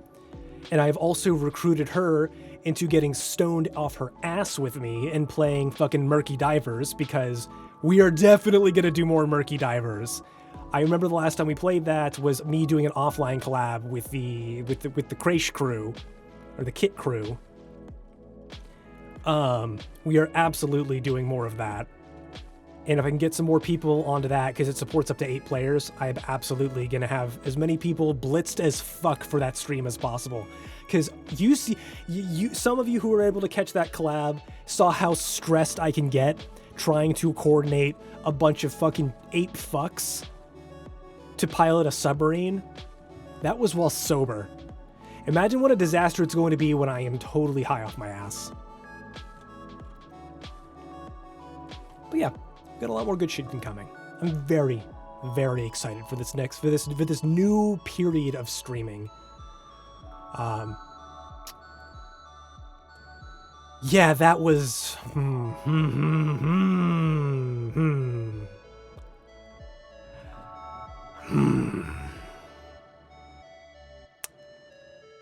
Speaker 1: And I've also recruited her into getting stoned off her ass with me and playing fucking Murky Divers, because we are definitely going to do more Murky Divers. I remember the last time we played that was me doing an offline collab with the Crash crew, or the Kit crew. We are absolutely doing more of that. And if I can get some more people onto that, because it supports up to 8 players, I'm absolutely going to have as many people blitzed as fuck for that stream as possible. Because you see, some of you who were able to catch that collab saw how stressed I can get trying to coordinate a bunch of fucking 8 fucks to pilot a submarine. That was while sober. Imagine what a disaster it's going to be when I am totally high off my ass. But yeah, got a lot more good shit coming. I'm very, very excited for this new period of streaming. Yeah, that was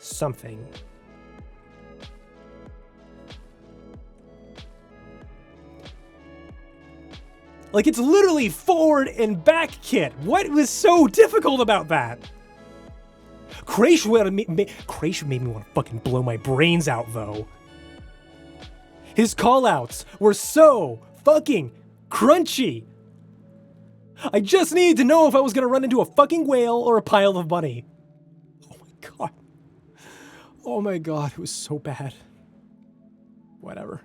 Speaker 1: something. Like, it's literally forward and back kit. What was so difficult about that? Crash made me want to fucking blow my brains out, though. His callouts were so fucking crunchy. I just needed to know if I was going to run into a fucking whale or a pile of bunny. Oh my god. Oh my god, it was so bad. Whatever.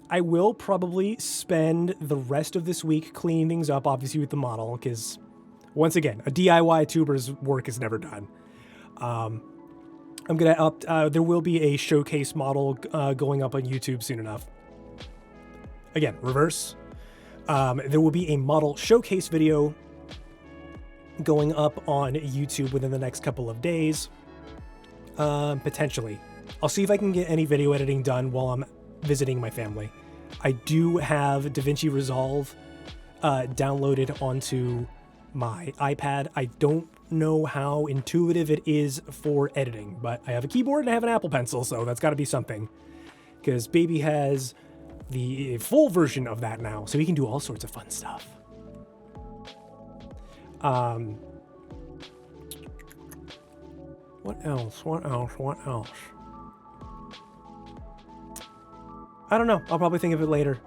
Speaker 1: I will probably spend the rest of this week cleaning things up, obviously with the model, because, once again, a DIY tuber's work is never done. I'm gonna there will be a showcase model going up on YouTube soon enough. Again, reverse. There will be a model showcase video going up on YouTube within the next couple of days. Potentially. I'll see if I can get any video editing done while I'm visiting my family. I do have DaVinci Resolve downloaded onto my iPad. I don't know how intuitive it is for editing, but I have a keyboard and I have an Apple Pencil, so that's got to be something. Because baby has the full version of that now, so he can do all sorts of fun stuff. What else? I don't know. I'll probably think of it later.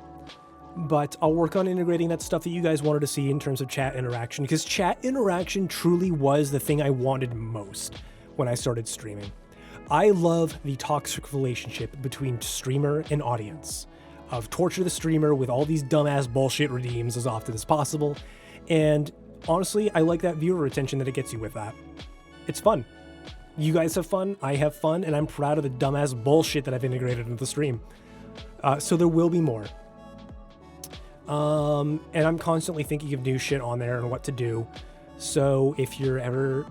Speaker 1: But I'll work on integrating that stuff that you guys wanted to see in terms of chat interaction, because chat interaction truly was the thing I wanted most when I started streaming. I love the toxic relationship between streamer and audience, of torture the streamer with all these dumbass bullshit redeems as often as possible. And honestly, I like that viewer retention that it gets you with that. It's fun. You guys have fun, I have fun, and I'm proud of the dumbass bullshit that I've integrated into the stream. So there will be more. And I'm constantly thinking of new shit on there and what to do. So if you ever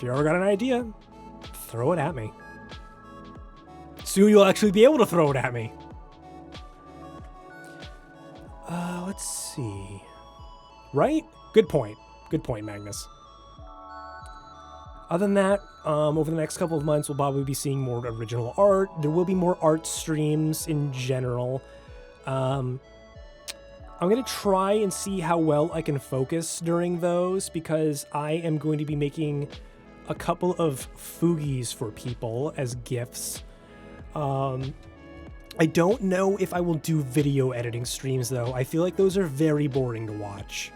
Speaker 1: got an idea, throw it at me. Soon you'll actually be able to throw it at me. Let's see. Right? Good point. Good point, Magnus. Other than that, over the next couple of months, we'll probably be seeing more original art. There will be more art streams in general. I'm going to try and see how well I can focus during those, because I am going to be making a couple of foogies for people as gifts. I don't know if I will do video editing streams, though. I feel like those are very boring to watch.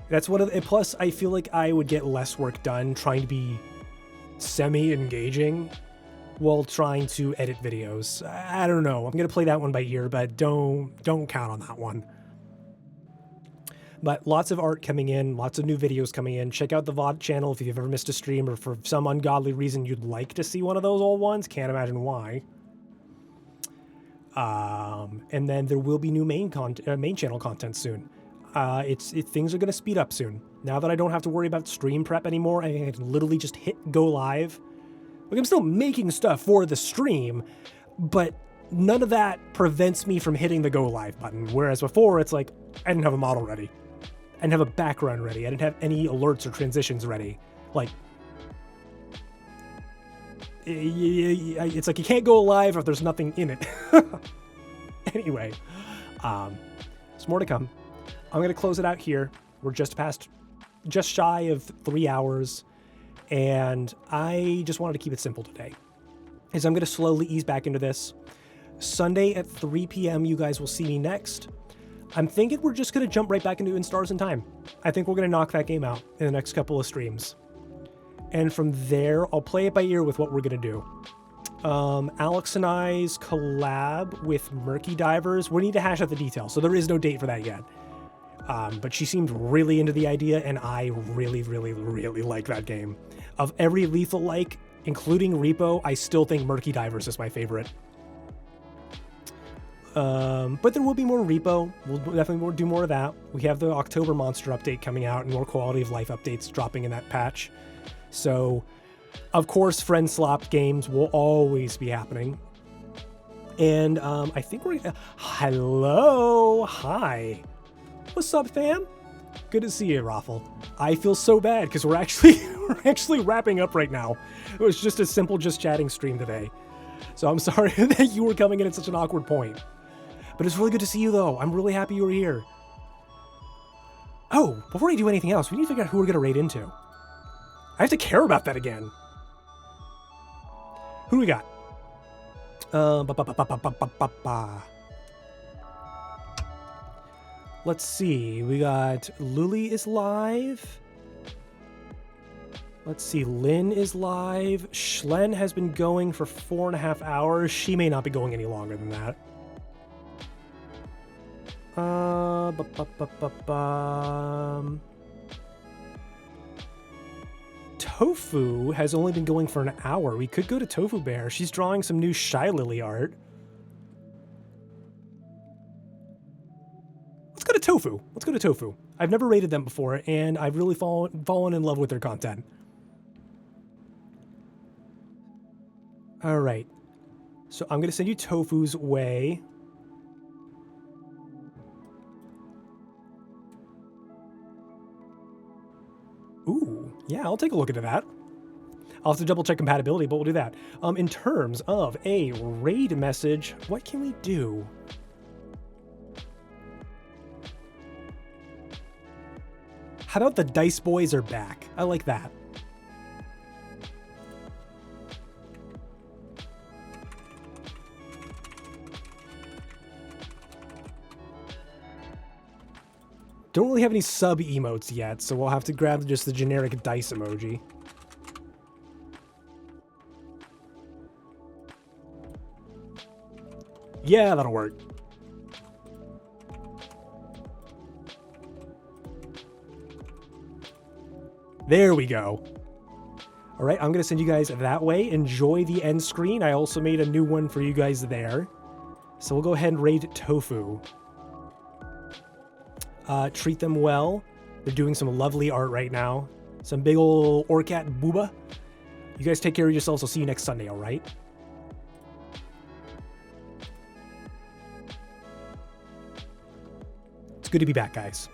Speaker 1: That's one of the, plus I feel like I would get less work done trying to be semi-engaging while trying to edit videos. I don't know. I'm going to play that one by ear, but don't count on that one. But lots of art coming in, lots of new videos coming in. Check out the VOD channel if you've ever missed a stream or for some ungodly reason you'd like to see one of those old ones. Can't imagine why. And then there will be new main channel content soon. Things are going to speed up soon. Now that I don't have to worry about stream prep anymore, I can literally just hit go live. Like, I'm still making stuff for the stream, but none of that prevents me from hitting the go live button. Whereas before, it's like, I didn't have a model ready. I didn't have a background ready. I didn't have any alerts or transitions ready. Like, it's like you can't go live if there's nothing in it. Anyway, there's more to come. I'm going to close it out here. We're just shy of 3 hours, and I just wanted to keep it simple today. As I'm going to slowly ease back into this. Sunday at 3 p.m. you guys will see me next. I'm thinking we're just going to jump right back into In Stars in Time. I think we're going to knock that game out in the next couple of streams. And from there, I'll play it by ear with what we're going to do. Alex and I's collab with Murky Divers, we need to hash out the details, so there is no date for that yet. But she seemed really into the idea, and I really, really, really like that game. Of every Lethal-like, including Repo, I still think Murky Divers is my favorite. But there will be more Repo. We'll definitely do more of that. We have the October Monster update coming out and more quality of life updates dropping in that patch. So, of course, friend slop games will always be happening. And I think we're... Hello! Hi! What's up, fam? Good to see you, Raffle. I feel so bad because we're actually wrapping up right now. It was just a simple just chatting stream today. So I'm sorry that you were coming in at such an awkward point. But it's really good to see you, though. I'm really happy you were here. Oh, before I do anything else, we need to figure out who we're going to raid into. I have to care about that again. Who do we got? Let's see. We got Luli is live. Let's see. Lynn is live. Schlen has been going for 4.5 hours. She may not be going any longer than that. Tofu has only been going for an hour. We could go to Tofu Bear. She's drawing some new Shy Lily art. Let's go to Tofu. Let's go to Tofu. I've never rated them before, and I've really fallen in love with their content. All right. So I'm going to send you Tofu's way. Yeah, I'll take a look into that. I'll have to double check compatibility, but we'll do that. In terms of a raid message, what can we do? How about the Dice Boys are back? I like that. Don't really have any sub emotes yet, so we'll have to grab just the generic dice emoji. Yeah, that'll work. There we go. All right, I'm going to send you guys that way. Enjoy the end screen. I also made a new one for you guys there. So we'll go ahead and raid Tofu. Treat them well. They're doing some lovely art right now. Some big ol' Orcat booba. You guys take care of yourselves. I'll see you next Sunday, all right? It's good to be back, guys.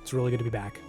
Speaker 1: It's really good to be back.